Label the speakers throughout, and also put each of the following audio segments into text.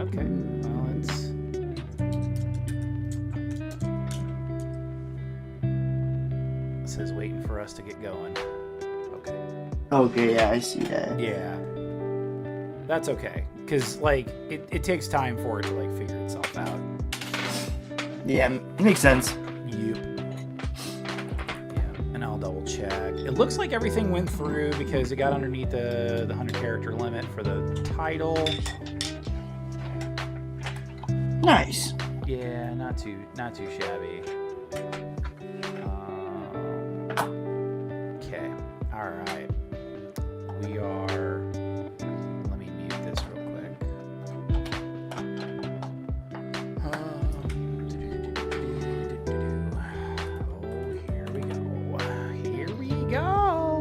Speaker 1: Okay. Well, it says waiting for us to get going. Okay.
Speaker 2: Okay, yeah, I see that.
Speaker 1: Yeah. That's okay. Because, like, it takes time for it to, like, figure itself out.
Speaker 2: Yeah, makes sense.
Speaker 1: Yep. Yeah, and I'll double check. It looks like everything went through because it got underneath the 100 character limit for the title.
Speaker 2: Nice.
Speaker 1: Yeah, not too shabby. Okay. All right. We are. Let me mute this real quick. Oh, here we go. Here we go.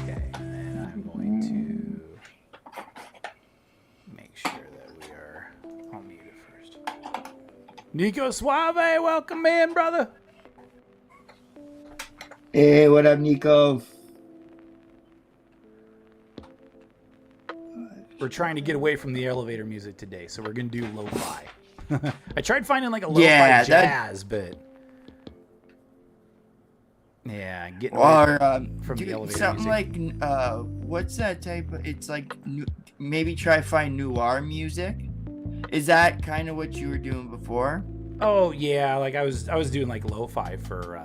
Speaker 1: Okay, and I'm going to make sure that we are. I'll mute it first. Nico Suave, welcome in, brother.
Speaker 2: Hey, what up, Nico?
Speaker 1: We're trying to get away from the elevator music today, so we're gonna do lo-fi. I tried finding like a lo-fi jazz, but yeah, getting away from the elevator
Speaker 2: something
Speaker 1: music.
Speaker 2: like what's that type of? It's like maybe try find noir music. Is that kind of what you were doing before?
Speaker 1: Oh yeah, like I was doing like lo-fi for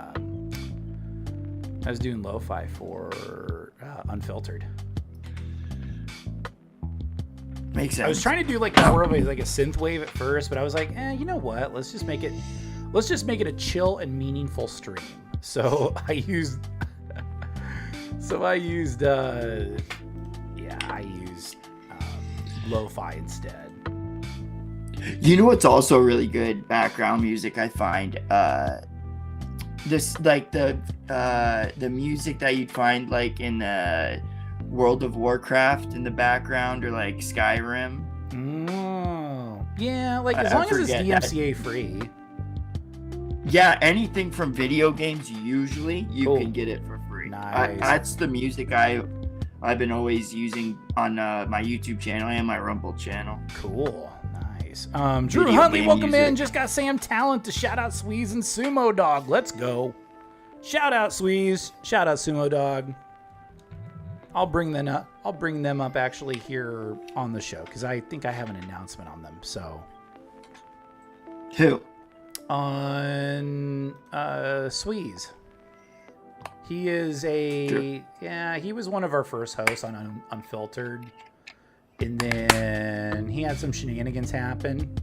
Speaker 1: Unfiltered.
Speaker 2: Makes sense.
Speaker 1: I was trying to do like more of a synth wave at first, but I was like, you know what? Let's just make it a chill and meaningful stream. So I used lo-fi instead.
Speaker 2: You know what's also really good background music, I find? This like the music that you'd find like in World of Warcraft in the background, or like Skyrim.
Speaker 1: Oh, yeah, like as long as it's DMCA free.
Speaker 2: Yeah, anything from video games, usually you can get it for free.
Speaker 1: Nice.
Speaker 2: That's the music I've been always using on my YouTube channel and my Rumble channel.
Speaker 1: Cool. Nice. Drew Huntley, welcome in. Just got Sam Talent to shout out Sweeze and Sumo Dog. Let's go. Shout out Sweeze. Shout out Sumo Dog. I'll bring them up actually here on the show because I think I have an announcement on them. So.
Speaker 2: Who?
Speaker 1: On Sweeze. He is he was one of our first hosts on Unfiltered. And then he had some shenanigans happen.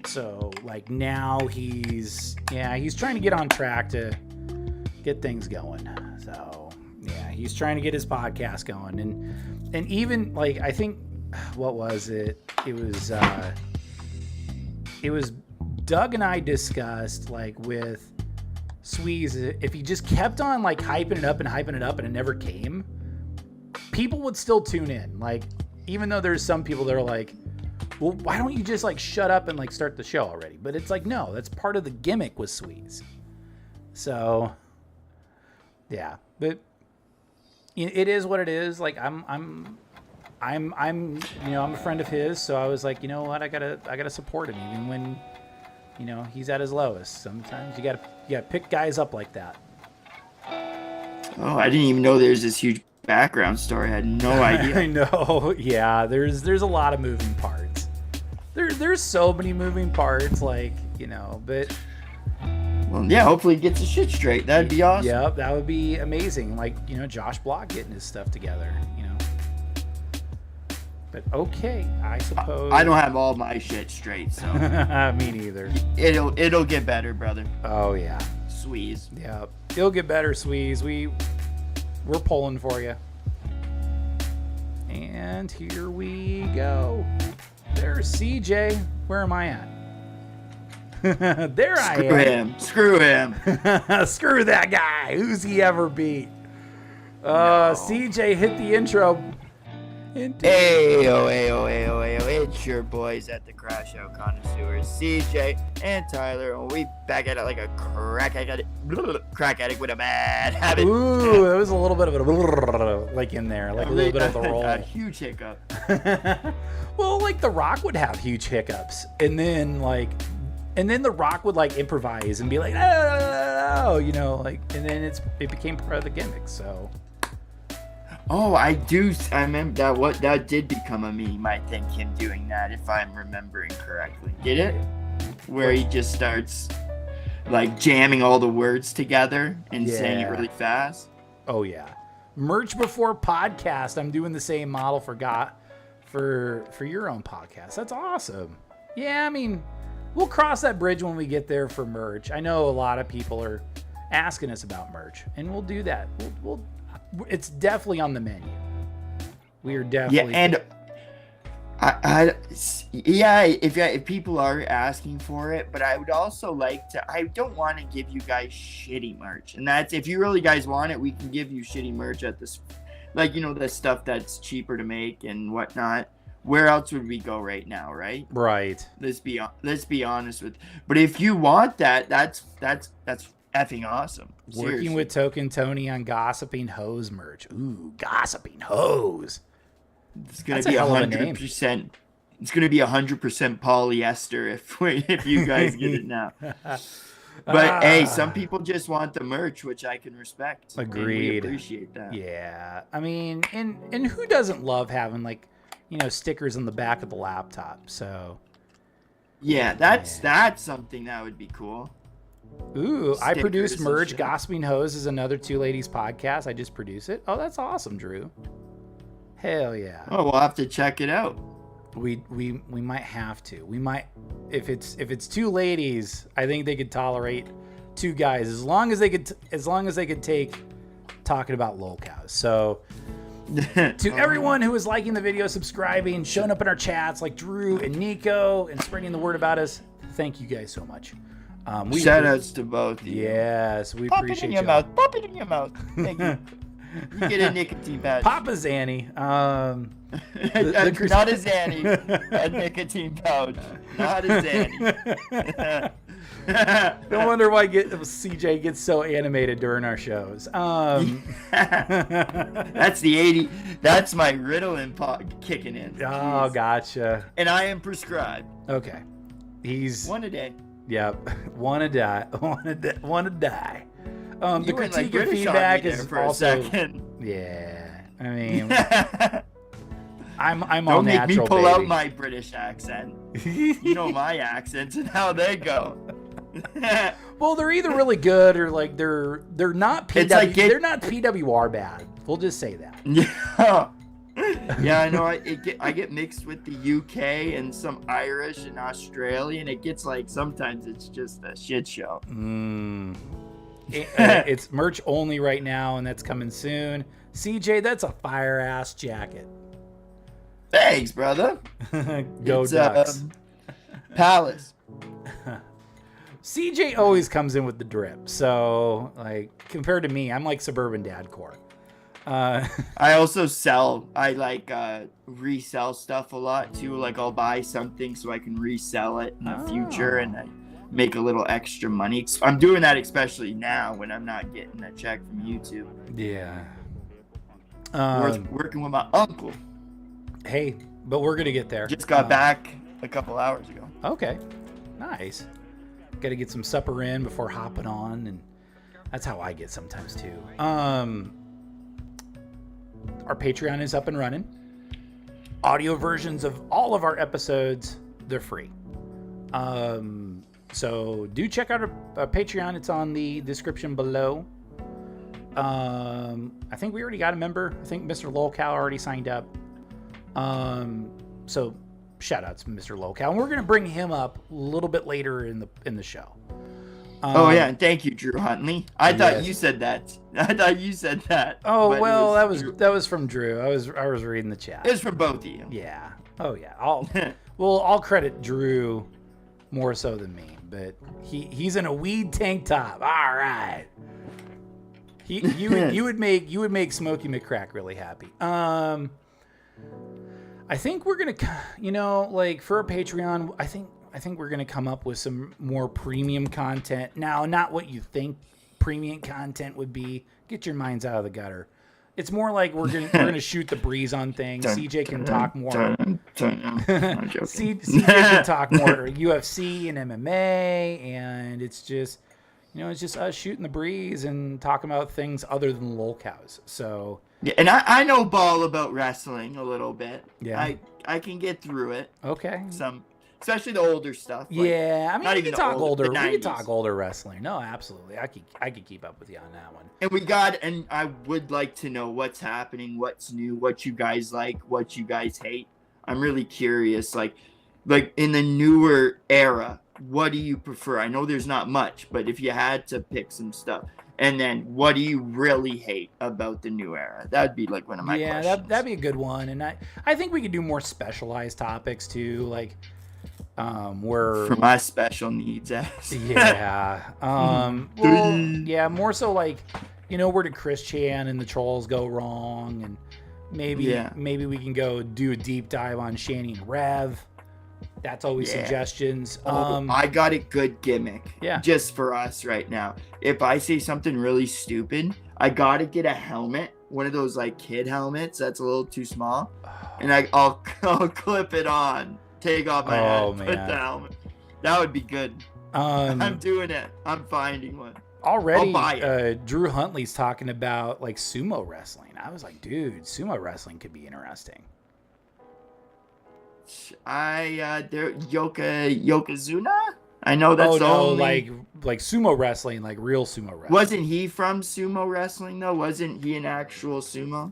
Speaker 1: So like now he's trying to get on track to get things going. So yeah, he's trying to get his podcast going. And even like I think what was it? It was Doug and I discussed like with Sweeze, if he just kept on like hyping it up and it never came, people would still tune in. Like, even though there's some people that are like, well, why don't you just like shut up and like start the show already? But it's like, no, that's part of the gimmick with Sweeze. So yeah, but it is what it is. Like I'm a friend of his, so I was like, you know what, I gotta support him even when, he's at his lowest. Sometimes you gotta pick guys up like that.
Speaker 2: Oh, I didn't even know there's this huge background story. I had no idea.
Speaker 1: I know. Yeah, there's a lot of moving parts. There's so many moving parts, like, but
Speaker 2: well, yeah, hopefully he gets his shit straight. That'd be awesome.
Speaker 1: Yeah, that would be amazing. Like, Josh Block getting his stuff together, But okay, I suppose
Speaker 2: I don't have all my shit straight, so
Speaker 1: me neither.
Speaker 2: It'll get better, brother.
Speaker 1: Oh yeah.
Speaker 2: Sweeze.
Speaker 1: Yeah. It'll get better, Sweeze. We're pulling for you. And here we go. There's CJ. Where am I at? There I am.
Speaker 2: Screw him.
Speaker 1: Screw that guy. Who's he ever beat? CJ, hit the intro.
Speaker 2: Ayo, it's your boys at the CRASHOUT Connoisseurs, CJ and Tyler, and we back at it like a crack addict with a bad habit.
Speaker 1: Ooh, there was a little bit of a like in there, like a little bit of the roll.
Speaker 2: A huge hiccup.
Speaker 1: Well, like The Rock would have huge hiccups, and then The Rock would like improvise and be like, oh, you know, like, and then it became part of the gimmick. So.
Speaker 2: Oh, I remember that did become a meme. I think him doing that, if I'm remembering correctly. Did it? Where he just starts like jamming all the words together and saying it really fast.
Speaker 1: Oh yeah, merch before podcast. I'm doing the same model for your own podcast. That's awesome. Yeah, I mean, we'll cross that bridge when we get there for merch. I know a lot of people are asking us about merch, and we'll do that. We'll it's definitely on the menu. We are definitely.
Speaker 2: Yeah, and if people are asking for it, but I would also like to. I don't want to give you guys shitty merch, and that's if you really guys want it, we can give you shitty merch at this, like, you know, the stuff that's cheaper to make and whatnot. Where else would we go right now, right?
Speaker 1: Right.
Speaker 2: Let's be honest with. But if you want that, that's effing awesome. Seriously.
Speaker 1: Working with Token Tony on Gossiping Hose merch. Ooh, Gossiping Hose.
Speaker 2: It's gonna be 100%. It's gonna be 100% polyester if you guys get it now. But hey, some people just want the merch, which I can respect.
Speaker 1: Agreed.
Speaker 2: We appreciate that.
Speaker 1: Yeah, I mean, and who doesn't love having, like, you know, stickers on the back of the laptop? So.
Speaker 2: Yeah, that's something that would be cool.
Speaker 1: Ooh,
Speaker 2: Stickers,
Speaker 1: I produce merch.
Speaker 2: shit.
Speaker 1: Gossiping Hose is another two ladies podcast. I just produce it. Oh, that's awesome, Drew. Hell yeah.
Speaker 2: Oh, we'll have to check it out.
Speaker 1: We might have to. We might, if it's two ladies, I think they could tolerate two guys as long as they could take talking about lolcows. So to everyone who is liking the video, subscribing, showing up in our chats like Drew and Nico, and spreading the word about us, thank you guys so much.
Speaker 2: Shout outs to both of you.
Speaker 1: Yes, we
Speaker 2: Pop
Speaker 1: appreciate
Speaker 2: it in your mouth. Pop it in your mouth. Thank you. You get a nicotine patch.
Speaker 1: Papa Zanny.
Speaker 2: Not a Zanny. A nicotine pouch. Not a Zanny.
Speaker 1: No wonder why CJ gets so animated during our shows.
Speaker 2: That's the 80. That's my Ritalin kicking in.
Speaker 1: Jeez. Oh, gotcha.
Speaker 2: And I am prescribed.
Speaker 1: Okay. He's
Speaker 2: one a day.
Speaker 1: Yep. Wanna die. Wanna die. The critique
Speaker 2: like
Speaker 1: and feedback is
Speaker 2: for
Speaker 1: also.
Speaker 2: A second.
Speaker 1: Yeah. I mean, I'm all
Speaker 2: Don't make
Speaker 1: natural.
Speaker 2: me pull
Speaker 1: baby.
Speaker 2: out my British accent. You know my accents and how they go.
Speaker 1: Well, they're either really good or like they're not PW. They're not PWR bad. We'll just say that.
Speaker 2: Yeah. Yeah, I know. I get mixed with the UK and some Irish and Australian. It gets like sometimes it's just a shit show.
Speaker 1: It's merch only right now, and that's coming soon. CJ, that's a fire ass jacket.
Speaker 2: Thanks, brother.
Speaker 1: Go Ducks.
Speaker 2: Palace.
Speaker 1: CJ always comes in with the drip. So, like, compared to me, I'm like suburban dadcore.
Speaker 2: I also sell. I like resell stuff a lot too. Like I'll buy something so I can resell it in the future, and I make a little extra money. I'm doing that especially now when I'm not getting a check from YouTube.
Speaker 1: Yeah.
Speaker 2: Working with my uncle.
Speaker 1: Hey, but we're gonna get there.
Speaker 2: Just got back a couple hours ago.
Speaker 1: Okay, nice. Got to get some supper in before hopping on, and that's how I get sometimes too. Our Patreon is up and running. Audio versions of all of our episodes, they're free. So do check out our Patreon. It's on the description below. I think we already got a member. I think Mr. Lolcow already signed up. So shout out to Mr. Lolcow. And we're going to bring him up a little bit later in the show.
Speaker 2: Oh yeah, and thank you, Drew Huntley. I thought you said that.
Speaker 1: Oh well, that was from Drew. I was reading the chat.
Speaker 2: It was from both of you.
Speaker 1: Yeah. Oh yeah. I'll credit Drew more so than me, but he's in a weed tank top. All right. You would make Smokey McCrack really happy. I think we're gonna, like for our Patreon, I think we're gonna come up with some more premium content. Now, not what you think premium content would be. Get your minds out of the gutter. It's more like we're gonna shoot the breeze on things. CJ can talk more. CJ can talk more UFC and MMA, and it's just, it's just us shooting the breeze and talking about things other than lolcows. So.
Speaker 2: Yeah, and I know ball about wrestling a little bit.
Speaker 1: Yeah.
Speaker 2: I can get through it.
Speaker 1: Okay.
Speaker 2: Especially the older stuff.
Speaker 1: Yeah, I mean, we can talk older.
Speaker 2: We
Speaker 1: can talk older wrestling. No, absolutely. I could keep up with you on that one.
Speaker 2: And I would like to know what's happening, what's new, what you guys like, what you guys hate. I'm really curious. Like in the newer era, what do you prefer? I know there's not much, but if you had to pick some stuff. And then, what do you really hate about the new era? That'd be like one of my questions.
Speaker 1: Yeah, that'd be a good one. And I think we could do more specialized topics too, like where
Speaker 2: for my special needs ass.
Speaker 1: Yeah. More so like, where did Chris Chan and the Trolls go wrong, and maybe we can go do a deep dive on Shani and Rev. That's always suggestions.
Speaker 2: I got a good gimmick.
Speaker 1: Yeah.
Speaker 2: Just for us right now. If I say something really stupid, I gotta get a helmet, one of those like kid helmets that's a little too small, and I'll clip it on, take off my hat, put the helmet. That would be good. I'm doing it. I'm finding one.
Speaker 1: Already, Drew Huntley's talking about like sumo wrestling. I was like, dude, sumo wrestling could be interesting.
Speaker 2: Yokozuna? I know that's the only...
Speaker 1: like sumo wrestling, like real sumo wrestling.
Speaker 2: Wasn't he from sumo wrestling though? Wasn't he an actual sumo?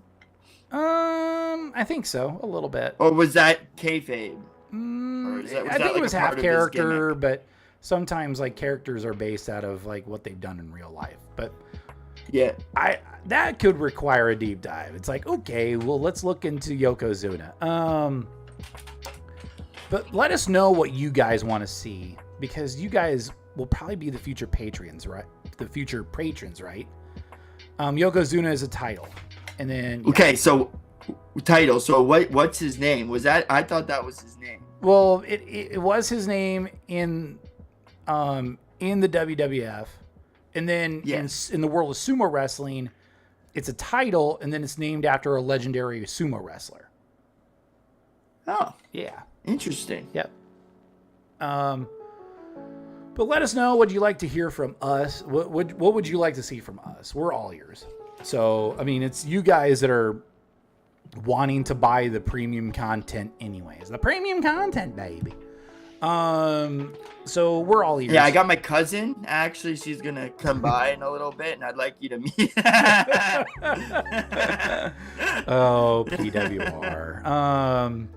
Speaker 1: I think so, a little bit.
Speaker 2: Or was that kayfabe?
Speaker 1: I think it was half character, but sometimes like characters are based out of like what they've done in real life. But
Speaker 2: yeah,
Speaker 1: that could require a deep dive. It's like, okay, well, let's look into Yokozuna. But let us know what you guys want to see, because you guys will probably be the future patrons, right? The future patrons, right? Yokozuna is a title, and then
Speaker 2: okay, so title. So what's his name? Was that? I thought that was his name.
Speaker 1: Well, it was his name in the WWF, and then in the world of sumo wrestling, it's a title, and then it's named after a legendary sumo wrestler.
Speaker 2: Oh,
Speaker 1: yeah.
Speaker 2: Interesting.
Speaker 1: Yep. But let us know what you like to hear from us. What would you like to see from us? We're all ears. So, I mean, it's you guys that are wanting to buy the premium content anyways. The premium content, baby. So we're all ears.
Speaker 2: Yeah, I got my cousin. Actually, she's going to come by in a little bit, and I'd like you to meet.
Speaker 1: Oh, PWR.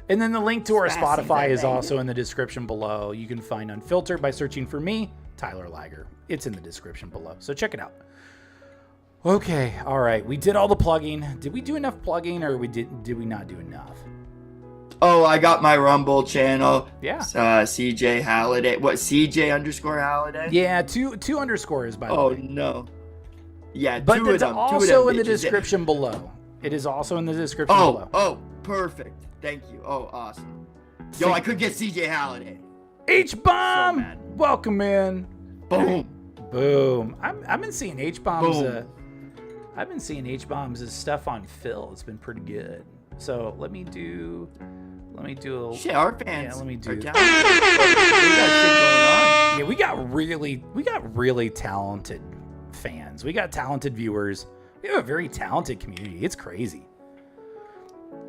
Speaker 1: And then the link to our Spotify is also in the description below. You can find Unfiltered by searching for me, Tyler Liger. It's in the description below, so check it out. Okay, all right. We did all the plugging. Did we do enough plugging, or did we not do enough?
Speaker 2: Oh, I got my Rumble channel.
Speaker 1: Yeah.
Speaker 2: CJ Halliday. What, CJ_Halliday?
Speaker 1: Yeah, two underscores, by the way.
Speaker 2: Oh, no. Yeah,
Speaker 1: but
Speaker 2: two of them.
Speaker 1: But it's also in the description below. It is also in the description below.
Speaker 2: Oh, perfect. Thank you. Oh, awesome. Yo, I could get CJ Halliday.
Speaker 1: H-bomb! So welcome in.
Speaker 2: Boom.
Speaker 1: Boom. I've been seeing H-bombs. I've been seeing H-bombs as stuff on Phil. It's been pretty good. So let me do a
Speaker 2: shit. Our fans.
Speaker 1: Yeah, let me do.
Speaker 2: We got shit going on.
Speaker 1: Yeah, we got really talented fans. We got talented viewers. We have a very talented community. It's crazy.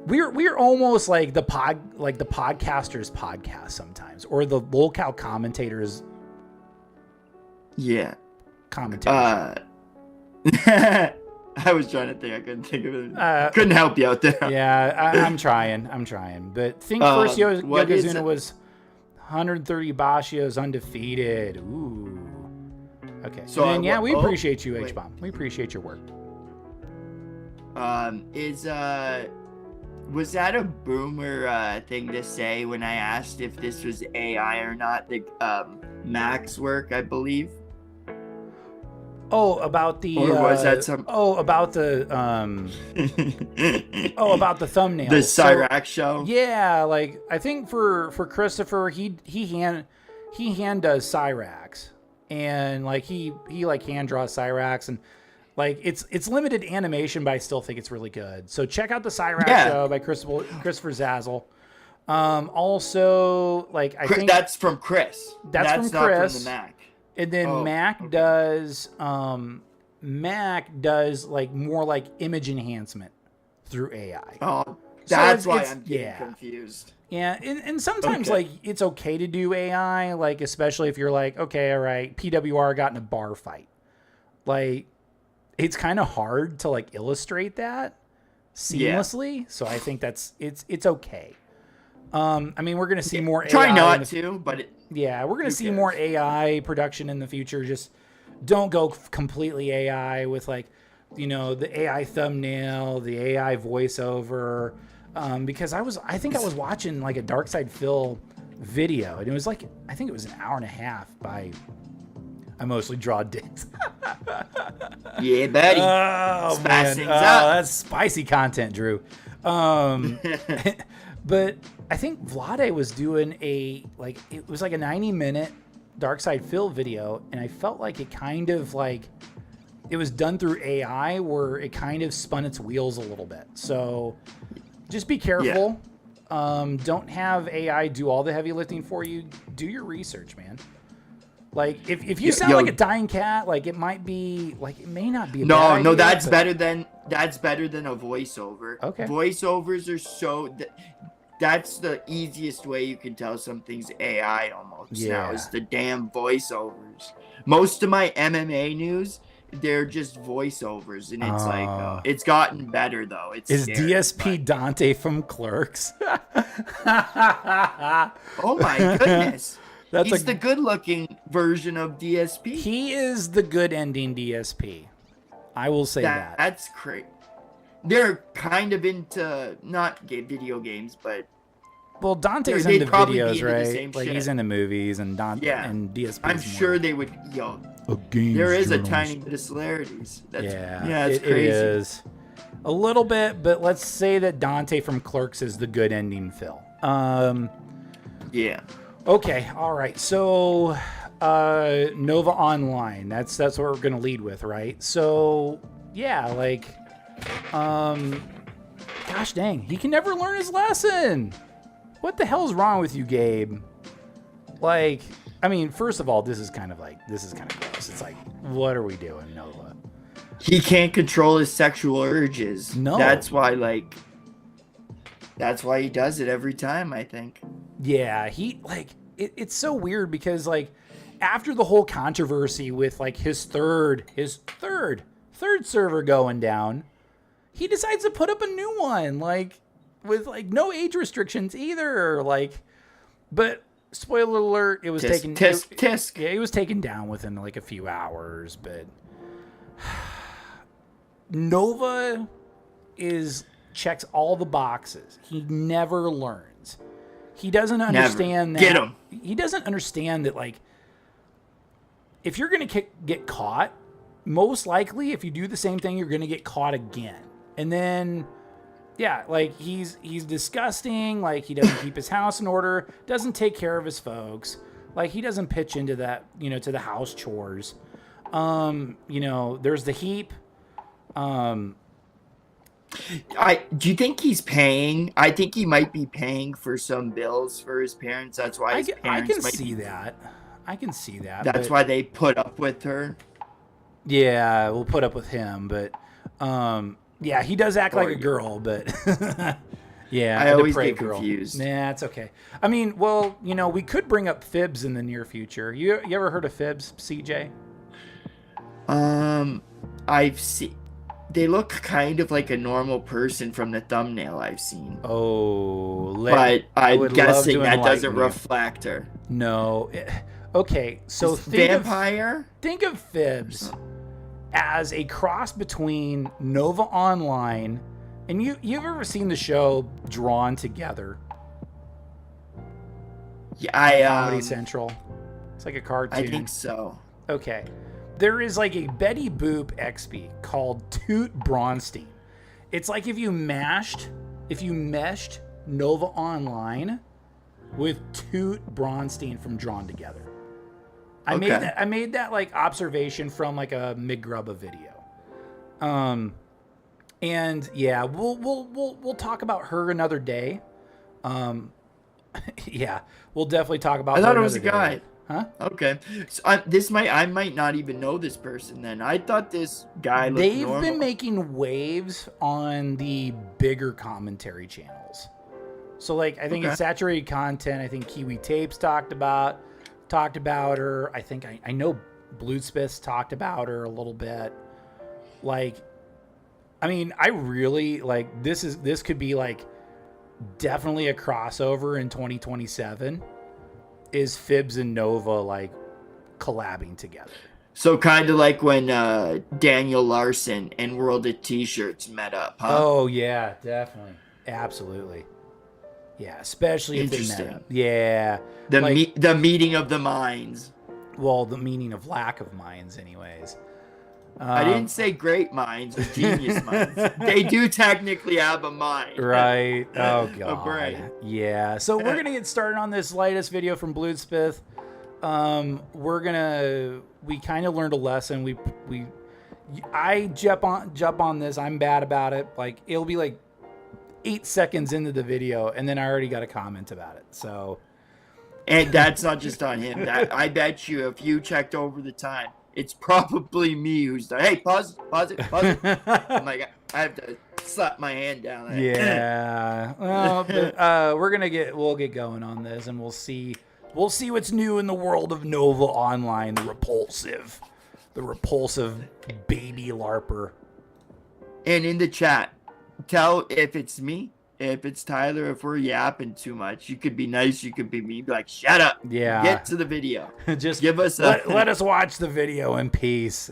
Speaker 1: We're almost like the podcasters podcast sometimes, or the lolcow commentators.
Speaker 2: Yeah.
Speaker 1: Commentators.
Speaker 2: I was trying to think. I couldn't think of it. Couldn't help you out there.
Speaker 1: Yeah, I'm trying. But think first Yokozuna was 130 Bashios undefeated. Ooh. Okay. So then, we appreciate you, H-Bomb. We appreciate your work.
Speaker 2: Was that a boomer thing to say when I asked if this was AI or not? The Max work, I believe.
Speaker 1: Oh, about the
Speaker 2: or was that some?
Speaker 1: about the about the thumbnail.
Speaker 2: The Cyrax show.
Speaker 1: Yeah, like I think for Christopher, he hand does Cyrax, and like he like hand draws Cyrax, and like it's limited animation, but I still think it's really good. So check out the Cyrax show by Christopher Zazzle. Also, like I think
Speaker 2: that's from Chris.
Speaker 1: That's from
Speaker 2: not
Speaker 1: Chris.
Speaker 2: From the Mac.
Speaker 1: And then Mac does like more like image enhancement through AI.
Speaker 2: Oh, that's
Speaker 1: so
Speaker 2: why I'm getting confused.
Speaker 1: Yeah, and sometimes like it's okay to do AI, like especially if you're like, okay, all right, PWR got in a bar fight. Like it's kind of hard to like illustrate that seamlessly. Yeah. So I think it's okay. I mean, we're gonna see more AI.
Speaker 2: Try not to, but
Speaker 1: we're gonna see more AI production in the future. Just don't go completely AI with like, the AI thumbnail, the AI voiceover. Because I think I was watching like a Dark Side Phil video, and it was like, I think it was an hour and a half by. I mostly draw dicks.
Speaker 2: Yeah, buddy.
Speaker 1: Oh man, that's spicy content, Drew. But I think Vlade was doing it was like a 90-minute Dark Side Phil video, and I felt like it kind of like it was done through AI where it kind of spun its wheels a little bit. So just be careful. Yeah. Don't have AI do all the heavy lifting for you. Do your research, man. Like if you sound like a dying cat, like it might be like it may not be.
Speaker 2: No, that's better than a voiceover.
Speaker 1: Okay.
Speaker 2: Voiceovers are so. That's the easiest way you can tell something's AI almost now is the damn voiceovers. Most of my MMA news, they're just voiceovers, and it's like it's gotten better though. Is scary,
Speaker 1: DSP Dante from Clerks?
Speaker 2: Oh my goodness. He's the good-looking version of DSP.
Speaker 1: He is the good-ending DSP. I will say that.
Speaker 2: That's great. They're kind of into not video games, but
Speaker 1: Dante's into videos, right? Like he's into movies, and and DSP.
Speaker 2: I'm sure they would. There is a tiny bit of similarities. It's crazy.
Speaker 1: It is a little bit, but let's say that Dante from Clerks is the good-ending Phil.
Speaker 2: Yeah.
Speaker 1: Okay, all right. So, Nova Online. That's what we're gonna lead with, right? So, gosh dang, he can never learn his lesson. What the hell's wrong with you, Gabe? Like, I mean, first of all, this is kind of gross. It's like, what are we doing, Nova?
Speaker 2: He can't control his sexual urges.
Speaker 1: No,
Speaker 2: that's why he does it every time, I think.
Speaker 1: Yeah, it's so weird because like after the whole controversy with like his third server going down, he decides to put up a new one, like with like no age restrictions either. Like, but spoiler alert, it was taken.
Speaker 2: Tisk.
Speaker 1: Yeah, it was taken down within like a few hours. But Nova checks all the boxes. He never learns. He doesn't understand that.
Speaker 2: Get him.
Speaker 1: He doesn't understand that, like, if you're going to get caught, most likely, if you do the same thing, you're going to get caught again. And then, like, he's disgusting. Like, he doesn't keep his house in order, doesn't take care of his folks. Like, he doesn't pitch into that, to the house chores. There's the heap.
Speaker 2: Do you think he's paying? I think he might be paying for some bills for his parents. That's why his parents
Speaker 1: I can see that.
Speaker 2: That's why they put up with her.
Speaker 1: Yeah, we'll put up with him, but he does act like a girl, but
Speaker 2: I always get confused.
Speaker 1: Nah, it's okay. I mean, well, we could bring up fibs in the near future. You ever heard of fibs, CJ?
Speaker 2: I've seen. They look kind of like a normal person from the thumbnail I've seen.
Speaker 1: Oh,
Speaker 2: but I'm guessing that doesn't reflect her.
Speaker 1: No. Okay, so think of fibs as a cross between Nova Online and you've ever seen the show Drawn Together?
Speaker 2: Yeah,
Speaker 1: Comedy Central. It's like a cartoon.
Speaker 2: I think so.
Speaker 1: Okay. there is like a Betty Boop XP called Toot Bronstein. It's like if you meshed Nova Online with Toot Bronstein from Drawn Together. I made that like observation from like a McGrubba video. And yeah, we'll talk about her another day. Yeah, we'll definitely talk about.
Speaker 2: I thought
Speaker 1: her
Speaker 2: it was a
Speaker 1: another
Speaker 2: guy.
Speaker 1: day. Huh?
Speaker 2: Okay, so I might not even know this person then. I thought this guy looked
Speaker 1: They've
Speaker 2: normal.
Speaker 1: been making waves on the bigger commentary channels. So like I think in saturated content, I think Kiwi Tapes talked about her. I think I know Bluesmiths talked about her a little bit. Like, I mean, I really like this could be like definitely a crossover in 2027. Is Fibs and Nova like collabing together?
Speaker 2: So kind of like when Daniel Larson and World of T-Shirts met up, huh?
Speaker 1: Oh yeah, definitely, absolutely. Yeah, especially if they met up. Yeah,
Speaker 2: the meeting of the minds.
Speaker 1: Well, the meaning of lack of minds, anyways.
Speaker 2: I didn't say great minds or genius minds. They do technically have a mind.
Speaker 1: Right. Oh, God.
Speaker 2: A brain.
Speaker 1: Yeah. So we're going to get started on this latest video from Bluesmith. We kind of learned a lesson. I jump on this. I'm bad about it. Like, it'll be like 8 seconds into the video, and then I already got a comment about it. So.
Speaker 2: And that's not just on him. I bet you if you checked over the time, it's probably me who's done. Hey, pause it. I'm like, I have to slap my hand down there.
Speaker 1: Yeah. Well, but, we'll get going on this, and we'll see what's new in the world of Nova Online. The repulsive baby LARPer.
Speaker 2: And in the chat, tell if it's me, if it's Tyler, if we're yapping too much. You could be nice, you could be mean. Be like, shut up.
Speaker 1: Yeah.
Speaker 2: Get to the video.
Speaker 1: Just
Speaker 2: give us
Speaker 1: let us watch the video in peace.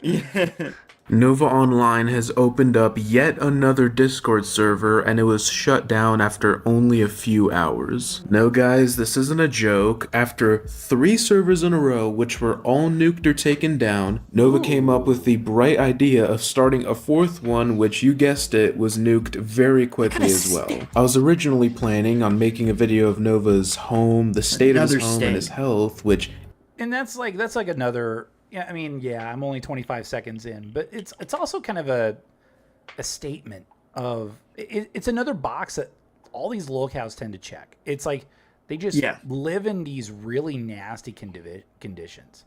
Speaker 2: Yeah.
Speaker 3: Nova Online has opened up yet another Discord server, and it was shut down after only a few hours. No guys, this isn't a joke. After 3 servers in a row, which were all nuked or taken down, Nova came up with the bright idea of starting a 4th one, which, you guessed it, was nuked very quickly as well. I was originally planning on making a video of Nova's home, the state of his home and his health, which...
Speaker 1: And that's like another... Yeah, I mean, yeah, I'm only 25 seconds in, but it's also kind of a statement of it's another box that all these lolcows tend to check. It's like they just live in these really nasty conditions,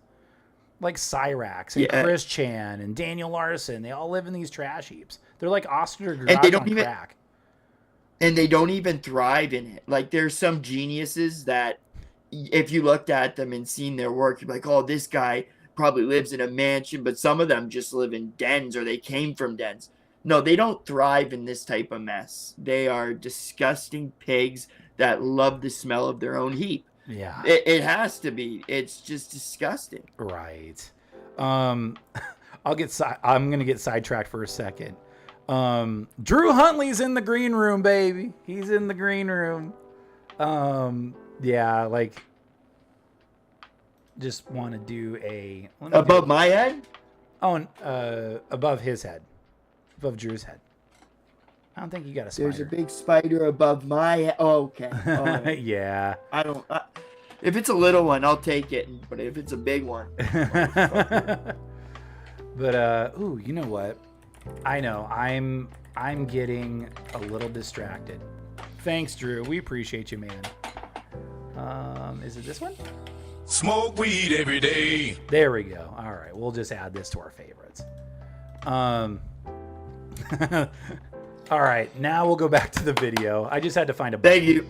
Speaker 1: like Cyrax and Chris Chan and Daniel Larson. They all live in these trash heaps. They're like Oscar Garage on crack,
Speaker 2: and they don't even thrive in it. Like there's some geniuses that, if you looked at them and seen their work, you'd be like, oh, this guy probably lives in a mansion, but some of them just live in dens or they came from dens. No, they don't thrive in this type of mess. They are disgusting pigs that love the smell of their own heap.
Speaker 1: Yeah.
Speaker 2: It has to be. It's just disgusting.
Speaker 1: Right. I'm going to get sidetracked for a second. Drew Huntley's in the green room, baby. He's in the green room. Yeah, like just want to do a
Speaker 2: above my head.
Speaker 1: Oh, above his head, above Drew's head. I don't think you got a spider.
Speaker 2: There's a big spider above my head. Oh, okay. Oh.
Speaker 1: Yeah.
Speaker 2: I don't. If it's a little one, I'll take it. But if it's a big one,
Speaker 1: but ooh, you know what? I know I'm getting a little distracted. Thanks, Drew. We appreciate you, man. Is it this one?
Speaker 4: Smoke weed every day.
Speaker 1: There we go. All right, we'll just add this to our favorites. All right, now we'll go back to the video. I just had to find a button.
Speaker 2: Thank you.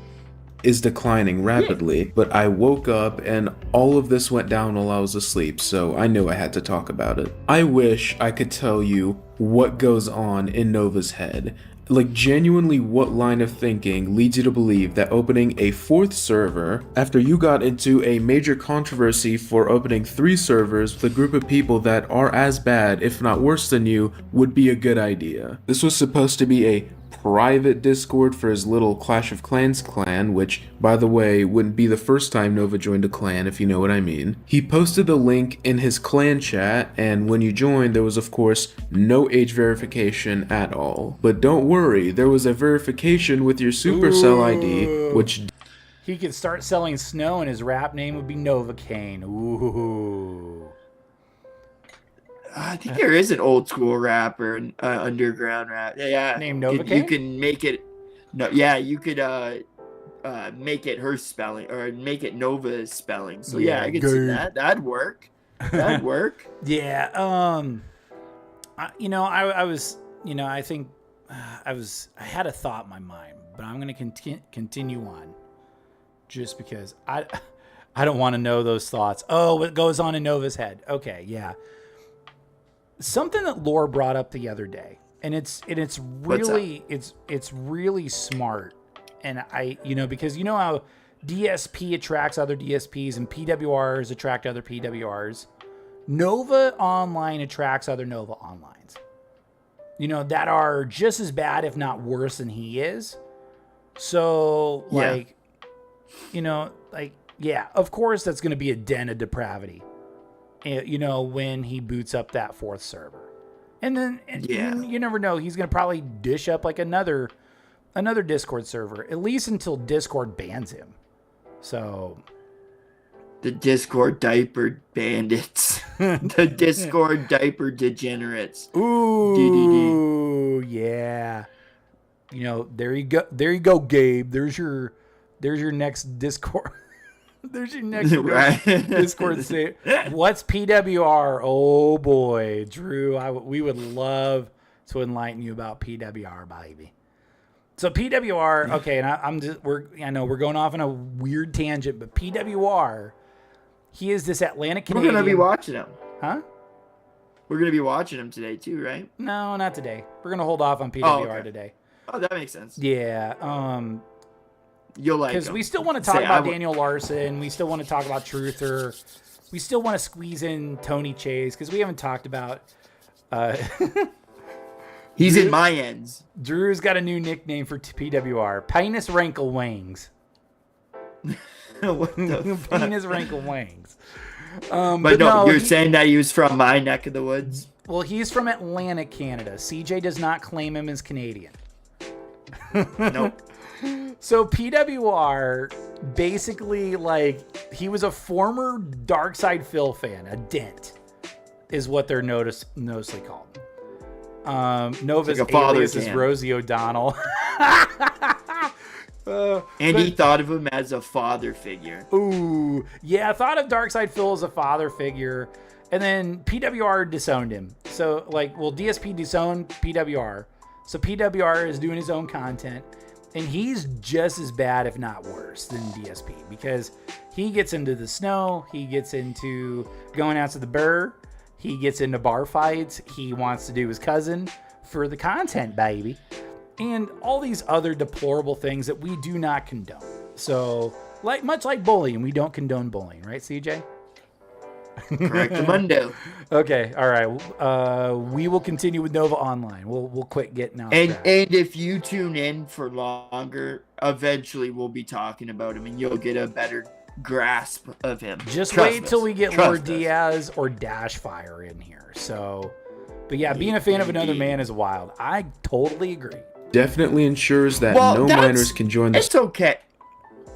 Speaker 3: Is declining rapidly, but I woke up and all of this went down while I was asleep, so I knew I had to talk about it. I wish I could tell you what goes on in Nova's head. Like, genuinely, what line of thinking leads you to believe that opening a 4th server after you got into a major controversy for opening 3 servers with a group of people that are as bad, if not worse than you, would be a good idea? This was supposed to be a private Discord for his little Clash of Clans clan, which, by the way, wouldn't be the first time Nova joined a clan, if you know what I mean. He posted the link in his clan chat, and when you joined, there was, of course, no age verification at all. But don't worry, there was a verification with your Supercell ID, which...
Speaker 1: He could start selling snow, and his rap name would be Novocaine. Ooh.
Speaker 2: I think there is an old school rapper, underground rap. Yeah,
Speaker 1: named Novocaine?
Speaker 2: You can make it. No, yeah, you could make it her spelling or make it Nova's spelling. So yeah, I could see that. That'd work. That'd work.
Speaker 1: Yeah. I had a thought in my mind, but I'm gonna continue on, just because I don't want to know those thoughts. Oh, what goes on in Nova's head? Okay, yeah. Something that Lore brought up the other day, and it's really it's really smart, and because you know how DSP attracts other DSPs and PWRs attract other PWRs, Nova Online attracts other Nova Onlines, that are just as bad if not worse than he is. So of course that's going to be a den of depravity, when he boots up that fourth server. And then you never know, he's going to probably dish up like another Discord server, at least until Discord bans him. So
Speaker 2: the Discord diaper bandits, the Discord diaper degenerates.
Speaker 1: Ooh, yeah. There you go, Gabe. There's your next Discord. There's your next Discord say. What's PWR? Oh boy, Drew, we would love to enlighten you about PWR, baby. So PWR, okay, and I know we're going off on a weird tangent, but PWR, he is this Atlantic Canadian.
Speaker 2: We're gonna be watching him,
Speaker 1: huh?
Speaker 2: We're gonna be watching him today too, right?
Speaker 1: No, not today. We're gonna hold off on PWR today.
Speaker 2: Oh, that makes sense.
Speaker 1: Yeah.
Speaker 2: You'll like,
Speaker 1: because we still want to talk about Daniel Larson. We still want to talk about Truther. We still want to squeeze in Tony Chase because we haven't talked about.
Speaker 2: He's in my ends.
Speaker 1: Drew's got a new nickname for PWR: Penis Rankle Wings.
Speaker 2: What the fuck?
Speaker 1: Penis Rankle Wings.
Speaker 2: But no, you're saying that he was from my neck of the woods.
Speaker 1: Well, he's from Atlantic, Canada. CJ does not claim him as Canadian.
Speaker 2: Nope.
Speaker 1: So PWR, basically, he was a former Darkside Phil fan. A dent is what they're mostly called. Nova's alias is Rosie O'Donnell.
Speaker 2: And he thought of him as a father figure.
Speaker 1: Ooh, yeah, I thought of Darkside Phil as a father figure. And then PWR disowned him. So, DSP disowned PWR. So PWR is doing his own content. And he's just as bad, if not worse, than DSP. Because he gets into the snow. He gets into going out to the burr. He gets into bar fights. He wants to do his cousin for the content, baby. And all these other deplorable things that we do not condone. So, much like bullying, we don't condone bullying. Right, CJ?
Speaker 2: Correct-amundo.
Speaker 1: Okay, all right. We will continue with Nova Online. We'll quit getting out.
Speaker 2: And if you tune in for longer, eventually we'll be talking about him, and you'll get a better grasp of him.
Speaker 1: Just wait till we get Lord Diaz or Dashfire in here. So, but yeah, being a fan of another man is wild. I totally agree.
Speaker 3: Definitely ensures that no minors can join the...
Speaker 2: It's okay.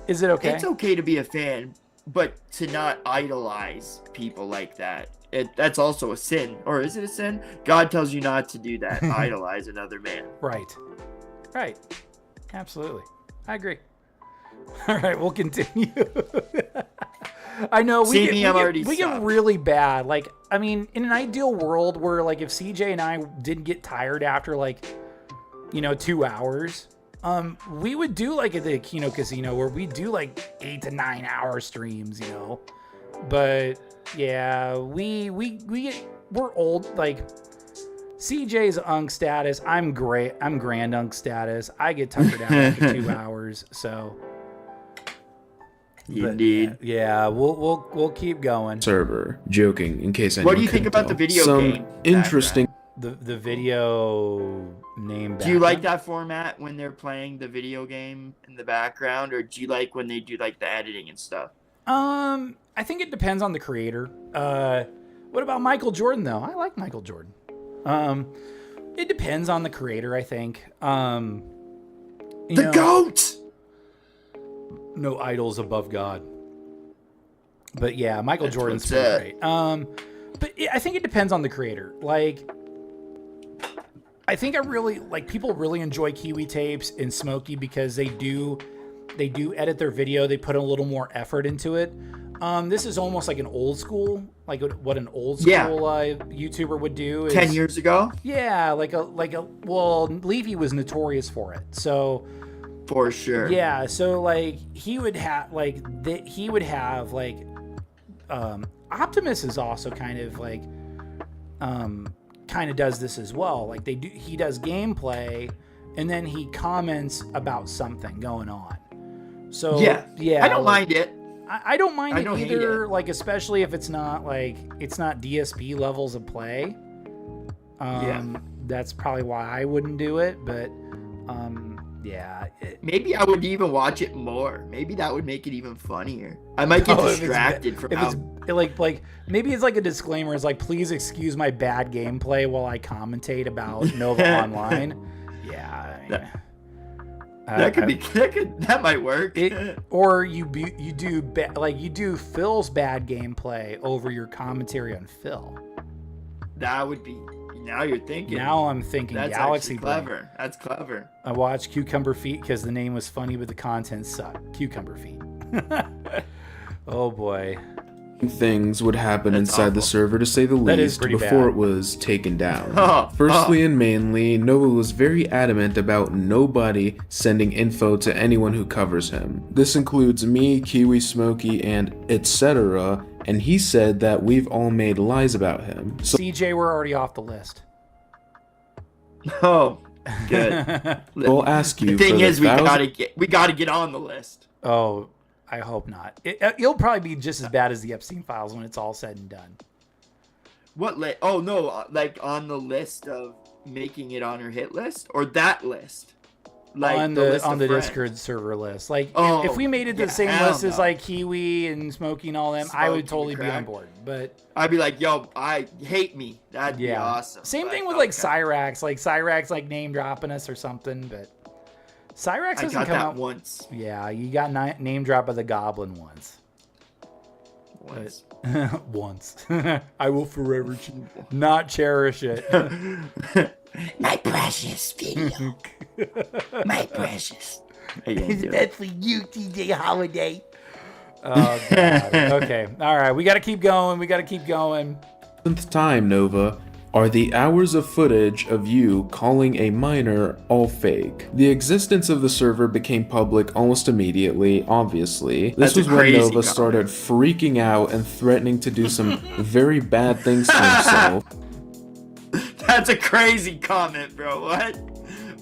Speaker 1: Is it okay?
Speaker 2: It's okay to be a fan, but to not idolize people like that. That's also a sin. Or is it a sin? God tells you not to do that. Idolize another man.
Speaker 1: Right. Absolutely. I agree. All right, we'll continue. I know we get really bad. In an ideal world where if CJ and I didn't get tired after 2 hours, we would do at the Kino Casino where we do 8 to 9 hour streams, But yeah, we're old. CJ's Unk status. I'm great. I'm Grand Unk status. I get tuckered out after 2 hours. So
Speaker 2: indeed.
Speaker 1: Yeah, we'll keep going.
Speaker 3: Server. Joking, in case anyone
Speaker 2: What do you think about the video game?
Speaker 3: Interesting.
Speaker 1: the video name.
Speaker 2: Do you like that format when they're playing the video game in the background, or do you like when they do like the editing and stuff?
Speaker 1: I think it depends on the creator. What about Michael Jordan though? I like Michael Jordan. It depends on the creator, I think. The
Speaker 2: GOAT!
Speaker 1: No idols above God. But yeah, Michael
Speaker 2: That's
Speaker 1: Jordan's
Speaker 2: what's
Speaker 1: pretty great. But I think it depends on the creator. Like, I think people really enjoy Kiwi Tapes and Smokey because they do edit their video. They put a little more effort into it. This is almost like an old school, like what an old school YouTuber would do.
Speaker 2: 10 years ago?
Speaker 1: Yeah, well, Levy was notorious for it. So
Speaker 2: for sure.
Speaker 1: Yeah, so like he would have Optimus is also kind of does this as well. Like he does gameplay and then he comments about something going on. So yeah,
Speaker 2: I don't mind it.
Speaker 1: I don't mind it either,
Speaker 2: it.
Speaker 1: like especially if it's not DSP levels of play. That's probably why I wouldn't do it, but
Speaker 2: maybe I would even watch it more. Maybe that would make it even funnier. I might get distracted from how...
Speaker 1: like maybe it's like a disclaimer. It's like, please excuse my bad gameplay while I commentate about Nova Online. Yeah,
Speaker 2: that might work.
Speaker 1: Or you do Phil's bad gameplay over your commentary on Phil.
Speaker 2: That would be. Now you're thinking.
Speaker 1: Now I'm thinking.
Speaker 2: That's
Speaker 1: Galaxy
Speaker 2: clever. That's clever.
Speaker 1: I watched Cucumber Feet because the name was funny, but the content sucked. Cucumber Feet. Oh boy.
Speaker 3: Things would happen inside the server, to say the least, before it was taken down. Firstly and mainly, Nova was very adamant about nobody sending info to anyone who covers him. This includes me, Kiwi, Smokey, and etc. And he said that we've all made lies about him. So
Speaker 1: CJ, we're already off the list.
Speaker 2: Oh, good.
Speaker 3: We'll ask you.
Speaker 2: The thing is, we gotta get on the list.
Speaker 1: Oh, I hope not. It'll probably be just as bad as the Epstein files when it's all said and done.
Speaker 2: What list? Oh no, like on the list of making it on her hit list, or that list? Like
Speaker 1: on the Discord server list. Like if we made it the same list as like Kiwi and Smokey and all them, I would totally be on board. But
Speaker 2: I'd be like, yo, I hate me. That'd be awesome.
Speaker 1: Same thing with like Cyrax. Like Cyrax like name dropping us or something, but Cyrax doesn't come out
Speaker 2: once.
Speaker 1: Yeah, you got name drop of the Goblin once. Once. I will forever not cherish it.
Speaker 2: My precious video. My precious.
Speaker 1: That's for you, CJ Halliday. Oh, God. Okay. All right. We got to keep going.
Speaker 3: 7th time, Nova. Are the hours of footage of you calling a miner all fake? The existence of the server became public almost immediately, obviously. This was when Nova started freaking out and threatening to do some very bad things to himself.
Speaker 2: That's a crazy comment, bro. What?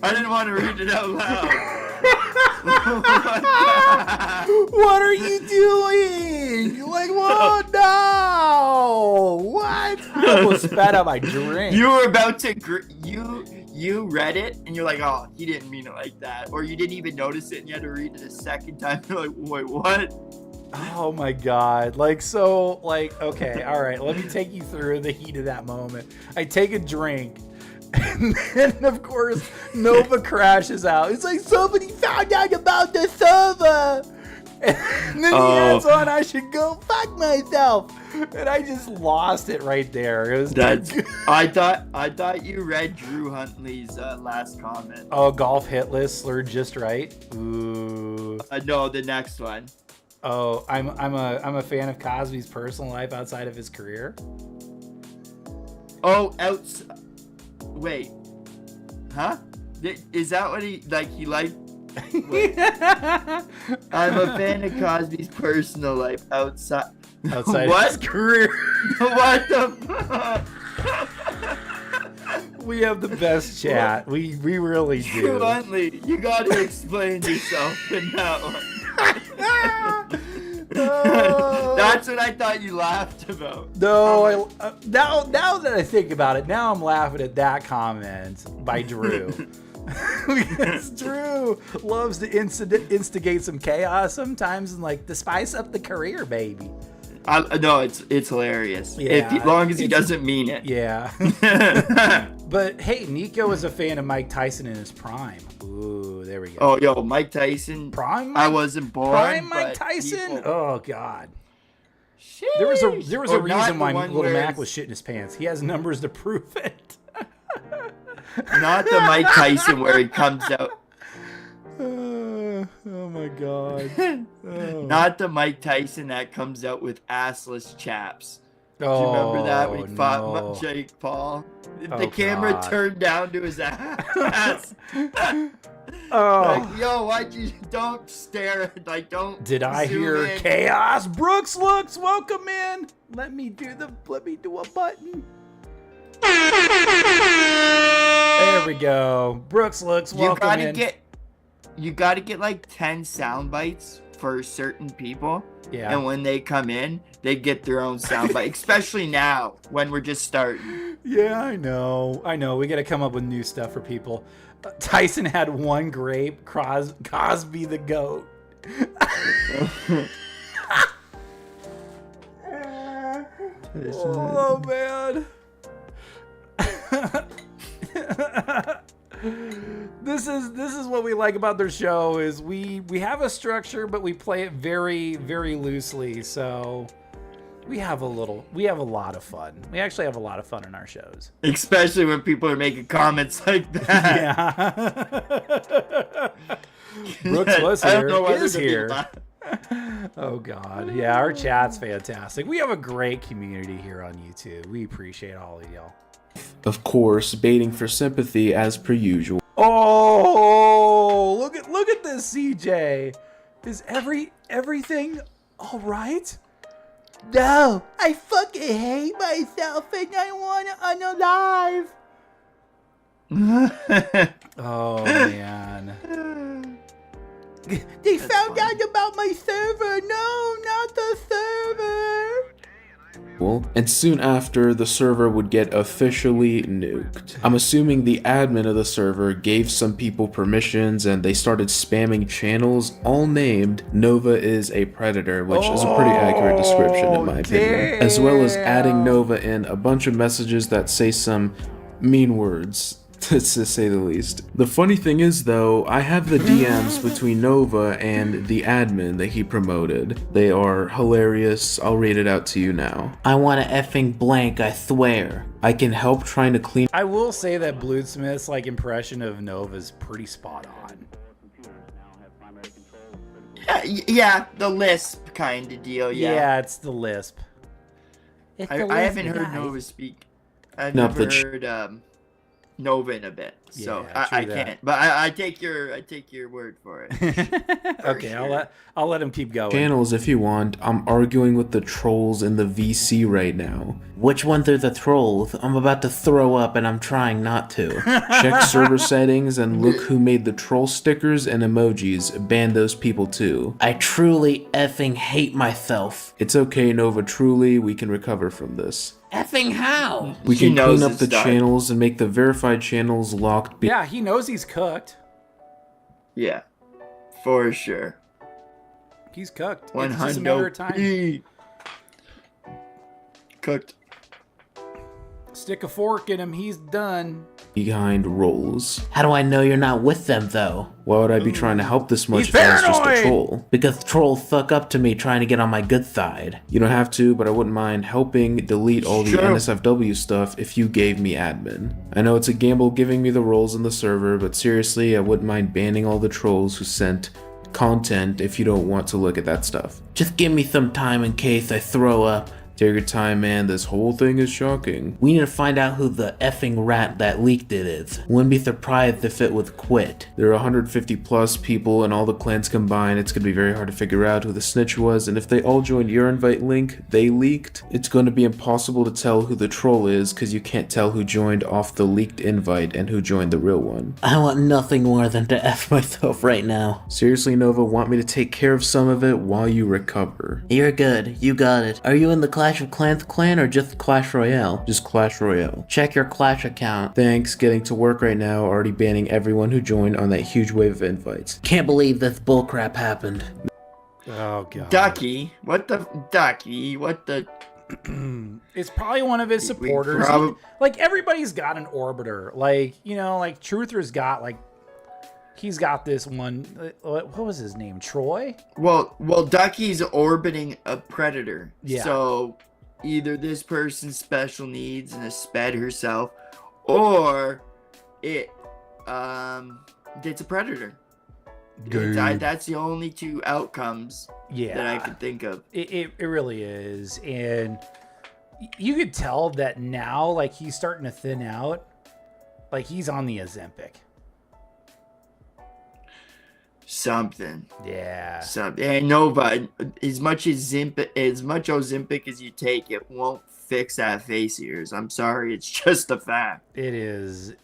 Speaker 2: I didn't want to read it out loud.
Speaker 1: What are you doing? Like, whoa, no! What? I almost spat out my drink.
Speaker 2: You were about to... You read it, and you're like, oh, he didn't mean it like that. Or you didn't even notice it, and you had to read it a second time. You're like, wait, what?
Speaker 1: Oh, my God. Like, so, like, okay, all right. Let me take you through the heat of that moment. I take a drink. And then, of course, Nova crashes out. It's like, somebody found out about the server. And then he adds on, I should go fuck myself. And I just lost it right there. It was
Speaker 2: I thought you read Drew Huntley's last comment.
Speaker 1: Oh, golf hit list slurred just right. Ooh.
Speaker 2: No, the next one.
Speaker 1: Oh, I'm a fan of Cosby's personal life outside of his career.
Speaker 2: Oh, wait, huh? Is that what he liked? I'm a fan of Cosby's personal life outside
Speaker 1: his career.
Speaker 2: What the fuck?
Speaker 1: We have the best chat. We really do.
Speaker 2: Drew Huntley, you gotta explain yourself in that one. That's what I thought you laughed about.
Speaker 1: No, now that I think about it, now I'm laughing at that comment by Drew. Because Drew loves to instigate some chaos sometimes and like to spice up the career, baby.
Speaker 2: No, it's hilarious.
Speaker 1: Yeah,
Speaker 2: as long as he doesn't mean it.
Speaker 1: Yeah. But hey, Nico is a fan of Mike Tyson in his prime. Ooh, there we go.
Speaker 2: Oh, yo, Mike Tyson.
Speaker 1: Prime.
Speaker 2: I wasn't born.
Speaker 1: Prime Mike Tyson. Oh God.
Speaker 2: Sheesh.
Speaker 1: There was a reason why Little Mac was shitting his pants. He has numbers to prove it.
Speaker 2: Not the Mike Tyson where he comes out.
Speaker 1: Oh my God. Oh.
Speaker 2: Not the Mike Tyson that comes out with assless chaps. Do you remember that when he fought Jake Paul? The camera turned down to his ass.
Speaker 1: Oh.
Speaker 2: Like, yo, why'd you don't stare? Like, don't.
Speaker 1: Did I hear
Speaker 2: in.
Speaker 1: chaos? Brooks looks welcome in. Let me do a button. There we go. Brooks looks welcome in.
Speaker 2: You gotta get like 10 sound bites for certain people.
Speaker 1: Yeah.
Speaker 2: And when they come in, they get their own sound bite. Especially now when we're just starting.
Speaker 1: Yeah, I know. We gotta come up with new stuff for people. Tyson had one grape. Cosby the goat. Oh man. This is what we like about their show is we have a structure, but we play it very, very loosely. So we have a lot of fun. We actually have a lot of fun in our shows.
Speaker 2: Especially when people are making comments like that.
Speaker 1: Yeah. Brooks was here. Is here. Oh God. Yeah, our chat's fantastic. We have a great community here on YouTube. We appreciate all of y'all.
Speaker 3: Of course, baiting for sympathy as per usual.
Speaker 1: Oh, look at this, CJ. Is everything all right? No, I fucking hate myself and I want to unalive. Oh man. They found out about my server. No, not the server.
Speaker 3: And soon after, the server would get officially nuked. I'm assuming the admin of the server gave some people permissions and they started spamming channels all named Nova is a Predator, which is a pretty accurate description in my opinion. As well as adding Nova in a bunch of messages that say some mean words, to say the least. The funny thing is though, I have the DMs between Nova and the admin that he promoted. They are hilarious. I'll read it out to you now. I want to effing blank, I swear. I can help trying to clean.
Speaker 1: I will say that Bluesmith's impression of Nova's pretty spot on.
Speaker 2: Yeah, the lisp kind of deal. Yeah,
Speaker 1: it's the lisp.
Speaker 2: I haven't heard Nova speak. I've never heard Nova in a bit, so
Speaker 1: yeah,
Speaker 2: I can't. But I take your word for it.
Speaker 1: Okay, sure. I'll let him keep going.
Speaker 3: Channels if you want. I'm arguing with the trolls in the VC right now. Which ones are the trolls? I'm about to throw up and I'm trying not to. Check server settings and look who made the troll stickers and emojis. Ban those people too. I truly effing hate myself. It's okay, Nova, truly, we can recover from this. Effing how? We can clean up the channels and make the verified channels locked.
Speaker 1: Yeah, he knows he's cooked.
Speaker 2: Yeah, for sure.
Speaker 1: He's cooked.
Speaker 2: 100%.
Speaker 1: It's just a matter of time.
Speaker 2: Cooked.
Speaker 1: Stick a fork in him, he's done.
Speaker 3: Behind roles. How do I know you're not with them though? Why would I be trying to help this much
Speaker 1: He's
Speaker 3: if I was just a
Speaker 1: paranoid!
Speaker 3: troll? Because trolls fuck up to me trying to get on my good side. You don't have to, but I wouldn't mind helping delete all the NSFW stuff if you gave me admin. I know it's a gamble giving me the roles in the server, but seriously, I wouldn't mind banning all the trolls who sent content if you don't want to look at that stuff. Just give me some time in case I throw up. Take your time, man. This whole thing is shocking.
Speaker 5: We need to find out who the effing rat that leaked it is. Wouldn't be surprised if it was Quit.
Speaker 3: There are 150 plus people and all the clans combined. It's gonna be very hard to figure out who the snitch was, and if they all joined your invite link they leaked, it's gonna be impossible to tell who the troll is because you can't tell who joined off the leaked invite and who joined the real one.
Speaker 5: I want nothing more than to F myself right now.
Speaker 3: Seriously, Nova, want me to take care of some of it while you recover?
Speaker 5: You're good. You got it. Are you in the Clash of Clans clan or just Clash Royale?
Speaker 3: Just Clash Royale.
Speaker 5: Check your Clash account.
Speaker 3: Thanks, getting to work right now, already banning everyone who joined on that huge wave of invites.
Speaker 5: Can't believe this bullcrap happened.
Speaker 1: Oh god.
Speaker 2: Ducky, what the Ducky? What the?
Speaker 1: It's probably one of his supporters. Like everybody's got an orbiter. Like, you know, like Truther's got like he's got this one. What was his name? Troy?
Speaker 2: Well, Ducky's orbiting a predator.
Speaker 1: Yeah.
Speaker 2: So either this person's special needs and has sped herself, or it's a predator. That's the only two outcomes that I could think of.
Speaker 1: It really is. And you could tell that now, like, he's starting to thin out. Like, he's on the Ozempic.
Speaker 2: Something.
Speaker 1: Yeah.
Speaker 2: Something. And Nova, as much Ozempic as you take, it won't fix that face of yours. I'm sorry. It's just a fact.
Speaker 1: It is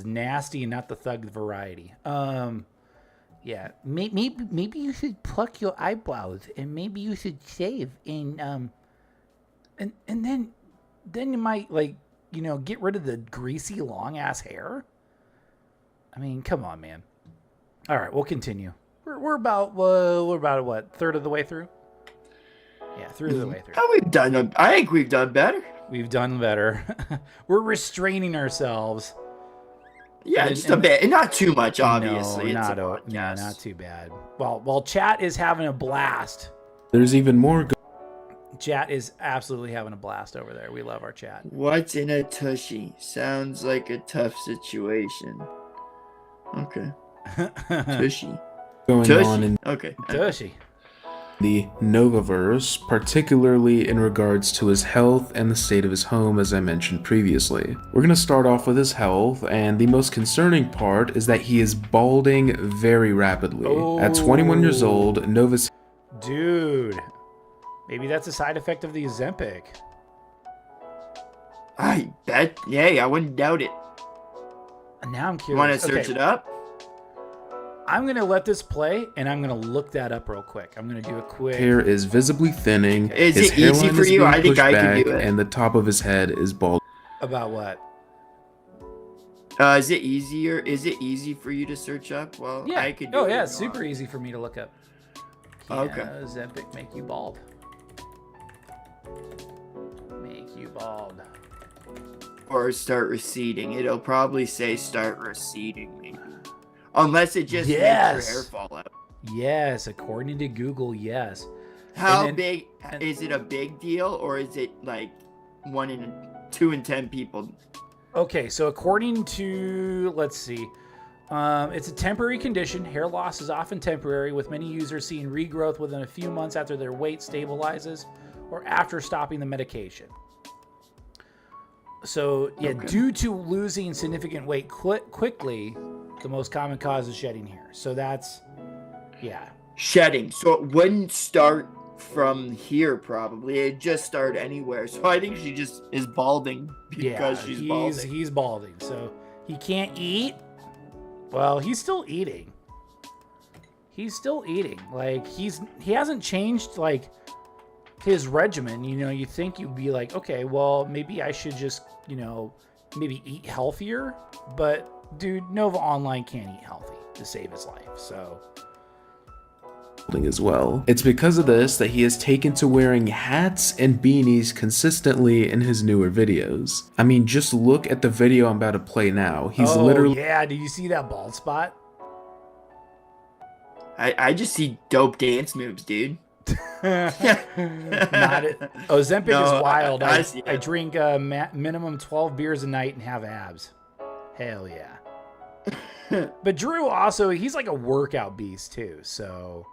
Speaker 1: nasty and not the thug variety. Yeah, maybe you should pluck your eyebrows and maybe you should shave and then you might, like, you know, get rid of the greasy long ass hair. I mean, come on, man. All right, we'll continue. We're about what, third of the way through? Yeah, third of the way through.
Speaker 2: Oh, I think we've done better.
Speaker 1: We've done better. We're restraining ourselves.
Speaker 2: Yeah, just a bit. Not too much, obviously.
Speaker 1: No, not too bad. Well, chat is having a blast.
Speaker 3: There's even more.
Speaker 1: Chat is absolutely having a blast over there. We love our chat.
Speaker 2: What's in a tushy? Sounds like a tough situation. Okay. Tushy.
Speaker 3: Going on in
Speaker 1: Tushy.
Speaker 3: the Novaverse, particularly in regards to his health and the state of his home, as I mentioned previously. We're going to start off with his health, and the most concerning part is that he is balding very rapidly. At 21 years old, Nova's...
Speaker 1: Dude, maybe that's a side effect of the Ozempic.
Speaker 2: I bet. Yeah, I wouldn't doubt it.
Speaker 1: Now I'm curious.
Speaker 2: You want to search it up?
Speaker 1: I'm going to let this play, and I'm going to look that up real quick. I'm going to do a quick...
Speaker 3: hair is visibly thinning.
Speaker 2: Is
Speaker 3: his
Speaker 2: it easy
Speaker 3: hairline
Speaker 2: for
Speaker 3: is
Speaker 2: you?
Speaker 3: being
Speaker 2: I think
Speaker 3: pushed
Speaker 2: I can
Speaker 3: back,
Speaker 2: do it.
Speaker 3: and the top of his head is bald.
Speaker 1: About what?
Speaker 2: Is it easier? Is it easy for you to search up? Well,
Speaker 1: Yeah.
Speaker 2: I could do it.
Speaker 1: It's super easy for me to look up.
Speaker 2: Okay.
Speaker 1: Ozempic make you bald. Make you bald.
Speaker 2: Or start receding. It'll probably say start receding, maybe. Unless it just makes your hair fall out.
Speaker 1: Yes, according to Google, yes.
Speaker 2: How big is it? A big deal, or is it like 2 in 10 people?
Speaker 1: Okay, so according to, let's see, it's a temporary condition. Hair loss is often temporary, with many users seeing regrowth within a few months after their weight stabilizes or after stopping the medication. So, yeah, due to losing significant weight quickly, the most common cause is shedding hair. So that's, yeah.
Speaker 2: Shedding. So it wouldn't start from here, probably. It'd just start anywhere. So I think she just is balding because she's balding.
Speaker 1: He's balding. So he can't eat. Well, he's still eating. He's still eating. Like, he hasn't changed, like, his regimen. You know, you think you'd be like, okay, well, maybe I should just, you know, maybe eat healthier. But, dude, Nova Online can't eat healthy to save his life. So...
Speaker 3: as well. It's because of this that he has taken to wearing hats and beanies consistently in his newer videos. I mean, just look at the video I'm about to play now. He's literally...
Speaker 1: yeah, do you see that bald spot?
Speaker 2: I just see dope dance moves, dude.
Speaker 1: Ozempic is wild. I drink minimum 12 beers a night and have abs. Hell yeah. But Drew also, he's like a workout beast too, so...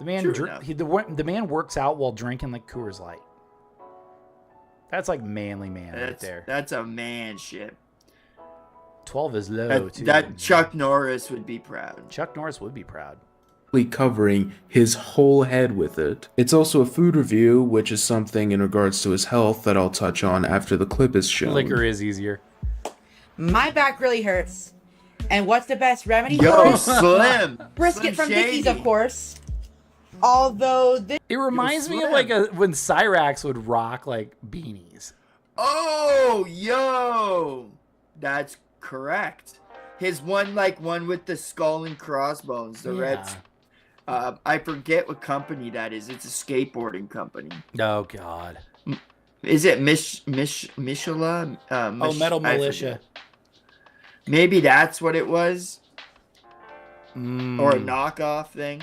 Speaker 1: The man,
Speaker 2: True enough.
Speaker 1: the man works out while drinking like Coors Light. That's like manly man right there.
Speaker 2: That's a man shit.
Speaker 1: 12 is low too.
Speaker 2: That Chuck Norris would be proud.
Speaker 1: Chuck Norris would be proud.
Speaker 3: Covering his whole head with it. It's also a food review, which is something in regards to his health that I'll touch on after the clip is shown.
Speaker 1: Liquor is easier.
Speaker 6: My back really hurts. And what's the best remedy for
Speaker 2: Yo,
Speaker 6: it?
Speaker 2: Slim.
Speaker 6: Brisket
Speaker 2: Slim
Speaker 6: from Dickies,
Speaker 2: Shady.
Speaker 6: of course. Although this
Speaker 1: It reminds me of
Speaker 2: Slim.
Speaker 1: like when Cyrax would rock like beanies.
Speaker 2: Oh, yo. That's correct. His one with the skull and crossbones, the red. I forget what company that is. It's a skateboarding company.
Speaker 1: Oh God.
Speaker 2: Is it Michelin?
Speaker 1: Metal
Speaker 2: I
Speaker 1: Militia.
Speaker 2: forget. Maybe that's what it was. Or a
Speaker 1: Mm,
Speaker 2: knockoff thing.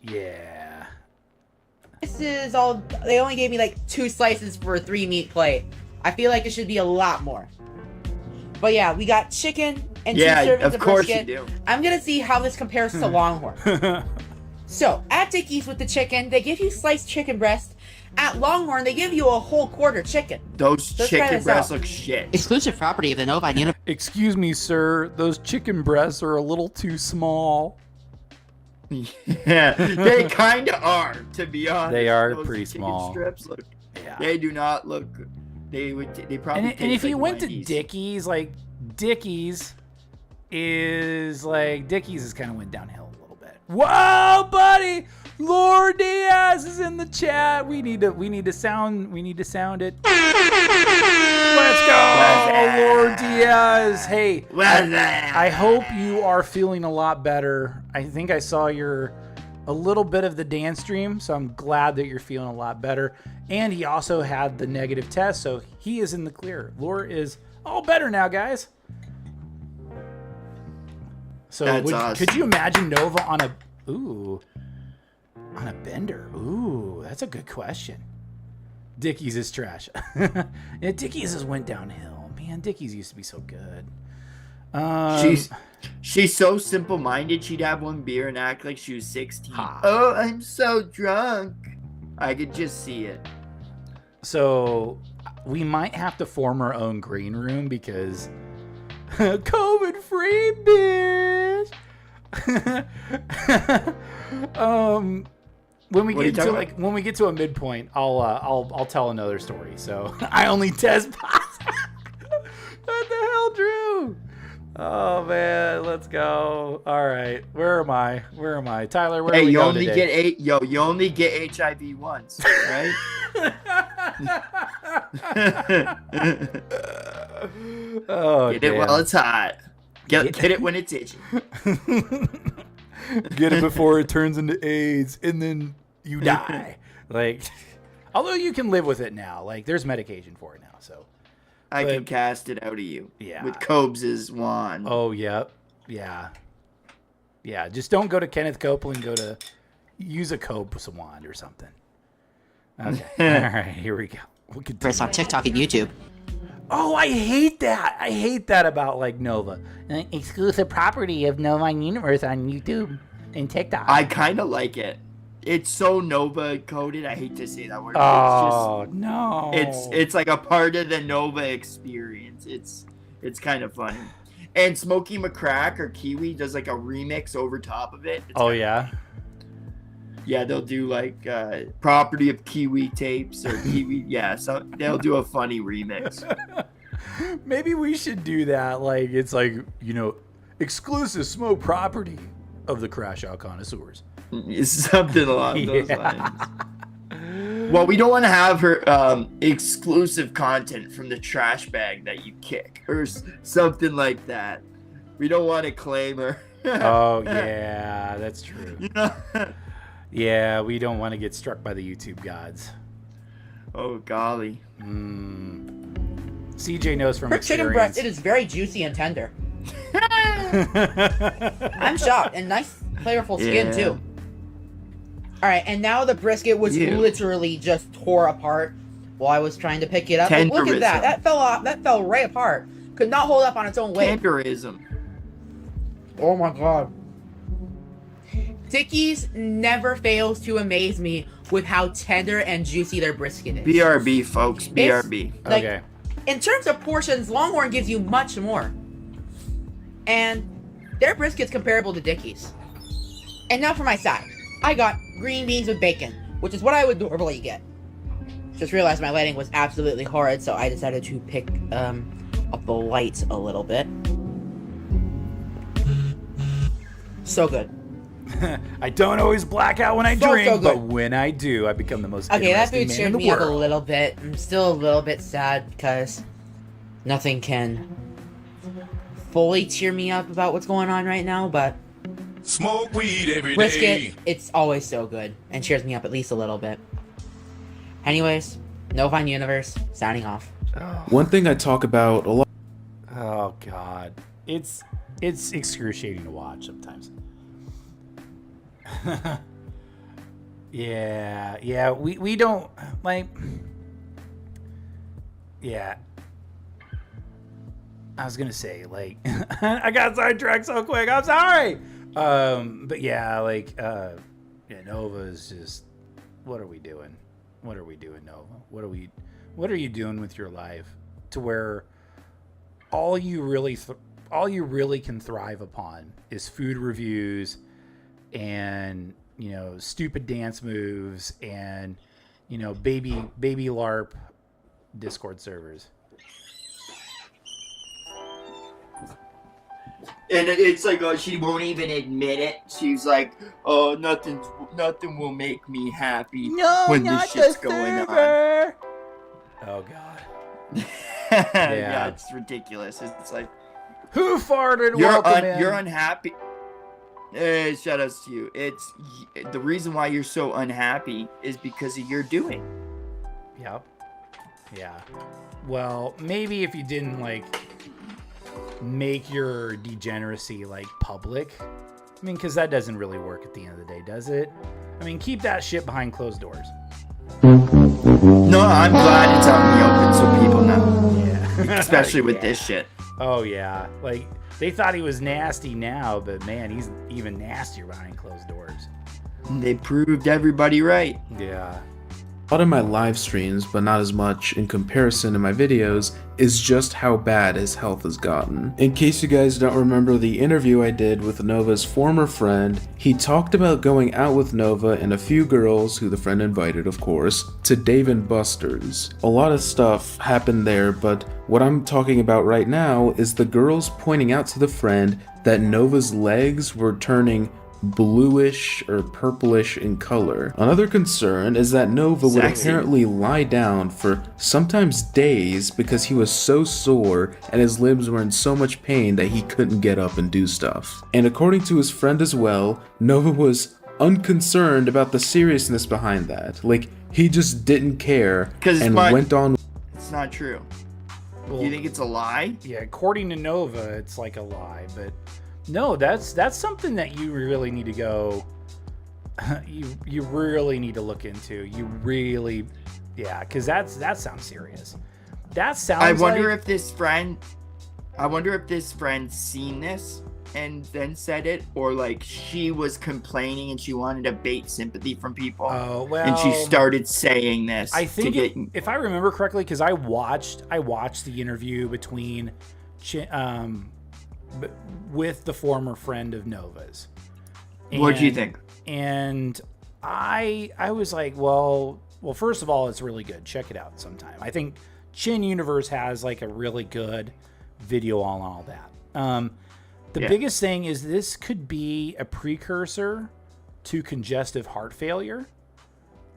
Speaker 1: yeah.
Speaker 6: is all. They only gave me like 2 slices for a 3-meat plate. I feel like it should be a lot more. But yeah, we got chicken and 2 servings
Speaker 2: of course
Speaker 6: brisket.
Speaker 2: you do.
Speaker 6: I'm gonna see how this compares to Longhorn. So at Dickies with the chicken, they give you sliced chicken breast. At Longhorn, they give you a whole quarter chicken.
Speaker 2: Those
Speaker 6: Let's try
Speaker 2: chicken
Speaker 6: this
Speaker 2: breasts
Speaker 6: out.
Speaker 2: look shit.
Speaker 7: Exclusive property of the Nova Universe.
Speaker 1: Excuse me, sir. Those chicken breasts are a little too small.
Speaker 2: Yeah, they kind of are, to be honest.
Speaker 1: They are
Speaker 2: Those
Speaker 1: pretty
Speaker 2: chicken
Speaker 1: small.
Speaker 2: Strips look.
Speaker 1: Yeah.
Speaker 2: They do not look. They probably.
Speaker 1: And if
Speaker 2: taste
Speaker 1: you
Speaker 2: like
Speaker 1: went
Speaker 2: Wendy's.
Speaker 1: to Dickies, like Dickies is kind of went downhill a little bit. Whoa, buddy! Lord Diaz is in the chat. We need to sound it. Let's go, Lord Diaz. Hey, I hope you are feeling a lot better. I think I saw a little bit of the dance stream, so I'm glad that you're feeling a lot better. And he also had the negative test, so he is in the clear. Lore is all better now, guys. So
Speaker 2: That's awesome.
Speaker 1: could you imagine Nova on a bender? Ooh, that's a good question. Dickies is trash. Yeah, Dickies has went downhill. Man, Dickies used to be so good.
Speaker 2: She's so simple-minded. She'd have one beer and act like she was 16.
Speaker 1: Ha.
Speaker 2: Oh, I'm so drunk. I could just see it.
Speaker 1: So we might have to form our own green room because COVID-free, bitch. When we
Speaker 2: What are you
Speaker 1: get to
Speaker 2: talking
Speaker 1: when we get to a midpoint, I'll tell another story. So I only test positive. What the hell, Drew? Oh man, let's go. All right, where am I? Tyler, where are we
Speaker 2: you
Speaker 1: going
Speaker 2: only
Speaker 1: today?
Speaker 2: you only get HIV once, right?
Speaker 1: Oh,
Speaker 2: Get it
Speaker 1: damn.
Speaker 2: while it's hot. Get it when it's itching.
Speaker 1: Get it before it turns into AIDS, and then you die. Like, although you can live with it now. Like, there's medication for it now. So,
Speaker 2: I
Speaker 1: But-
Speaker 2: can cast it out of you.
Speaker 1: Yeah.
Speaker 2: With Cobes' wand.
Speaker 1: oh yep, yeah. Just don't go to Kenneth Copeland. Go to use a Cope's wand or something. Okay. All right, here we go. We'll continue.
Speaker 7: on TikTok and YouTube.
Speaker 1: Oh, I hate that. I hate that about like Nova. Exclusive property of Nova Universe on YouTube and TikTok.
Speaker 2: I kind of like it. It's so Nova coded. I hate to say that word.
Speaker 1: Oh no!
Speaker 2: It's like a part of the Nova experience. It's kind of funny. And Smokey McCrack or Kiwi does like a remix over top of it. It's
Speaker 1: Oh
Speaker 2: kinda-
Speaker 1: yeah.
Speaker 2: Yeah, they'll do like property of Kiwi tapes or Kiwi. Yeah, so they'll do a funny remix.
Speaker 1: Maybe we should do that. Like it's like exclusive smoke property of the CRASHOUT Connoisseurs.
Speaker 2: It's something along those
Speaker 1: Yeah.
Speaker 2: lines. Well, we don't want to have her exclusive content from the trash bag that you kick or something like that. We don't want to claim her.
Speaker 1: Oh yeah, that's true.
Speaker 2: You know?
Speaker 1: Yeah, we don't want to get struck by the YouTube gods.
Speaker 2: Oh golly.
Speaker 1: CJ knows from
Speaker 6: For chicken
Speaker 1: experience.
Speaker 6: breast, it is very juicy and tender. I'm shocked. And nice, flavorful skin,
Speaker 2: Yeah.
Speaker 6: too. Alright, and now the brisket was
Speaker 2: Ew.
Speaker 6: literally just tore apart while I was trying to pick it up. And look at that.
Speaker 2: Tenderism.
Speaker 6: That fell off. That fell right apart. Could not hold up on its own weight.
Speaker 2: Tenderism.
Speaker 6: Oh my god. Dickies never fails to amaze me with how tender and juicy their brisket is.
Speaker 2: BRB, folks. BRB.
Speaker 6: Like,
Speaker 1: Okay.
Speaker 6: in terms of portions, Longhorn gives you much more. And their brisket's comparable to Dickies. And now for my side. I got green beans with bacon, which is what I would normally get. Just realized my lighting was absolutely horrid, so I decided to pick up the lights a little bit. So good.
Speaker 1: I don't always black out when I
Speaker 6: So
Speaker 1: drink,
Speaker 6: good.
Speaker 1: but when I do, I become the most
Speaker 6: Okay, that
Speaker 1: interesting
Speaker 6: food
Speaker 1: man
Speaker 6: cheered
Speaker 1: in the
Speaker 6: me up a
Speaker 1: world.
Speaker 6: little bit. I'm still a little bit sad because nothing can fully cheer me up about what's going on right now, but
Speaker 4: Smoke weed every day.
Speaker 6: brisket, it's always so good and cheers me up at least a little bit. Anyways, No Fun Universe, signing off.
Speaker 3: One thing I talk about a lot.
Speaker 1: Oh God, it's excruciating to watch sometimes. yeah, we don't like. Yeah, I was gonna say like I got sidetracked so quick. I'm sorry. But yeah, like yeah, Nova is just. What are we doing? What are we doing, Nova? What are you doing with your life to where all you really can thrive upon is food reviews and, you know, stupid dance moves and, you know, baby LARP Discord servers.
Speaker 2: And it's like, oh, she won't even admit it. She's like, oh, nothing will make me happy when this shit's going on.
Speaker 1: Oh God.
Speaker 2: Yeah, it's ridiculous. It's like,
Speaker 1: Who farted?
Speaker 2: you're
Speaker 1: Welcome in.
Speaker 2: you're unhappy. Shout outs to you. It's the reason why you're so unhappy is because of your doing.
Speaker 1: Yep. Yeah. Well, maybe if you didn't like make your degeneracy like public. I mean, because that doesn't really work at the end of the day, does it? I mean, keep that shit behind closed doors.
Speaker 2: No, I'm glad it's out in the open so people know.
Speaker 1: Yeah.
Speaker 2: Especially with
Speaker 1: Yeah.
Speaker 2: this shit.
Speaker 1: Oh yeah. Like they thought he was nasty now, but man, he's even nastier behind closed doors.
Speaker 2: They proved everybody right.
Speaker 1: Yeah.
Speaker 3: A lot of my live streams, but not as much in comparison to my videos, is just how bad his health has gotten. In case you guys don't remember the interview I did with Nova's former friend, he talked about going out with Nova and a few girls, who the friend invited of course, to Dave & Buster's. A lot of stuff happened there, but what I'm talking about right now is the girls pointing out to the friend that Nova's legs were turning bluish or purplish in color. Another concern is that Nova would
Speaker 2: Sexy.
Speaker 3: apparently lie down for sometimes days because he was so sore and his limbs were in so much pain that he couldn't get up and do stuff. And according to his friend as well, Nova was unconcerned about the seriousness behind that. Like, he just didn't care
Speaker 2: 'Cause
Speaker 3: and
Speaker 2: my-
Speaker 3: went on.
Speaker 2: It's not true.
Speaker 1: Well,
Speaker 2: You think it's a lie?
Speaker 1: yeah, according to Nova, it's like a lie, but no, that's something that you really need to go. You really need to look into. You really, yeah, because that sounds serious. That sounds.
Speaker 2: I wonder
Speaker 1: like,
Speaker 2: if this friend seen this and then said it, or like she was complaining and she wanted to bait sympathy from people.
Speaker 1: Oh well.
Speaker 2: And she started saying this.
Speaker 1: I think
Speaker 2: to get,
Speaker 1: if I remember correctly, because I watched the interview between, with the former friend of Nova's.
Speaker 2: what do you
Speaker 1: And-
Speaker 2: think?
Speaker 1: And I was like, well, first of all, it's really good. Check it out sometime. I think Chin Universe has like a really good video on all that. The
Speaker 2: Yeah.
Speaker 1: biggest thing is this could be a precursor to congestive heart failure.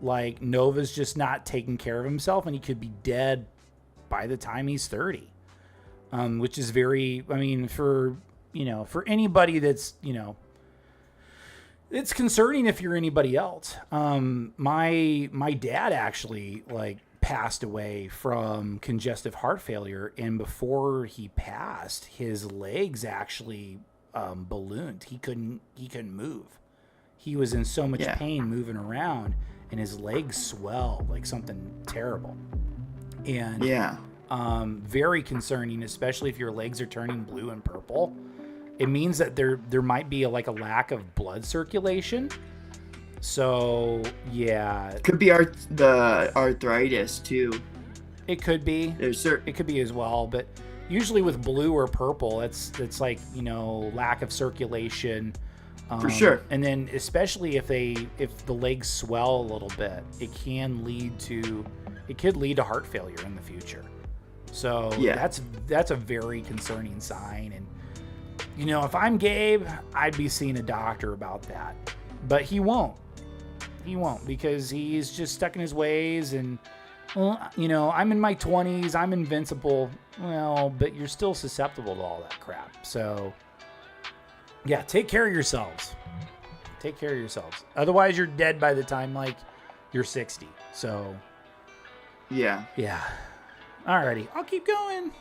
Speaker 1: Like Nova's just not taking care of himself and he could be dead by the time he's 30. Which is very, I mean, for anybody that's, it's concerning if you're anybody else. My dad actually like passed away from congestive heart failure, and before he passed, his legs actually ballooned. He couldn't move. He was in so much
Speaker 2: Yeah.
Speaker 1: pain moving around, and his legs swelled like something terrible. And
Speaker 2: Yeah.
Speaker 1: very concerning, especially if your legs are turning blue and purple. it means that there might be like a lack of blood circulation. So yeah,
Speaker 2: Could be the arthritis too.
Speaker 1: it could be.
Speaker 2: There's certain.
Speaker 1: It could be as well, but usually with blue or purple, it's like, you know, lack of circulation.
Speaker 2: For sure.
Speaker 1: And then especially if the legs swell a little bit, it could lead to heart failure in the future. So
Speaker 2: Yeah.
Speaker 1: that's a very concerning sign. And you know, if I'm Gabe, I'd be seeing a doctor about that. But he won't. He won't, because he's just stuck in his ways. And well, you know, I'm in my 20s, I'm invincible. Well, but you're still susceptible to all that crap. So yeah, take care of yourselves. Take care of yourselves. Otherwise, you're dead by the time like you're 60. So
Speaker 2: Yeah.
Speaker 1: yeah. Alrighty, I'll keep going.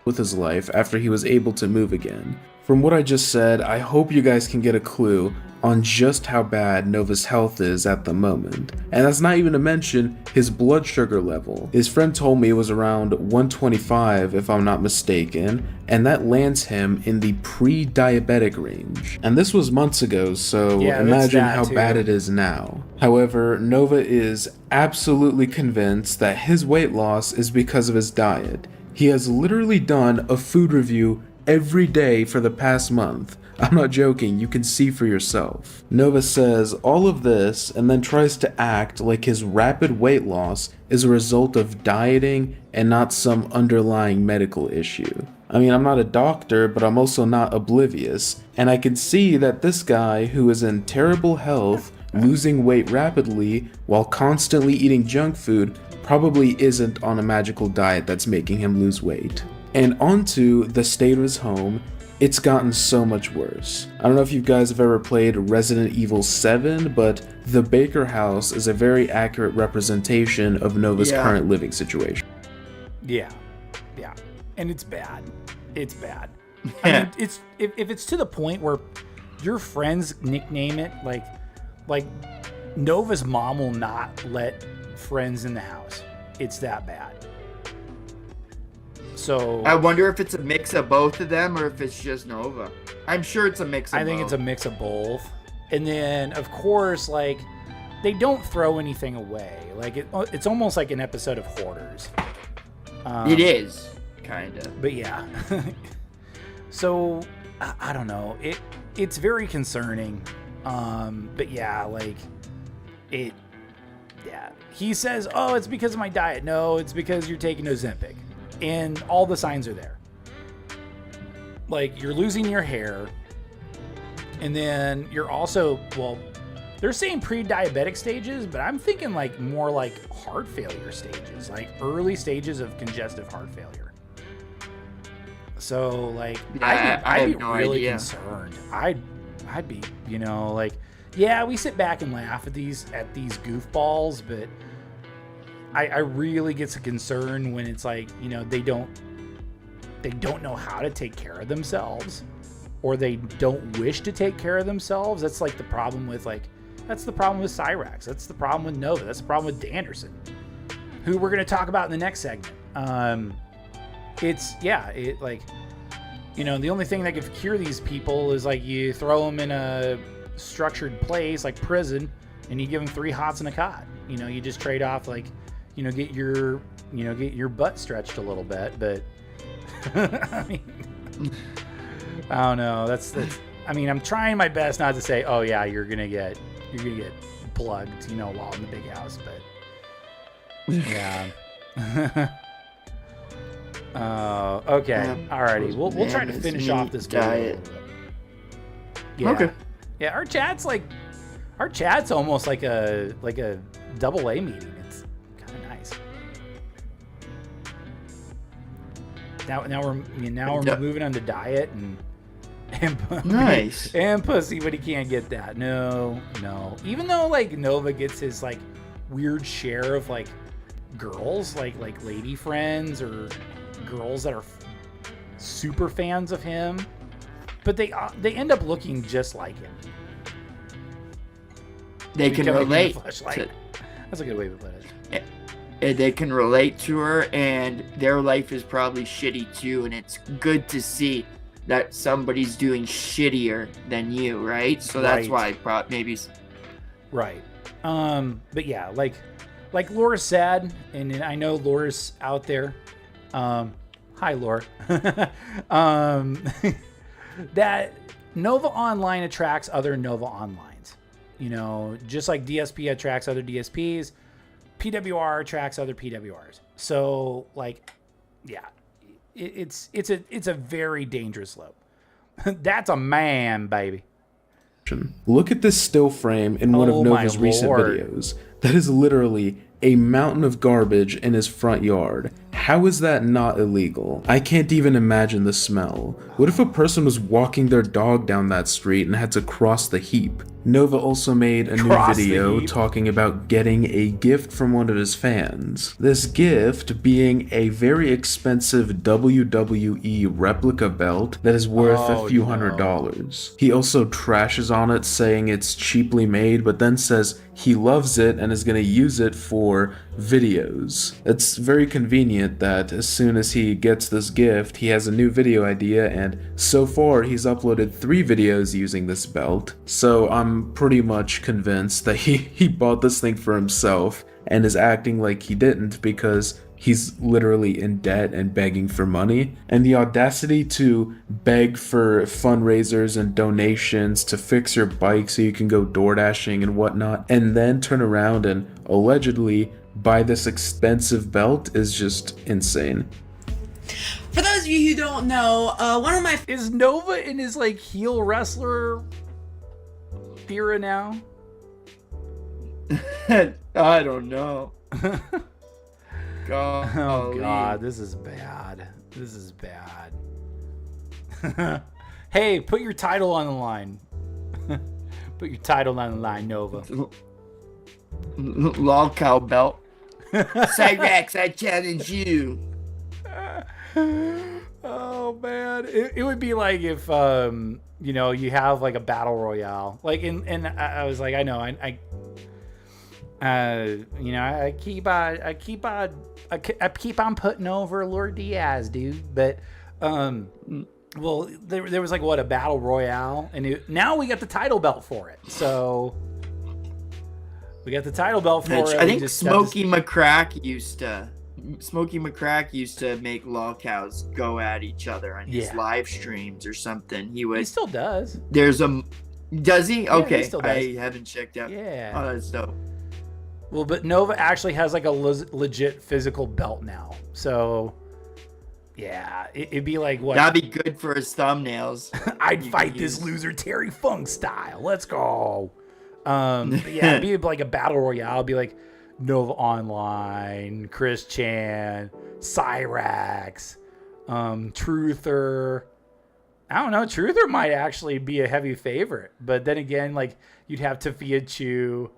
Speaker 3: With his life after he was able to move again. From what I just said, I hope you guys can get a clue on just how bad Nova's health is at the moment. And that's not even to mention his blood sugar level. His friend told me it was around 125 if I'm not mistaken, and that lands him in the pre-diabetic range. And this was months ago, so
Speaker 1: Yeah, that's
Speaker 3: imagine
Speaker 1: bad
Speaker 3: how
Speaker 1: too.
Speaker 3: bad it is now. However, Nova is absolutely convinced that his weight loss is because of his diet. He has literally done a food review every day for the past month. I'm not joking, you can see for yourself. Nova says all of this and then tries to act like his rapid weight loss is a result of dieting and not some underlying medical issue. I mean, I'm not a doctor, but I'm also not oblivious, and I can see that this guy who is in terrible health, losing weight rapidly while constantly eating junk food, probably isn't on a magical diet that's making him lose weight. And onto the state of his home, it's gotten so much worse. I don't know if you guys have ever played Resident Evil 7, but the Baker house is a very accurate representation of Nova's current living situation.
Speaker 1: Yeah. Yeah. And it's bad. It's bad. I mean, it's if it's to the point where your friends nickname it like Nova's mom will not let friends in the house. It's that bad. So
Speaker 2: I wonder if it's a mix of both of them or if it's just Nova. I'm sure it's a mix of
Speaker 1: I think
Speaker 2: both.
Speaker 1: it's a mix of both. And then of course, like, they don't throw anything away. Like it's almost like an episode of Hoarders.
Speaker 2: It is, kind of.
Speaker 1: But yeah. So I don't know. It's very concerning. But yeah, like it. Yeah. He says, "Oh, it's because of my diet." No, it's because you're taking Ozempic, and all the signs are there. Like, you're losing your hair, and then you're also, well, they're saying pre-diabetic stages, but I'm thinking like more like heart failure stages, like early stages of congestive heart failure. So like,
Speaker 2: Yeah, I
Speaker 1: I'd
Speaker 2: have
Speaker 1: be
Speaker 2: no
Speaker 1: really
Speaker 2: idea.
Speaker 1: concerned. I'd be, you know, like, yeah, we sit back and laugh at these goofballs, but I really get concerned when it's like, you know, they don't know how to take care of themselves, or they don't wish to take care of themselves. That's like the problem with that's the problem with Cyrax. That's the problem with Nova. That's the problem with Danderson, who we're going to talk about in the next segment. It like, you know, the only thing that could cure these people is like you throw them in a structured place like prison and you give them 3 hots and a cot. You know, you just trade off, like, you know, get your butt stretched a little bit, but I mean, I don't know. That's I mean, I'm trying my best not to say, oh yeah, you're gonna get plugged, you know, while in the big house, but yeah. Okay. Alrighty. We'll try to finish off this video.
Speaker 2: diet.
Speaker 1: Yeah.
Speaker 2: Okay.
Speaker 1: Yeah, our chat's almost like a double A meeting. It's kind of nice. Now we're
Speaker 2: Yep.
Speaker 1: moving on to diet and
Speaker 2: Nice.
Speaker 1: and pussy, but he can't get that. No. Even though like Nova gets his like weird share of like girls, like lady friends or girls that are super fans of him, but they end up looking just like him.
Speaker 2: They can
Speaker 1: Becoming
Speaker 2: relate.
Speaker 1: the fleshlight. That's a good way to put it.
Speaker 2: And they can relate to her, and their life is probably shitty too, and it's good to see that somebody's doing shittier than you, right? So that's
Speaker 1: Right.
Speaker 2: why maybe.
Speaker 1: Right. But yeah, like Laura said, and I know Laura's out there. Hi, Laura. That Nova Online attracts other Nova Onlines. You know, just like DSP attracts other DSPs, PWR attracts other PWRs. So, like, yeah, it's a very dangerous loop. That's a man, baby.
Speaker 3: Look at this still frame in one of
Speaker 1: Oh my
Speaker 3: Nova's recent
Speaker 1: Lord.
Speaker 3: videos. That is literally a mountain of garbage in his front yard. How is that not illegal? I can't even imagine the smell. What if a person was walking their dog down that street and had to cross the heap? Nova also made a new
Speaker 1: Cross the
Speaker 3: video
Speaker 1: heap.
Speaker 3: talking about getting a gift from one of his fans. This gift being a very expensive WWE replica belt that is worth
Speaker 1: Oh,
Speaker 3: a few
Speaker 1: no.
Speaker 3: $100s. He also trashes on it, saying it's cheaply made, but then says he loves it and is going to use it for videos. It's very convenient that as soon as he gets this gift, he has a new video idea, and so far he's uploaded 3 videos using this belt. So I'm pretty much convinced that he bought this thing for himself and is acting like he didn't because he's literally in debt and begging for money. And the audacity to beg for fundraisers and donations to fix your bike so you can go door dashing and whatnot, and then turn around and allegedly buy this expensive belt is just insane.
Speaker 6: For those of you who don't know, one of my
Speaker 1: Is Nova in his like heel wrestler era now?
Speaker 2: I don't know. God.
Speaker 1: Oh God, this is bad. This is bad. Hey, put your title on the line. Put your title on the line, Nova.
Speaker 2: Lolcow belt. Cyrex, I challenge you.
Speaker 1: Oh man, it would be like if you know, you have like a battle royale, like and I was like, I know, I you know, I keep on putting over Lord Diaz, dude, but well, there was like what, a battle royale, and now we got the title belt for it, so we got the title belt for it.
Speaker 2: I
Speaker 1: We
Speaker 2: think
Speaker 1: just have to-
Speaker 2: Smokey McCrack used to make lolcows go at each other on his
Speaker 1: Yeah.
Speaker 2: live streams or something. He
Speaker 1: he
Speaker 2: would.
Speaker 1: still does.
Speaker 2: Does he? Okay,
Speaker 1: he still does.
Speaker 2: I haven't checked out.
Speaker 1: Yeah.
Speaker 2: Oh, that's dope.
Speaker 1: Well, but Nova actually has like a legit physical belt now. So, yeah, it'd be like what?
Speaker 2: That'd be good for his thumbnails.
Speaker 1: I'd
Speaker 2: you
Speaker 1: fight
Speaker 2: could
Speaker 1: this
Speaker 2: use.
Speaker 1: loser Terry Funk style. Let's go. But yeah, it'd be like a battle royale. It'd be like Nova Online, Chris Chan, Cyrax, Truther. I don't know. Truther might actually be a heavy favorite, but then again, like you'd have Tafia Chu.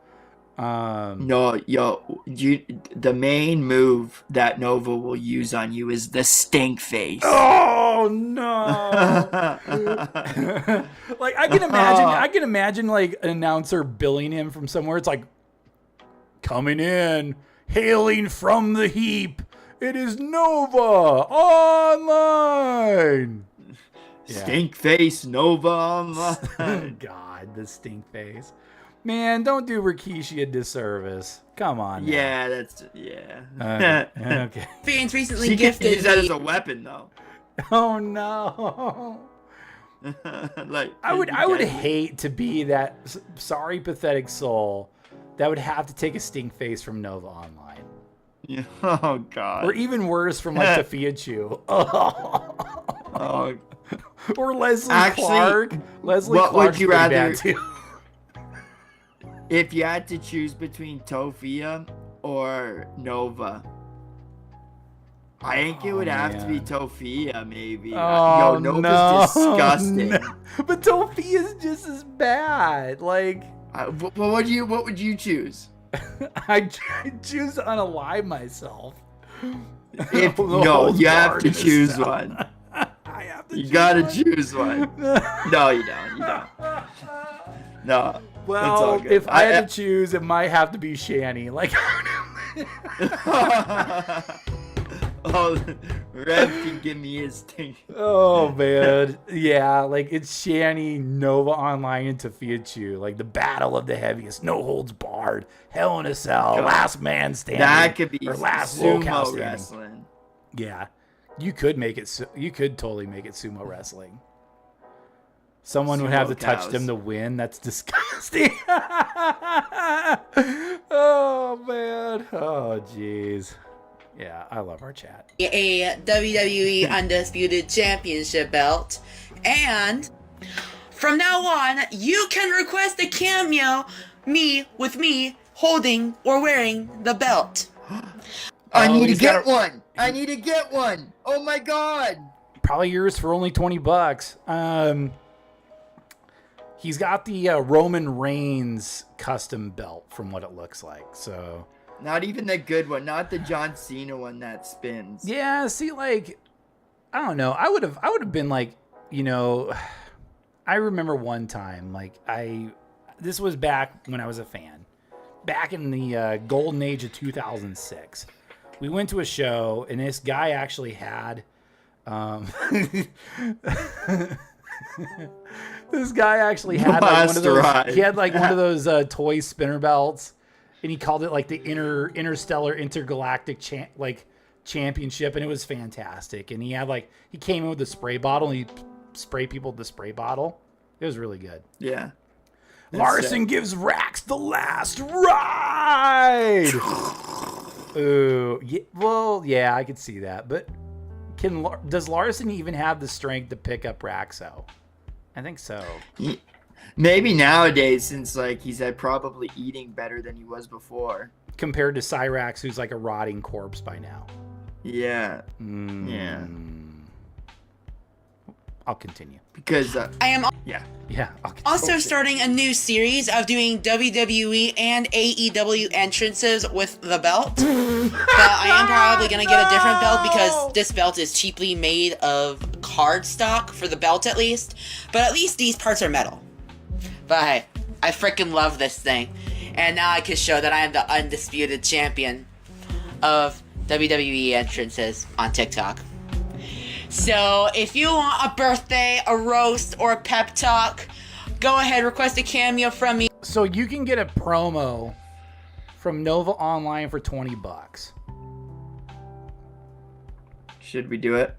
Speaker 2: No, the main move that Nova will use on you is the stink face.
Speaker 1: Oh no! Like I can imagine like an announcer billing him from somewhere. It's like, coming in, hailing from the heap, it is Nova Online. Yeah.
Speaker 2: Stink face Nova Online.
Speaker 1: God, the stink face. Man, don't do Rikishi a disservice. Come on. now.
Speaker 2: Yeah, that's yeah.
Speaker 1: Okay.
Speaker 6: fans recently
Speaker 2: She can
Speaker 6: gifted
Speaker 2: use that
Speaker 6: me-
Speaker 2: as a weapon though.
Speaker 1: Oh no.
Speaker 2: Like
Speaker 1: I would hate to be that sorry, pathetic soul that would have to take a stink face from Nova Online,
Speaker 2: Yeah. Oh god.
Speaker 1: or even worse, from like Tafia Chu,
Speaker 2: Oh,
Speaker 1: or Leslie
Speaker 2: Actually,
Speaker 1: Clark. Leslie
Speaker 2: what would
Speaker 1: Clark's
Speaker 2: you
Speaker 1: pretty
Speaker 2: rather-
Speaker 1: bad, too.
Speaker 2: if you had to choose between Tofia or Nova, I think it would have to be
Speaker 1: man.
Speaker 2: Tofia, maybe.
Speaker 1: Oh
Speaker 2: Yo, Nova's
Speaker 1: no,
Speaker 2: disgusting.
Speaker 1: no. But Tofia's just as bad. Like
Speaker 2: What would you choose?
Speaker 1: I choose to unalive myself.
Speaker 2: If
Speaker 1: The
Speaker 2: no,
Speaker 1: whole
Speaker 2: you have to
Speaker 1: garden is
Speaker 2: choose
Speaker 1: down.
Speaker 2: one.
Speaker 1: I have to.
Speaker 2: You
Speaker 1: choose
Speaker 2: gotta
Speaker 1: one.
Speaker 2: choose one. No, you don't. No. It's all
Speaker 1: Well,
Speaker 2: good.
Speaker 1: if I had to choose, it might have to be Shani. Like,
Speaker 2: Oh, Rev can give me his thing.
Speaker 1: Oh man, yeah, like it's Shanny, Nova Online, and Tafiachu, like the battle of the heaviest, no holds barred, Hell in a Cell, last man standing.
Speaker 2: That could be
Speaker 1: or last lolcow
Speaker 2: sumo
Speaker 1: standing.
Speaker 2: wrestling.
Speaker 1: Yeah, you could make it. You could totally make it sumo wrestling. Someone would have to touch
Speaker 2: Cows.
Speaker 1: them to win. That's disgusting. Oh man. Oh jeez. Yeah, I love our chat.
Speaker 6: A WWE Undisputed Championship belt. And from now on, you can request a cameo with me holding or wearing the belt.
Speaker 2: I need to
Speaker 1: he's
Speaker 2: get
Speaker 1: got
Speaker 2: one. I need to get one. Oh my god.
Speaker 1: Probably yours for only $20. He's got the Roman Reigns custom belt from what it looks like. So
Speaker 2: Not even the good one. Not the John Cena one that spins.
Speaker 1: yeah, see, like I don't know. I would have been like, you know, I remember one time, like this was back when I was a fan, back in the golden age of 2006. We went to a show and this guy actually had, this guy actually had like one of those. He had like one of those toy spinner belts, and he called it like the interstellar intergalactic championship, and it was fantastic. And he had like he came in with a spray bottle, and he spray people with the spray bottle. It was really good.
Speaker 2: Yeah.
Speaker 1: Larson gives Rax the last ride. Ooh, yeah, well, yeah, I could see that, but does Larson even have the strength to pick up Raxo? I think so.
Speaker 2: Maybe nowadays, since like he's probably eating better than he was before.
Speaker 1: Compared to Cyrax, who's like a rotting corpse by now.
Speaker 2: Yeah. Yeah.
Speaker 1: I'll continue.
Speaker 2: Because
Speaker 6: I am
Speaker 2: yeah.
Speaker 1: Yeah. I'll continue.
Speaker 6: also starting a new series of doing WWE and AEW entrances with the belt. But I am probably going to get a different belt because this belt is cheaply made of cardstock, for the belt at least. But at least these parts are metal. But hey, I freaking love this thing. And now I can show that I am the undisputed champion of WWE entrances on TikTok. So if you want a birthday, a roast, or a pep talk, go ahead, request a cameo from me.
Speaker 1: So you can get a promo from Nova Online for $20.
Speaker 2: Should we do it?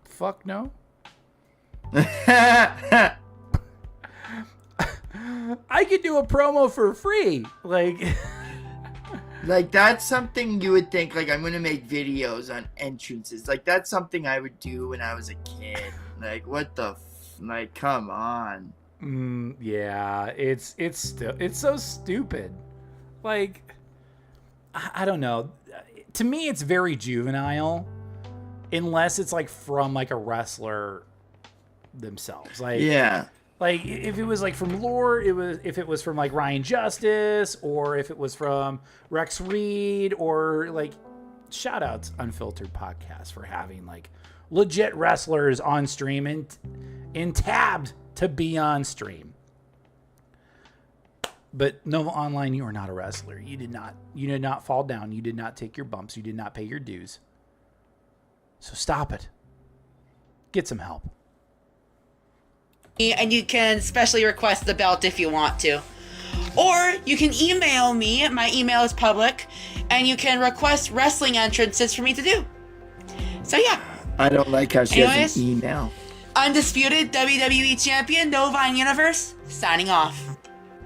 Speaker 1: Fuck no. I could do a promo for free.
Speaker 2: Like that's something you would think, like, I'm gonna make videos on entrances. Like that's something I would do when I was a kid. Like what the like, come on.
Speaker 1: Yeah, it's so stupid. Like, I don't know. To me, it's very juvenile, unless it's like from like a wrestler themselves. Like,
Speaker 2: Yeah.
Speaker 1: like if it was like from lore, if it was from like Ryan Justice, or if it was from Rex Reed, or like, shout outs Unfiltered Podcast for having like legit wrestlers on stream and tabbed to be on stream. But Nova Online, you are not a wrestler. You did not fall down. You did not take your bumps. You did not pay your dues. So stop it. Get some help.
Speaker 6: And you can specially request the belt if you want to. Or you can email me. My email is public. And you can request wrestling entrances for me to do. So yeah.
Speaker 2: I don't like how she has
Speaker 6: Anyways.
Speaker 2: an email.
Speaker 6: Undisputed WWE Champion, Nova Universe, signing off.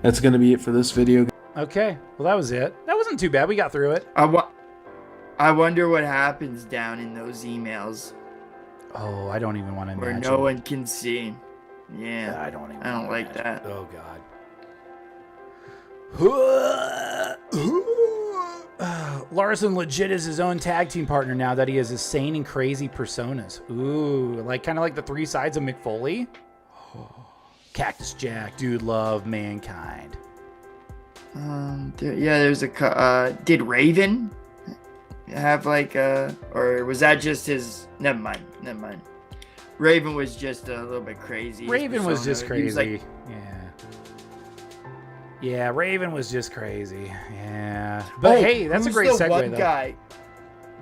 Speaker 3: That's gonna be it for this video.
Speaker 1: Okay. Well, that was it. That wasn't too bad. We got through it.
Speaker 2: I wonder what happens down in those emails
Speaker 1: Oh, I don't even want to
Speaker 2: where
Speaker 1: imagine.
Speaker 2: no one can see. Yeah.
Speaker 1: I don't even.
Speaker 2: I don't
Speaker 1: wanna
Speaker 2: like
Speaker 1: imagine.
Speaker 2: that.
Speaker 1: Oh God. Larson legit is his own tag team partner now that he has insane and crazy personas. Ooh, like kind of like the three sides of McFoley. Cactus Jack, Dude Love, Mankind.
Speaker 2: There's a did Raven have like or was that just his? Never mind. Raven was just a little bit crazy. His
Speaker 1: Raven was
Speaker 2: persona,
Speaker 1: just
Speaker 2: he was,
Speaker 1: crazy.
Speaker 2: like,
Speaker 1: Yeah, Raven was just crazy. Yeah. But hey, that's a great
Speaker 2: who's the
Speaker 1: segue
Speaker 2: one
Speaker 1: though.
Speaker 2: guy?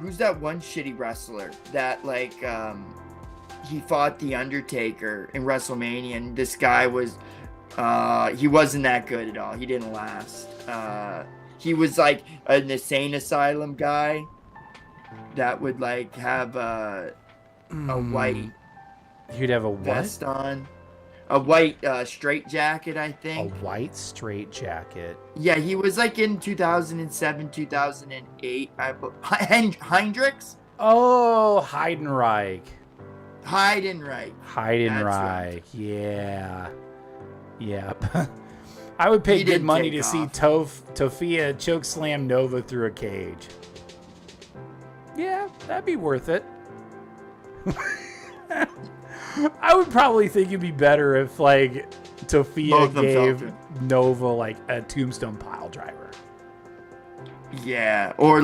Speaker 2: who's that one shitty wrestler that like he fought the Undertaker in WrestleMania, and this guy was he wasn't that good at all. He didn't last. He was like an insane asylum guy that would like have a white
Speaker 1: You'd have a what?
Speaker 2: vest on, a white straight jacket, I
Speaker 1: A
Speaker 2: think.
Speaker 1: white straight jacket.
Speaker 2: Yeah, he was like in 2007, 2008. Hendrix?
Speaker 1: Oh, Heidenreich.
Speaker 2: Heidenreich.
Speaker 1: Heidenreich. Yeah. Yep. I would pay
Speaker 2: He
Speaker 1: good
Speaker 2: didn't
Speaker 1: money to
Speaker 2: take
Speaker 1: see
Speaker 2: off.
Speaker 1: Tofia chokeslam Nova through a cage. Yeah, that'd be worth it. I would probably think it'd be better if, like, Tofia
Speaker 2: Both of them
Speaker 1: gave
Speaker 2: felt
Speaker 1: Nova, like, a tombstone pile driver.
Speaker 2: Yeah, or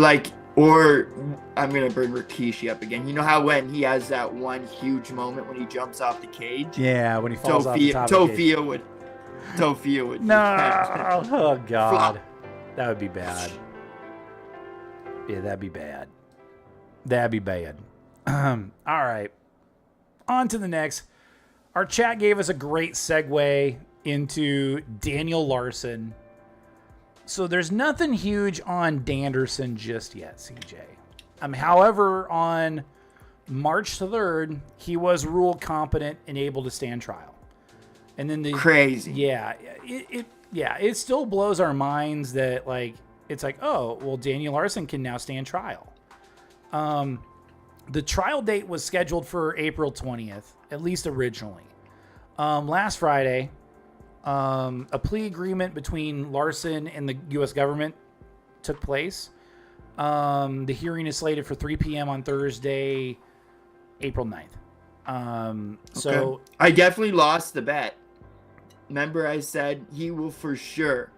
Speaker 2: I'm gonna bring Rikishi up again. You know how when he has that one huge moment when he jumps off the cage?
Speaker 1: Yeah, when he falls off the top of the cage.
Speaker 2: Tofia would.
Speaker 1: No! Oh, God. That would be bad. Yeah, that'd be bad. That'd be bad. All right. On to the next. Our chat gave us a great segue into Daniel Larson. So there's nothing huge on Danderson just yet, CJ. However, on March 3rd, he was ruled competent and able to stand trial. And then
Speaker 2: Crazy.
Speaker 1: Yeah, it still blows our minds that, like, it's like, oh, well, Daniel Larson can now stand trial. The trial date was scheduled for April 20th, at least originally. Last Friday, a plea agreement between Larson and the U.S. government took place. The hearing is slated for 3 p.m. on Thursday, April 9th. So
Speaker 2: Okay. I definitely lost the bet. Remember I said he will for sure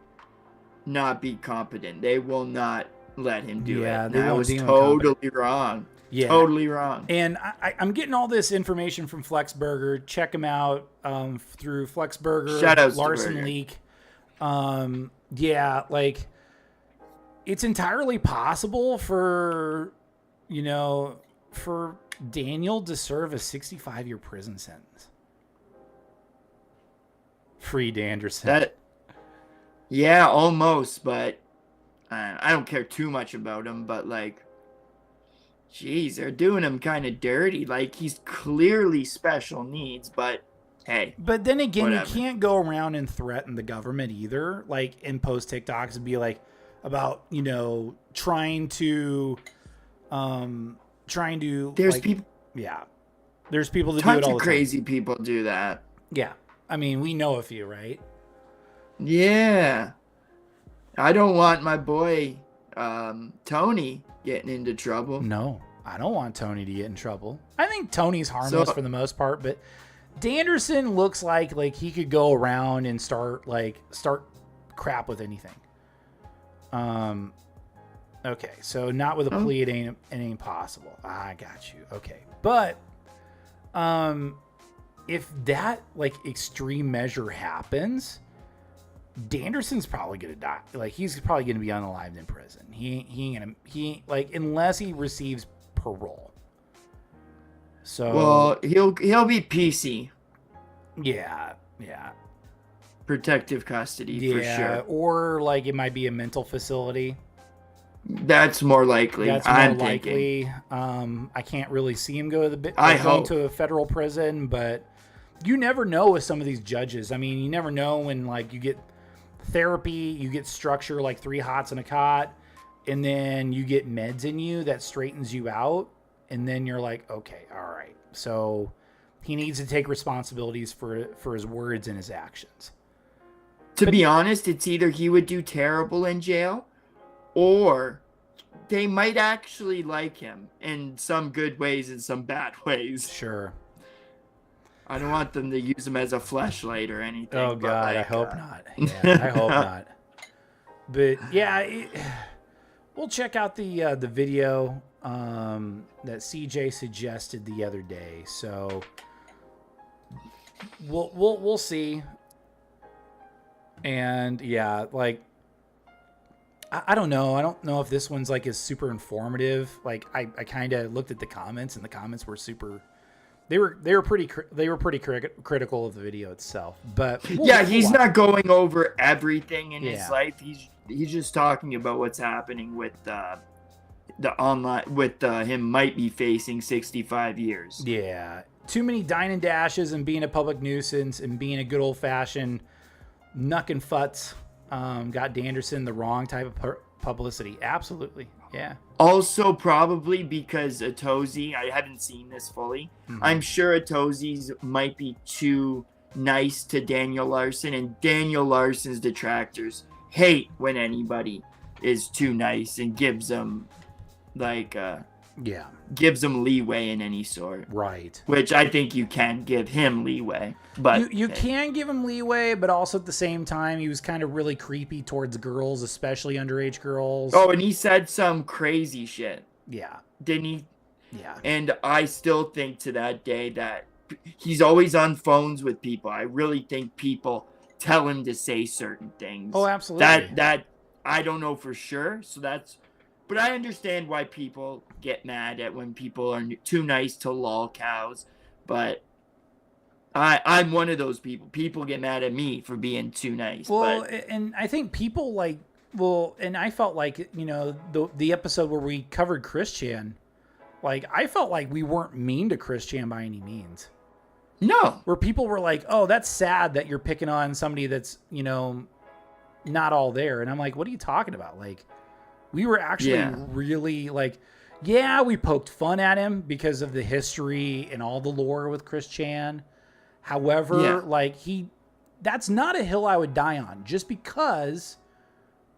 Speaker 2: not be competent. They will not let him do
Speaker 1: Yeah,
Speaker 2: it.
Speaker 1: they
Speaker 2: And I
Speaker 1: won't
Speaker 2: was
Speaker 1: deem him
Speaker 2: totally wrong.
Speaker 1: Yeah.
Speaker 2: Totally wrong.
Speaker 1: And I'm getting all this information from Flexburger. Check him out through Flexburger,
Speaker 2: Shoutouts to
Speaker 1: Larson
Speaker 2: Burger.
Speaker 1: Leak. Yeah, like, it's entirely possible for Daniel to serve a 65-year prison sentence. Free Danderson.
Speaker 2: Yeah, almost, but I don't care too much about him, but like, geez, they're doing him kind of dirty. Like, he's clearly special needs, but hey.
Speaker 1: But then again,
Speaker 2: whatever.
Speaker 1: You can't go around and threaten the government either, like, and post TikToks and be like, about, trying to
Speaker 2: There's
Speaker 1: like,
Speaker 2: people.
Speaker 1: Yeah. There's people that do
Speaker 2: Tons
Speaker 1: it all
Speaker 2: of
Speaker 1: the
Speaker 2: crazy
Speaker 1: time.
Speaker 2: people do that.
Speaker 1: Yeah. I mean, we know a few, right?
Speaker 2: Yeah. I don't want my boy Tony getting into trouble.
Speaker 1: No, I don't want Tony to get in trouble. I think Tony's harmless for the most part, but Danderson looks like he could go around and start crap with anything. Okay, so not with a plea, it ain't possible. I got you. Okay. But if that extreme measure happens, Danderson's probably gonna die. Like, he's probably gonna be unalived in prison. He ain't gonna unless he receives parole. So
Speaker 2: Well, he'll be PC.
Speaker 1: yeah.
Speaker 2: Protective custody for sure.
Speaker 1: Or it might be a mental facility.
Speaker 2: That's more likely.
Speaker 1: That's more
Speaker 2: I'm
Speaker 1: likely.
Speaker 2: thinking.
Speaker 1: I can't really see him go
Speaker 2: I
Speaker 1: going
Speaker 2: hope.
Speaker 1: to a federal prison, but you never know with some of these judges. I mean, you never know when you get therapy, you get structure like 3 hots and a cot, and then you get meds in you that straightens you out, and then you're like, okay, all right. So he needs to take responsibilities for his words and his actions.
Speaker 2: To be honest, it's either he would do terrible in jail, or they might actually like him in some good ways and some bad ways.
Speaker 1: Sure.
Speaker 2: I don't want them to use him as a fleshlight or anything.
Speaker 1: Oh
Speaker 2: but,
Speaker 1: God, I hope not. Yeah, I hope not. But yeah, we'll check out the video that CJ suggested the other day. So we'll see. And yeah, I don't know. I don't know if this one's like is super informative. Like I kind of looked at the comments, and the comments were super. They were pretty critical of the video itself. But
Speaker 2: he's not going over everything in his life. He's just talking about what's happening with the online with him might be facing 65 years.
Speaker 1: Yeah, too many dine and dashes and being a public nuisance and being a good old fashioned knuck and futz. Got Danderson the wrong type of publicity. Absolutely. Yeah.
Speaker 2: Also, probably because Atozi, I haven't seen this fully. Mm-hmm. I'm sure Atozi's might be too nice to Daniel Larson, and Daniel Larson's detractors hate when anybody is too nice and gives them gives them leeway in any sort.
Speaker 1: Right.
Speaker 2: Which I think you can give him leeway. But
Speaker 1: you can give him leeway, but also at the same time, he was kind of really creepy towards girls, especially underage girls.
Speaker 2: Oh, and he said some crazy shit.
Speaker 1: Yeah.
Speaker 2: Didn't he?
Speaker 1: Yeah.
Speaker 2: And I still think to that day that he's always on phones with people. I really think people tell him to say certain things.
Speaker 1: Oh, absolutely.
Speaker 2: That I don't know for sure. So that's... But I understand why people get mad at when people are too nice to lolcows. But I'm one of those people. People get mad at me for being too nice.
Speaker 1: Well, and I think people and I felt like, the episode where we covered Christian, I felt like we weren't mean to Christian by any means.
Speaker 2: No.
Speaker 1: Where people were like, oh, that's sad that you're picking on somebody that's, not all there. And I'm like, what are you talking about? We were actually really we poked fun at him because of the history and all the lore with Chris Chan. However, that's not a hill I would die on just because,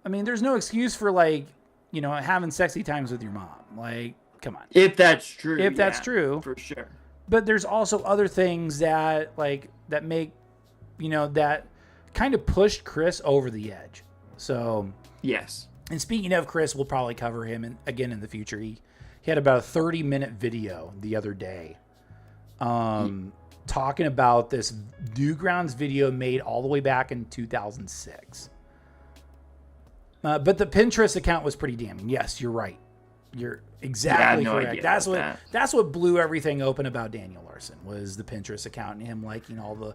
Speaker 1: there's no excuse for having sexy times with your mom. Come on.
Speaker 2: If that's true.
Speaker 1: If that's true.
Speaker 2: For sure.
Speaker 1: But there's also other things that that make, that kind of pushed Chris over the edge. So.
Speaker 2: Yes.
Speaker 1: And speaking of Chris, we'll probably cover him again in the future. He had about a 30-minute video the other day talking about this Newgrounds video made all the way back in 2006. But the Pinterest account was pretty damning. Yes, you're right. You're exactly correct. That's what blew everything open about Daniel Larson was the Pinterest account and him liking all the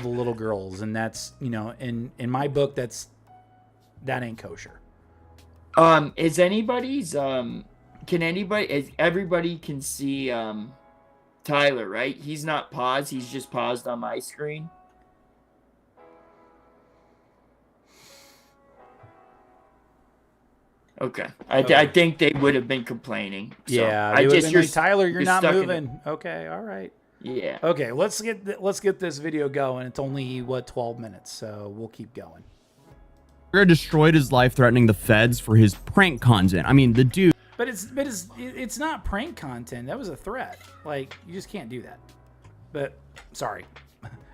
Speaker 1: little girls. And that's, in my book, that ain't kosher.
Speaker 2: Is anybody's everybody can see Tyler, right? He's not paused, he's just paused on my screen. Okay. I think they would have been complaining. So
Speaker 1: yeah,
Speaker 2: I just
Speaker 1: you're Tyler, you're not moving. Okay, all right.
Speaker 2: Yeah.
Speaker 1: Okay, let's get this video going. It's only 12 minutes, so we'll keep going.
Speaker 8: Destroyed his life threatening the feds for his prank content. The dude.
Speaker 1: But it's not prank content. That was a threat. You just can't do that. But sorry.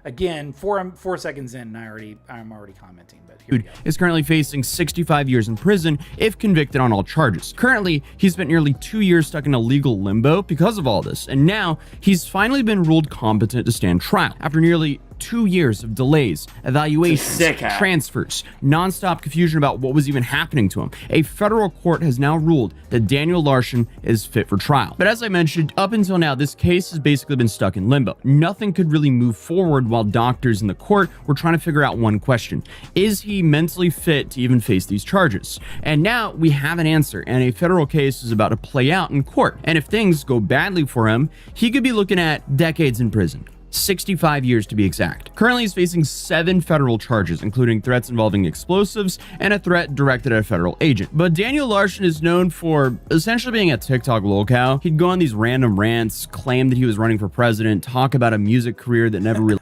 Speaker 1: Again, 4 seconds in, and I'm already commenting. But here we go.
Speaker 8: Is currently facing 65 years in prison if convicted on all charges. Currently, he's spent nearly 2 years stuck in a legal limbo because of all this, and now he's finally been ruled competent to stand trial after nearly 2 years of delays, evaluations, transfers, nonstop confusion about what was even happening to him. A federal court has now ruled that Daniel Larson is fit for trial. But as I mentioned, up until now, this case has basically been stuck in limbo. Nothing could really move forward while doctors in the court were trying to figure out one question. Is he mentally fit to even face these charges? And now we have an answer, and a federal case is about to play out in court. And if things go badly for him, he could be looking at decades in prison. 65 years to be exact. Currently, he's facing 7 federal charges, including threats involving explosives and a threat directed at a federal agent. But Daniel Larson is known for essentially being a TikTok lolcow. He'd go on these random rants, claim that he was running for president, talk about a music career that never really...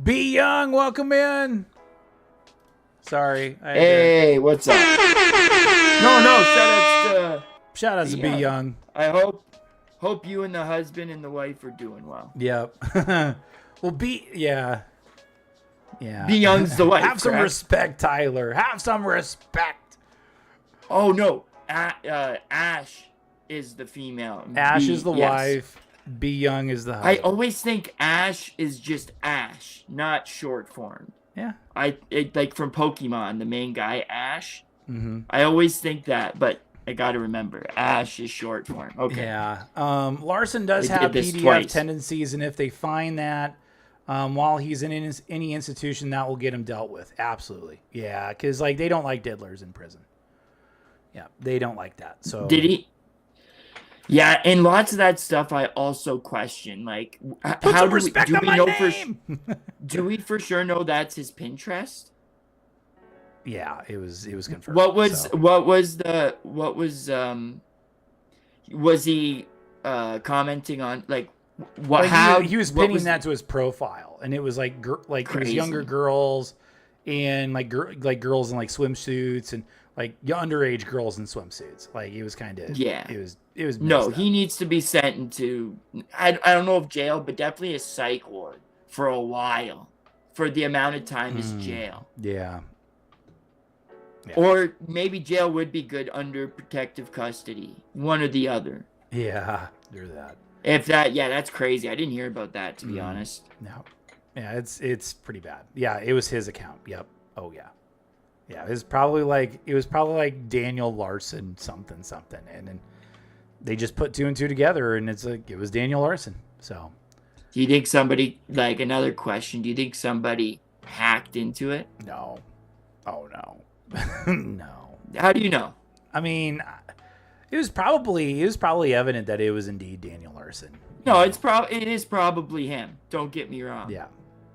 Speaker 1: Be Young, welcome in. Sorry.
Speaker 2: Hey, what's up? No,
Speaker 1: shout outs to Be Young.
Speaker 2: I hope you and the husband and the wife are doing well.
Speaker 1: Yep. Well, yeah.
Speaker 2: Be Young's the wife.
Speaker 1: Have some respect, Tyler. Have some respect.
Speaker 2: Oh no, Ash is the female.
Speaker 1: Ash is the wife. Be Young is the husband.
Speaker 2: I always think Ash is just Ash, not short form.
Speaker 1: Yeah.
Speaker 2: Like from Pokemon, the main guy Ash. I always think that, but I got to remember, Ash is short form. Okay.
Speaker 1: Yeah. Larson does
Speaker 2: They
Speaker 1: have
Speaker 2: did this
Speaker 1: PDF
Speaker 2: twice.
Speaker 1: tendencies, and if they find that while he's in any institution, that will get him dealt with. Absolutely. Yeah, because like they don't like diddlers in prison. Yeah, they don't like that. So
Speaker 2: Did he? Yeah, and lots of that stuff I also question. Like, how do we know do we for sure know that's his Pinterest?
Speaker 1: Yeah, it was confirmed.
Speaker 2: Was he commenting on like what?
Speaker 1: Like,
Speaker 2: how
Speaker 1: he was pinning that to his profile, and it was like it was younger girls and like girls in like swimsuits and like underage girls in swimsuits. Like it was kind of It was
Speaker 2: no. He needs to be sent into I don't know if jail, but definitely a psych ward for a while, for the amount of time is jail.
Speaker 1: Yeah.
Speaker 2: Or maybe jail would be good under protective custody. One or the other.
Speaker 1: Yeah, do that.
Speaker 2: If that, that's crazy. I didn't hear about that, to be honest.
Speaker 1: No. Yeah, it's pretty bad. Yeah, it was his account. Yep. Oh yeah. Yeah, it was probably like Daniel Larson something, and then they just put 2 and 2 together, and it's like it was Daniel Larson. So.
Speaker 2: Do you think somebody, like, another question? Do you think somebody hacked into it?
Speaker 1: No. Oh no. No.
Speaker 2: How do you know?
Speaker 1: I mean, it was probably evident that it was indeed Daniel Larson.
Speaker 2: No, it is probably him. Don't get me wrong.
Speaker 1: Yeah.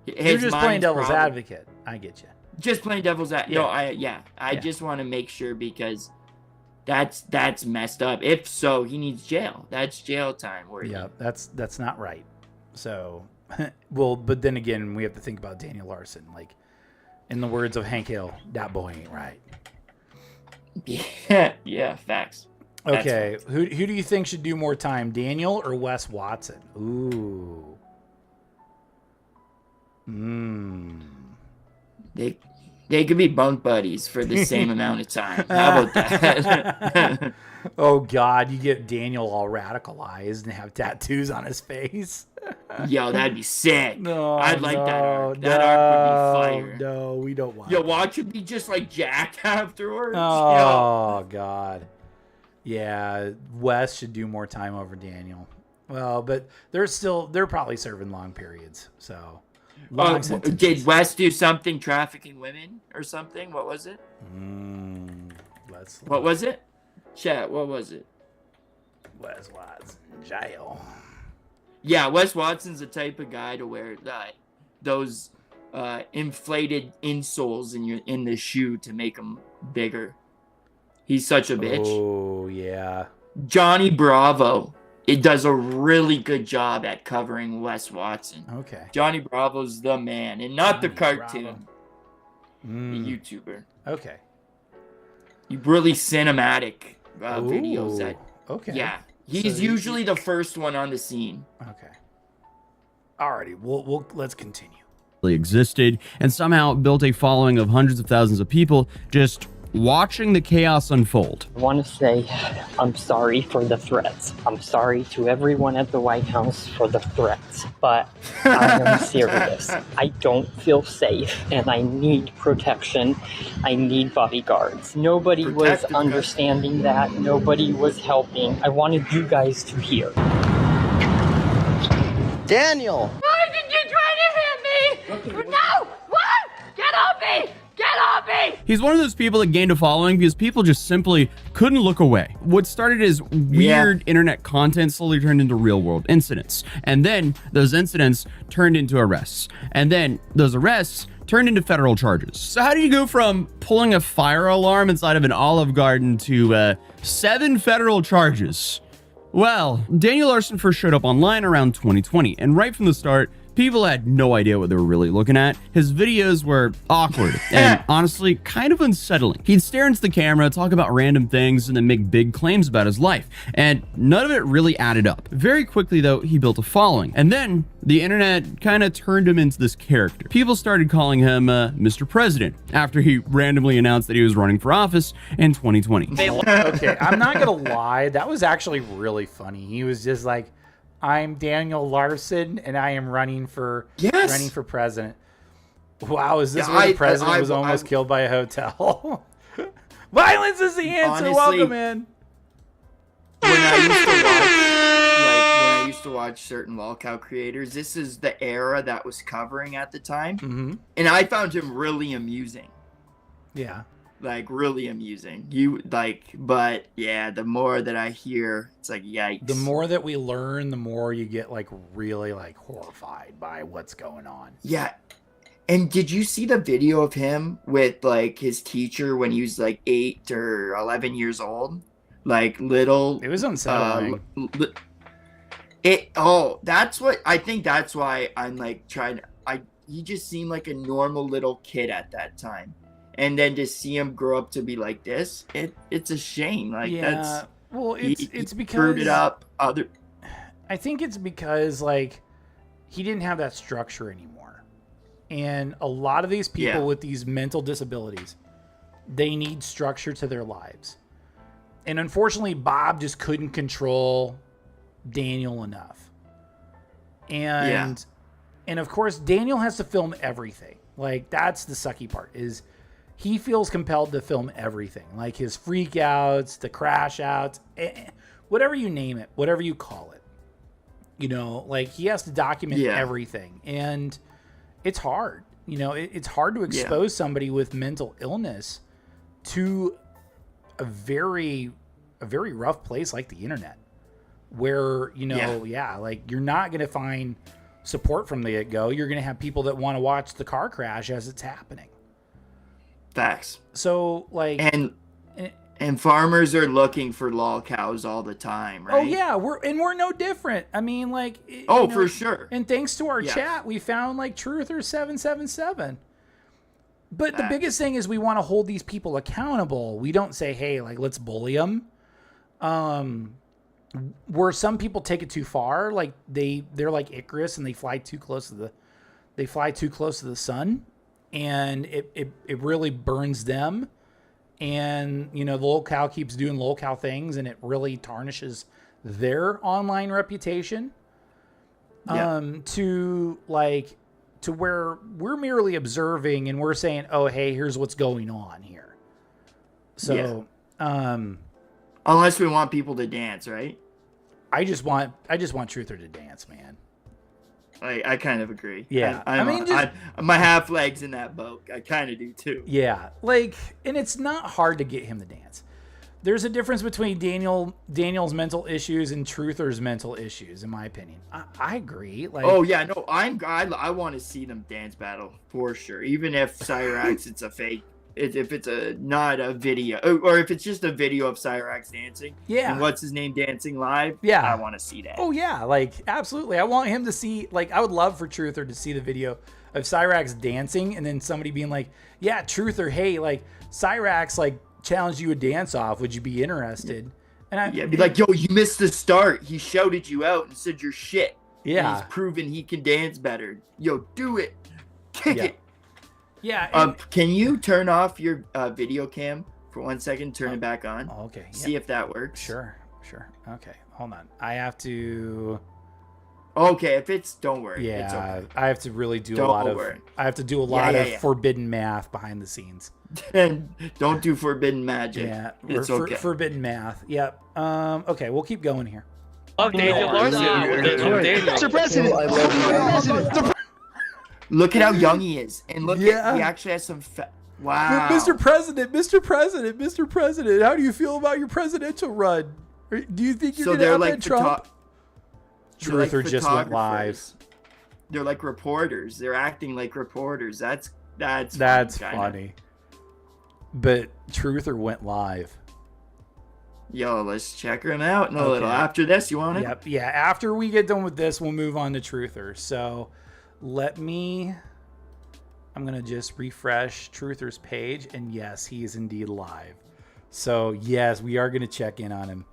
Speaker 1: You're just playing devil's advocate. I get you.
Speaker 2: Just playing devil's advocate.
Speaker 1: Yeah.
Speaker 2: No, I just want to make sure because that's messed up. If so, he needs jail. That's jail time.
Speaker 1: Yeah, that's not right. So, well, but then again, we have to think about Daniel Larson. Like, in the words of Hank Hill, that boy ain't right.
Speaker 2: Yeah, facts.
Speaker 1: Okay, who do you think should do more time, Daniel or Wes Watson? Ooh.
Speaker 2: They could be bunk buddies for the same amount of time. How about that?
Speaker 1: Oh God, you get Daniel all radicalized and have tattoos on his face.
Speaker 2: Yo, that'd be sick.
Speaker 1: No,
Speaker 2: I'd like that arc. That arc would be fire.
Speaker 1: No, we don't want.
Speaker 2: Yo, watch him be just like jacked afterwards.
Speaker 1: Oh God. Yeah, Wes should do more time over Daniel. Well, but they're probably serving long periods. So.
Speaker 2: Did Wes do something trafficking women or something? What was it? What was it? Chat, what was it?
Speaker 1: Wes Watson jail.
Speaker 2: Yeah, Wes Watson's the type of guy to wear those inflated insoles in the shoe to make them bigger. He's such a bitch.
Speaker 1: Oh yeah.
Speaker 2: Johnny Bravo. It does a really good job at covering Wes Watson.
Speaker 1: Okay.
Speaker 2: Johnny Bravo's the man, and not the cartoon. The YouTuber.
Speaker 1: Okay.
Speaker 2: Really cinematic videos.
Speaker 1: Okay.
Speaker 2: Yeah. He's usually the first one on the scene.
Speaker 1: Okay. Alrighty, we'll let's continue.
Speaker 8: Existed and somehow built a following of hundreds of thousands of people just watching the chaos unfold.
Speaker 9: I want to say I'm sorry for the threats. I'm sorry to everyone at the White House for the threats, but I am serious. I don't feel safe and I need protection. I need bodyguards. Nobody was understanding that. Nobody was helping. I wanted you guys to hear.
Speaker 10: Daniel!
Speaker 11: Why did you try to hit me? No! What? Get off me! Get off me!
Speaker 8: He's one of those people that gained a following because people just simply couldn't look away. What started as weird internet content slowly turned into real world incidents. And then those incidents turned into arrests. And then those arrests turned into federal charges. So how do you go from pulling a fire alarm inside of an Olive Garden to 7 federal charges? Well, Daniel Larson first showed up online around 2020, and right from the start, people had no idea what they were really looking at. His videos were awkward and honestly kind of unsettling. He'd stare into the camera, talk about random things, and then make big claims about his life, and none of it really added up. Very quickly though, he built a following, and then the internet kind of turned him into this character. People started calling him Mr. President after he randomly announced that he was running for office in 2020.
Speaker 1: Okay, I'm not gonna lie, that was actually really funny. He was just like, I'm Daniel Larson, and I am running for president. Wow, is this where the president was almost killed by a hotel? Violence is the answer.
Speaker 2: Honestly,
Speaker 1: Welcome in.
Speaker 2: When I used to watch certain lolcow creators, this is the era that was covering at the time,
Speaker 1: Mm-hmm.
Speaker 2: and I found him really amusing.
Speaker 1: Yeah.
Speaker 2: Like really amusing. But yeah, the more that I hear, it's like yikes.
Speaker 1: The more that we learn, the more you get like really like horrified by what's going on.
Speaker 2: Yeah. And did you see the video of him with like his teacher when he was like 8 or 11 years old? Like little.
Speaker 1: It was unsettling.
Speaker 2: That's what I think. That's why I'm like he just seemed like a normal little kid at that time. And then to see him grow up to be like this, it's a shame. Like
Speaker 1: yeah. Well, it's
Speaker 2: he
Speaker 1: because
Speaker 2: screwed it up.
Speaker 1: I think it's because like he didn't have that structure anymore. And a lot of these people with these mental disabilities, they need structure to their lives. And unfortunately, Bob just couldn't control Daniel enough. And of course, Daniel has to film everything. Like that's the sucky part is he feels compelled to film everything, like his freak outs, the crash outs, whatever you name it, whatever you call it. You know, like he has to document everything. And it's hard. You know, it's hard to expose somebody with mental illness to a very rough place like the internet where, you know, like you're not going to find support from the get-go. You're going to have people that want to watch the car crash as it's happening.
Speaker 2: Facts.
Speaker 1: So like,
Speaker 2: and farmers are looking for lolcows all the time, right?
Speaker 1: Oh yeah, we're no different. I mean, like,
Speaker 2: for sure.
Speaker 1: And thanks to our chat, we found like Truther 777. But the biggest thing is we want to hold these people accountable. We don't say, hey, like let's bully them. Where some people take it too far, like they're like Icarus and they fly too close to the sun. And it really burns them. And, you know, the lolcow keeps doing lolcow things and it really tarnishes their online reputation. To where we're merely observing and we're saying, oh, hey, here's what's going on here. So,
Speaker 2: unless we want people to dance, right?
Speaker 1: I just want Truther to dance, man.
Speaker 2: I kind of agree.
Speaker 1: Yeah.
Speaker 2: My half leg's in that boat. I kind of do too.
Speaker 1: Yeah. Like, and it's not hard to get him to dance. There's a difference between Daniel's mental issues and Truther's mental issues, in my opinion. I agree. Like,
Speaker 2: oh yeah, no, I want to see them dance battle for sure. Even if Cyrax, it's a fake. If it's not a video, or if it's just a video of Cyrax dancing, and what's his name dancing live, I want to see that.
Speaker 1: Oh yeah, like absolutely. I want him to see. Like, I would love for Truther to see the video of Cyrax dancing, and then somebody being like, "Yeah, Truther, hey, like Cyrax, like challenged you a dance off. Would you be interested?" And
Speaker 2: be like, "Yo, you missed the start. He shouted you out and said you're shit.
Speaker 1: Yeah,
Speaker 2: and he's proven he can dance better. Yo, do it, kick it."
Speaker 1: Yeah.
Speaker 2: Can you turn off your video cam for 1 second? Turn it back on.
Speaker 1: Okay.
Speaker 2: See if that works.
Speaker 1: Sure. Okay. Hold on. I have to.
Speaker 2: Okay. If it's, don't worry.
Speaker 1: Yeah.
Speaker 2: It's okay.
Speaker 1: I have to really do a lot of. I have to do a lot of forbidden math behind the scenes.
Speaker 2: And don't do forbidden magic.
Speaker 1: Yeah.
Speaker 2: It's okay.
Speaker 1: Forbidden math. Yep. Okay. We'll keep going here.
Speaker 10: Daniel Larson. Mr. President.
Speaker 2: Look at how young he is, and look at he actually has some. Wow,
Speaker 1: Mr. President, how do you feel about your presidential run? Do you think you're gonna outbid Trump? Truther just went live.
Speaker 2: They're like reporters. They're acting like reporters. That's
Speaker 1: funny. But Truther went live.
Speaker 2: Yo, let's check him out in a little. After this, you want it?
Speaker 1: Yep. Yeah. After we get done with this, we'll move on to Truther. So. I'm going to just refresh Truther's page, and yes, he is indeed live. So, yes, we are going to check in on him.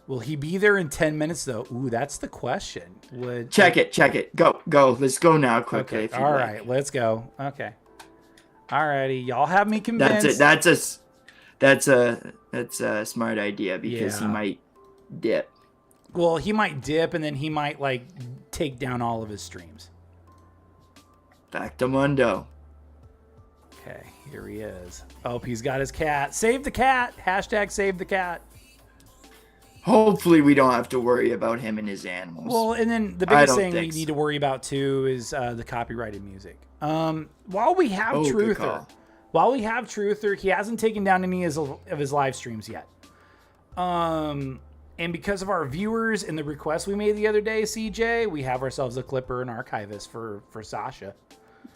Speaker 1: Will he be there in 10 minutes, though? Ooh, that's the question.
Speaker 2: Check it. Go. Let's go now quickly.
Speaker 1: Okay. All right, let's go. Okay. All righty. Y'all have me convinced.
Speaker 2: That's a smart idea because he might dip.
Speaker 1: Well, he might dip, and then he might, like, take down all of his streams.
Speaker 2: Back to Mundo.
Speaker 1: Okay, here he is. Oh, he's got his cat. Save the cat. Hashtag save the cat.
Speaker 2: Hopefully we don't have to worry about him and his animals.
Speaker 1: Well, and then the biggest thing we need to worry about too is the copyrighted music. While we have Truther, he hasn't taken down any of his live streams yet. And because of our viewers and the request we made the other day, CJ, we have ourselves a clipper and archivist for Sasha.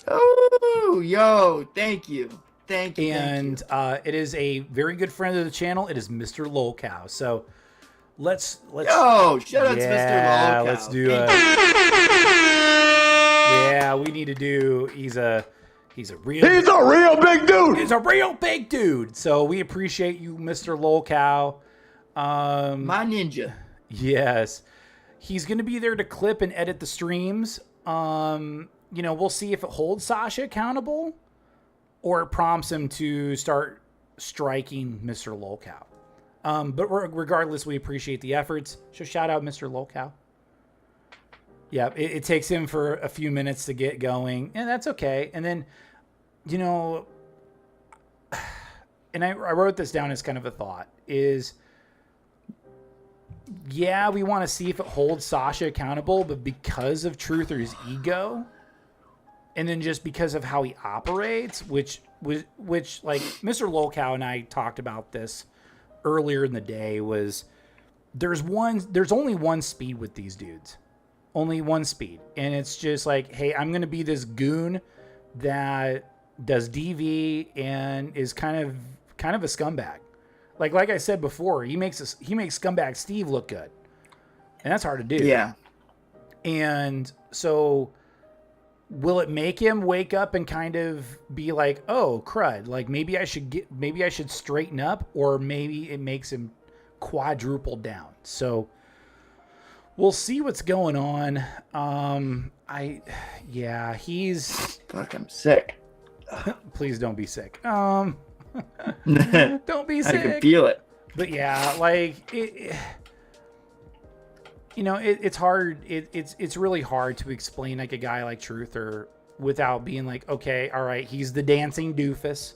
Speaker 2: Oh, yo, thank you. Thank you.
Speaker 1: And it is a very good friend of the channel. It is Mr. Lolcow. So let's
Speaker 2: Yo, shout out to Mr. Lolcow.
Speaker 1: Let's do it. Yeah, we need to do he's a real
Speaker 4: big dude.
Speaker 1: He's a real big dude. So we appreciate you, Mr. Lolcow.
Speaker 2: My ninja.
Speaker 1: Yes. He's gonna be there to clip and edit the streams. We'll see if it holds Sasha accountable or it prompts him to start striking Mr. Lolcow. But regardless, we appreciate the efforts. So shout out Mr. Lolcow. Yeah, it takes him for a few minutes to get going, and that's okay. And then, and I wrote this down as kind of a thought, is, yeah, we want to see if it holds Sasha accountable, but because of Truther's ego, and then just because of how he operates, which like Mr. Lolcow and I talked about this earlier in the day, was there's only one speed with these dudes. Only one speed. And it's just like, hey, I'm going to be this goon that does DV and is kind of a scumbag. Like I said before, he makes scumbag Steve look good. And that's hard to do.
Speaker 2: Yeah.
Speaker 1: And so will it make him wake up and kind of be like, oh, crud, like maybe I should straighten up, or maybe it makes him quadruple down. So we'll see what's going on. He's
Speaker 2: fuck, I'm sick.
Speaker 1: Please don't be sick. Don't be sick.
Speaker 2: I can feel it.
Speaker 1: But yeah, like it's hard. It's really hard to explain like a guy like Truther without being like, okay, all right, he's the dancing doofus.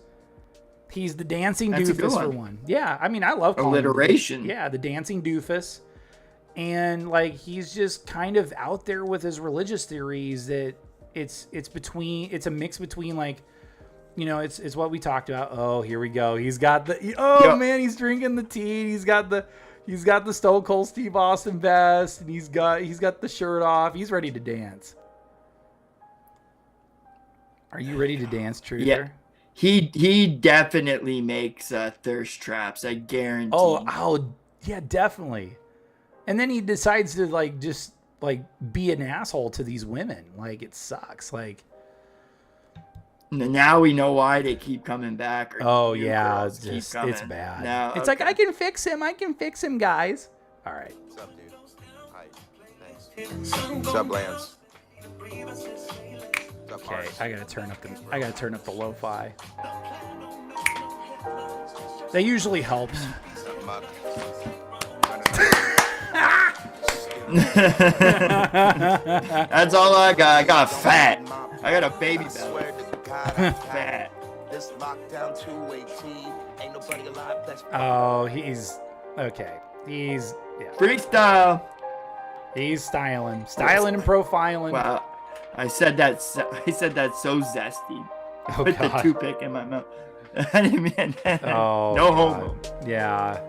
Speaker 1: He's the dancing doofus for one. Yeah, I mean, I love calling
Speaker 2: alliteration.
Speaker 1: The dancing doofus. And like he's just kind of out there with his religious theories that it's a mix between like, it's what we talked about. Oh, here we go. He's got man, he's drinking the tea. He's got the Stone Cold Steve Austin vest, and he's got the shirt off. He's ready to dance. Are you ready to dance, Truther?
Speaker 2: Yeah. He definitely makes thirst traps, I guarantee.
Speaker 1: Oh, yeah, definitely. And then he decides to like just like be an asshole to these women. Like it sucks. Like
Speaker 2: now we know why they keep coming back.
Speaker 1: It's bad.
Speaker 2: No,
Speaker 1: it's like I can fix him, guys. All right.
Speaker 12: What's up, dude? Hi. Thanks. What's up, Lance?
Speaker 1: Okay, I gotta turn up the lo-fi. That usually helps.
Speaker 2: That's all I got. I got fat. I got a baby belly. Fat.
Speaker 1: Oh, he's okay.
Speaker 2: Freestyle.
Speaker 1: He's styling and profiling.
Speaker 2: Wow, I said that so zesty. Put the toothpick in my mouth. I didn't mean that.
Speaker 1: Oh,
Speaker 2: no homo.
Speaker 1: Yeah.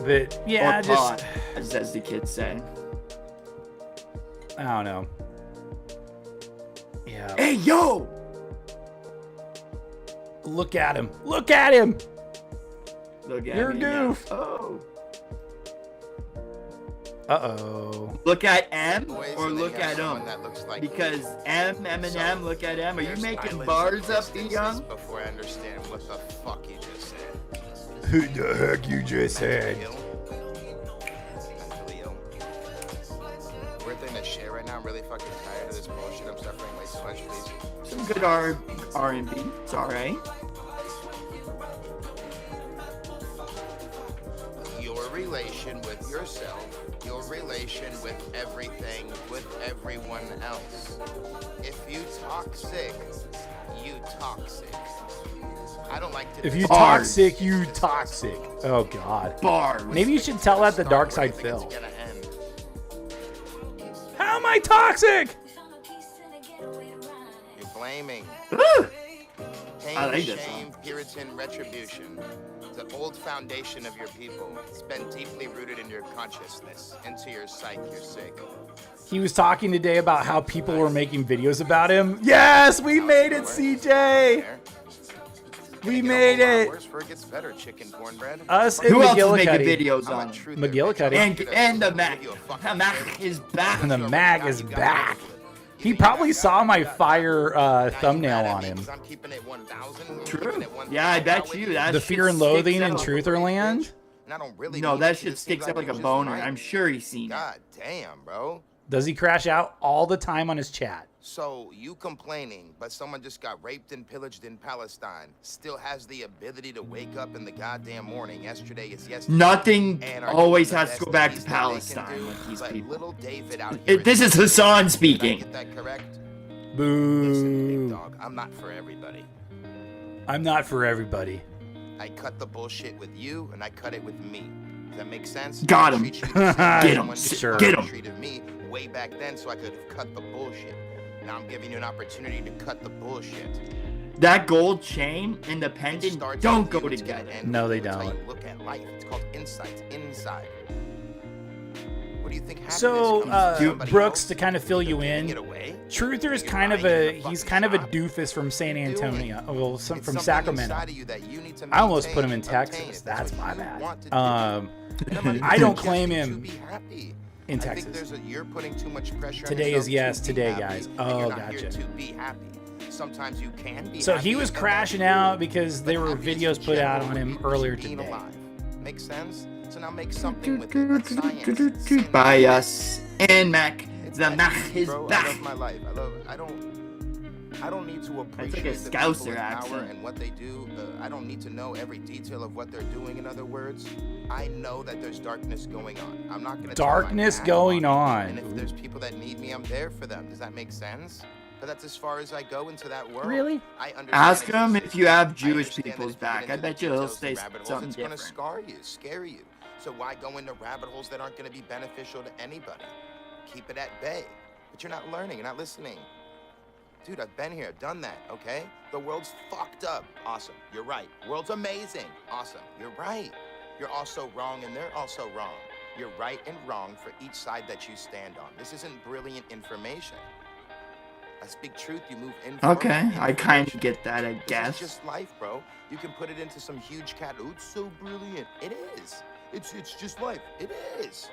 Speaker 1: But yeah, just
Speaker 2: as the kids say.
Speaker 1: I don't know. Yeah.
Speaker 2: Hey, yo!
Speaker 1: Look at him. Look at him.
Speaker 2: Look at
Speaker 1: You're
Speaker 2: me.
Speaker 1: a goof.
Speaker 2: Oh.
Speaker 1: Uh-oh.
Speaker 2: Look at M or look at him? Because Eminem, look at M. Are you making bars up, young?
Speaker 12: Before I understand what the fuck you just said.
Speaker 1: Who the heck you just said?
Speaker 12: Weird thing to share right now. I'm really fucking tired of this bullshit. I'm suffering way too much, please.
Speaker 2: Some good R&B. It's alright.
Speaker 12: Your relation with yourself, your relation with everything, with everyone else. If you toxic, you toxic. I don't like to.
Speaker 1: If you
Speaker 2: Bars.
Speaker 1: toxic, you toxic. Oh God.
Speaker 2: Bars.
Speaker 1: Maybe you should tell that the Dark Side Phil. How am I toxic?
Speaker 12: You're blaming. Pain,
Speaker 2: I like this
Speaker 12: shame, Puritan retribution. The old foundation of your people. It's been deeply rooted in your consciousness, into your psyche, your sick.
Speaker 1: He was talking today about how people were making videos about him. Yes, we made it, CJ. We made it.
Speaker 12: Worse for it gets better, chicken cornbread.
Speaker 1: Us and
Speaker 2: Who else is
Speaker 1: McGillicuddy.
Speaker 2: making videos on?
Speaker 1: McGillicuddy.
Speaker 2: And the Mac. The Mac is back.
Speaker 1: And the mag is back. He probably saw my fire thumbnail on him.
Speaker 2: True. Yeah, I bet you. That
Speaker 1: The
Speaker 2: shit
Speaker 1: Fear and Loathing
Speaker 2: sticks
Speaker 1: in
Speaker 2: out.
Speaker 1: Trutherland.
Speaker 2: No, that shit sticks out like a boner. I'm sure he's seen it.
Speaker 12: God damn, bro.
Speaker 1: Does he crash out all the time on his chat?
Speaker 12: So you complaining, but someone just got raped and pillaged in Palestine, still has the ability to wake up in the goddamn morning. Yesterday is yesterday.
Speaker 2: Nothing
Speaker 12: And
Speaker 2: always
Speaker 12: the
Speaker 2: has to
Speaker 12: best
Speaker 2: go back to
Speaker 12: things that they can
Speaker 2: Palestine
Speaker 12: do,
Speaker 2: with these
Speaker 12: but
Speaker 2: people.
Speaker 12: little David out here
Speaker 2: This is Hassan speaking.
Speaker 12: Did I get that correct?
Speaker 1: Boo.
Speaker 12: Listen, big dog, I'm not for everybody.
Speaker 1: I'm not for everybody.
Speaker 12: I cut the bullshit with you, and I cut it with me. Does that make sense?
Speaker 2: Got
Speaker 12: I
Speaker 2: him.
Speaker 12: treat you the same way
Speaker 2: Get him.
Speaker 12: someone
Speaker 1: Sure.
Speaker 2: Get him.
Speaker 12: treated me way back then, so I could have cut the bullshit. Now I'm giving you an opportunity to cut the bullshit.
Speaker 2: That gold chain and the pendant
Speaker 12: Starts
Speaker 2: don't
Speaker 12: with
Speaker 2: go
Speaker 12: you, it's gonna
Speaker 2: together.
Speaker 12: end
Speaker 1: No,
Speaker 12: with
Speaker 1: they
Speaker 12: you. It's how
Speaker 1: don't.
Speaker 12: you look at life. It's called insights inside. What do you think happiness
Speaker 1: So,
Speaker 12: comes from somebody
Speaker 1: Brooks,
Speaker 12: else?
Speaker 1: to kind of fill you
Speaker 12: Giving
Speaker 1: in,
Speaker 12: it away?
Speaker 1: Truther is
Speaker 12: You're
Speaker 1: kind of
Speaker 12: buying in
Speaker 1: a,
Speaker 12: the
Speaker 1: he's
Speaker 12: fucking
Speaker 1: kind of a
Speaker 12: shop.
Speaker 1: doofus from San Antonio, well,
Speaker 12: It's
Speaker 1: from
Speaker 12: something
Speaker 1: Sacramento.
Speaker 12: inside of you that you need to
Speaker 1: I almost put him in
Speaker 12: maintain, obtain.
Speaker 1: Texas.
Speaker 12: If
Speaker 1: That's
Speaker 12: what
Speaker 1: my
Speaker 12: you
Speaker 1: bad.
Speaker 12: want to do. Nobody
Speaker 1: I don't
Speaker 12: forces
Speaker 1: claim
Speaker 12: you to
Speaker 1: him
Speaker 12: be happy.
Speaker 1: in
Speaker 12: I
Speaker 1: Texas.
Speaker 12: think you're putting too much pressure on
Speaker 1: Today
Speaker 12: yourself
Speaker 1: is yes,
Speaker 12: to be
Speaker 1: today,
Speaker 12: happy,
Speaker 1: guys.
Speaker 12: and
Speaker 1: Oh,
Speaker 12: you're not here
Speaker 1: gotcha.
Speaker 12: to be happy. Sometimes you can be
Speaker 1: So
Speaker 12: happy,
Speaker 1: he was
Speaker 12: and that's
Speaker 1: crashing
Speaker 12: cool.
Speaker 1: out because
Speaker 12: But
Speaker 1: there were
Speaker 12: happiness
Speaker 1: videos
Speaker 12: in
Speaker 1: put out
Speaker 12: general
Speaker 1: on
Speaker 12: would
Speaker 1: him
Speaker 12: be
Speaker 1: earlier
Speaker 12: just being
Speaker 1: today.
Speaker 12: alive. Make sense? So now make something with it. That's science.
Speaker 2: By us and Mac.
Speaker 12: It's
Speaker 2: The
Speaker 12: that
Speaker 2: Mac
Speaker 12: easy,
Speaker 2: is
Speaker 12: bro. I
Speaker 2: back.
Speaker 12: love my life. I don't need to appreciate
Speaker 2: like a
Speaker 12: the people
Speaker 2: Scouser
Speaker 12: in power
Speaker 2: accent.
Speaker 12: and what they do. I don't need to know every detail of what they're doing. In other words, I know that there's darkness going on. I'm not gonna turn my
Speaker 1: Darkness
Speaker 12: back
Speaker 1: going
Speaker 12: on it. And
Speaker 1: on.
Speaker 12: if there's people that need me, I'm there for them. Does that make sense? But that's as far as I go into that world.
Speaker 1: Really?
Speaker 12: I understand
Speaker 2: Ask
Speaker 12: it
Speaker 2: him
Speaker 12: exists.
Speaker 2: if you have
Speaker 12: I
Speaker 2: Jewish
Speaker 12: understand that
Speaker 2: people's
Speaker 12: if you
Speaker 2: back.
Speaker 12: get
Speaker 2: I
Speaker 12: into
Speaker 2: bet
Speaker 12: the
Speaker 2: you he'll
Speaker 12: details,
Speaker 2: say
Speaker 12: the rabbit holes,
Speaker 2: something
Speaker 12: it's gonna
Speaker 2: different.
Speaker 12: scar you, scare you. So why go into rabbit holes that aren't gonna be beneficial to anybody? Keep it at bay. But you're not learning, you're not listening. Dude, I've been here, done that, okay? The world's fucked up. Awesome. You're right. World's amazing. Awesome. You're right. You're also wrong and they're also wrong. You're right and wrong for each side that you stand on. This isn't brilliant information. I speak truth, you move in.
Speaker 2: Okay, I kind of get that, I
Speaker 12: This
Speaker 2: guess.
Speaker 12: is just life, bro. You can put it into some huge cat. Oh, it's so brilliant. It is. It's just life. It is.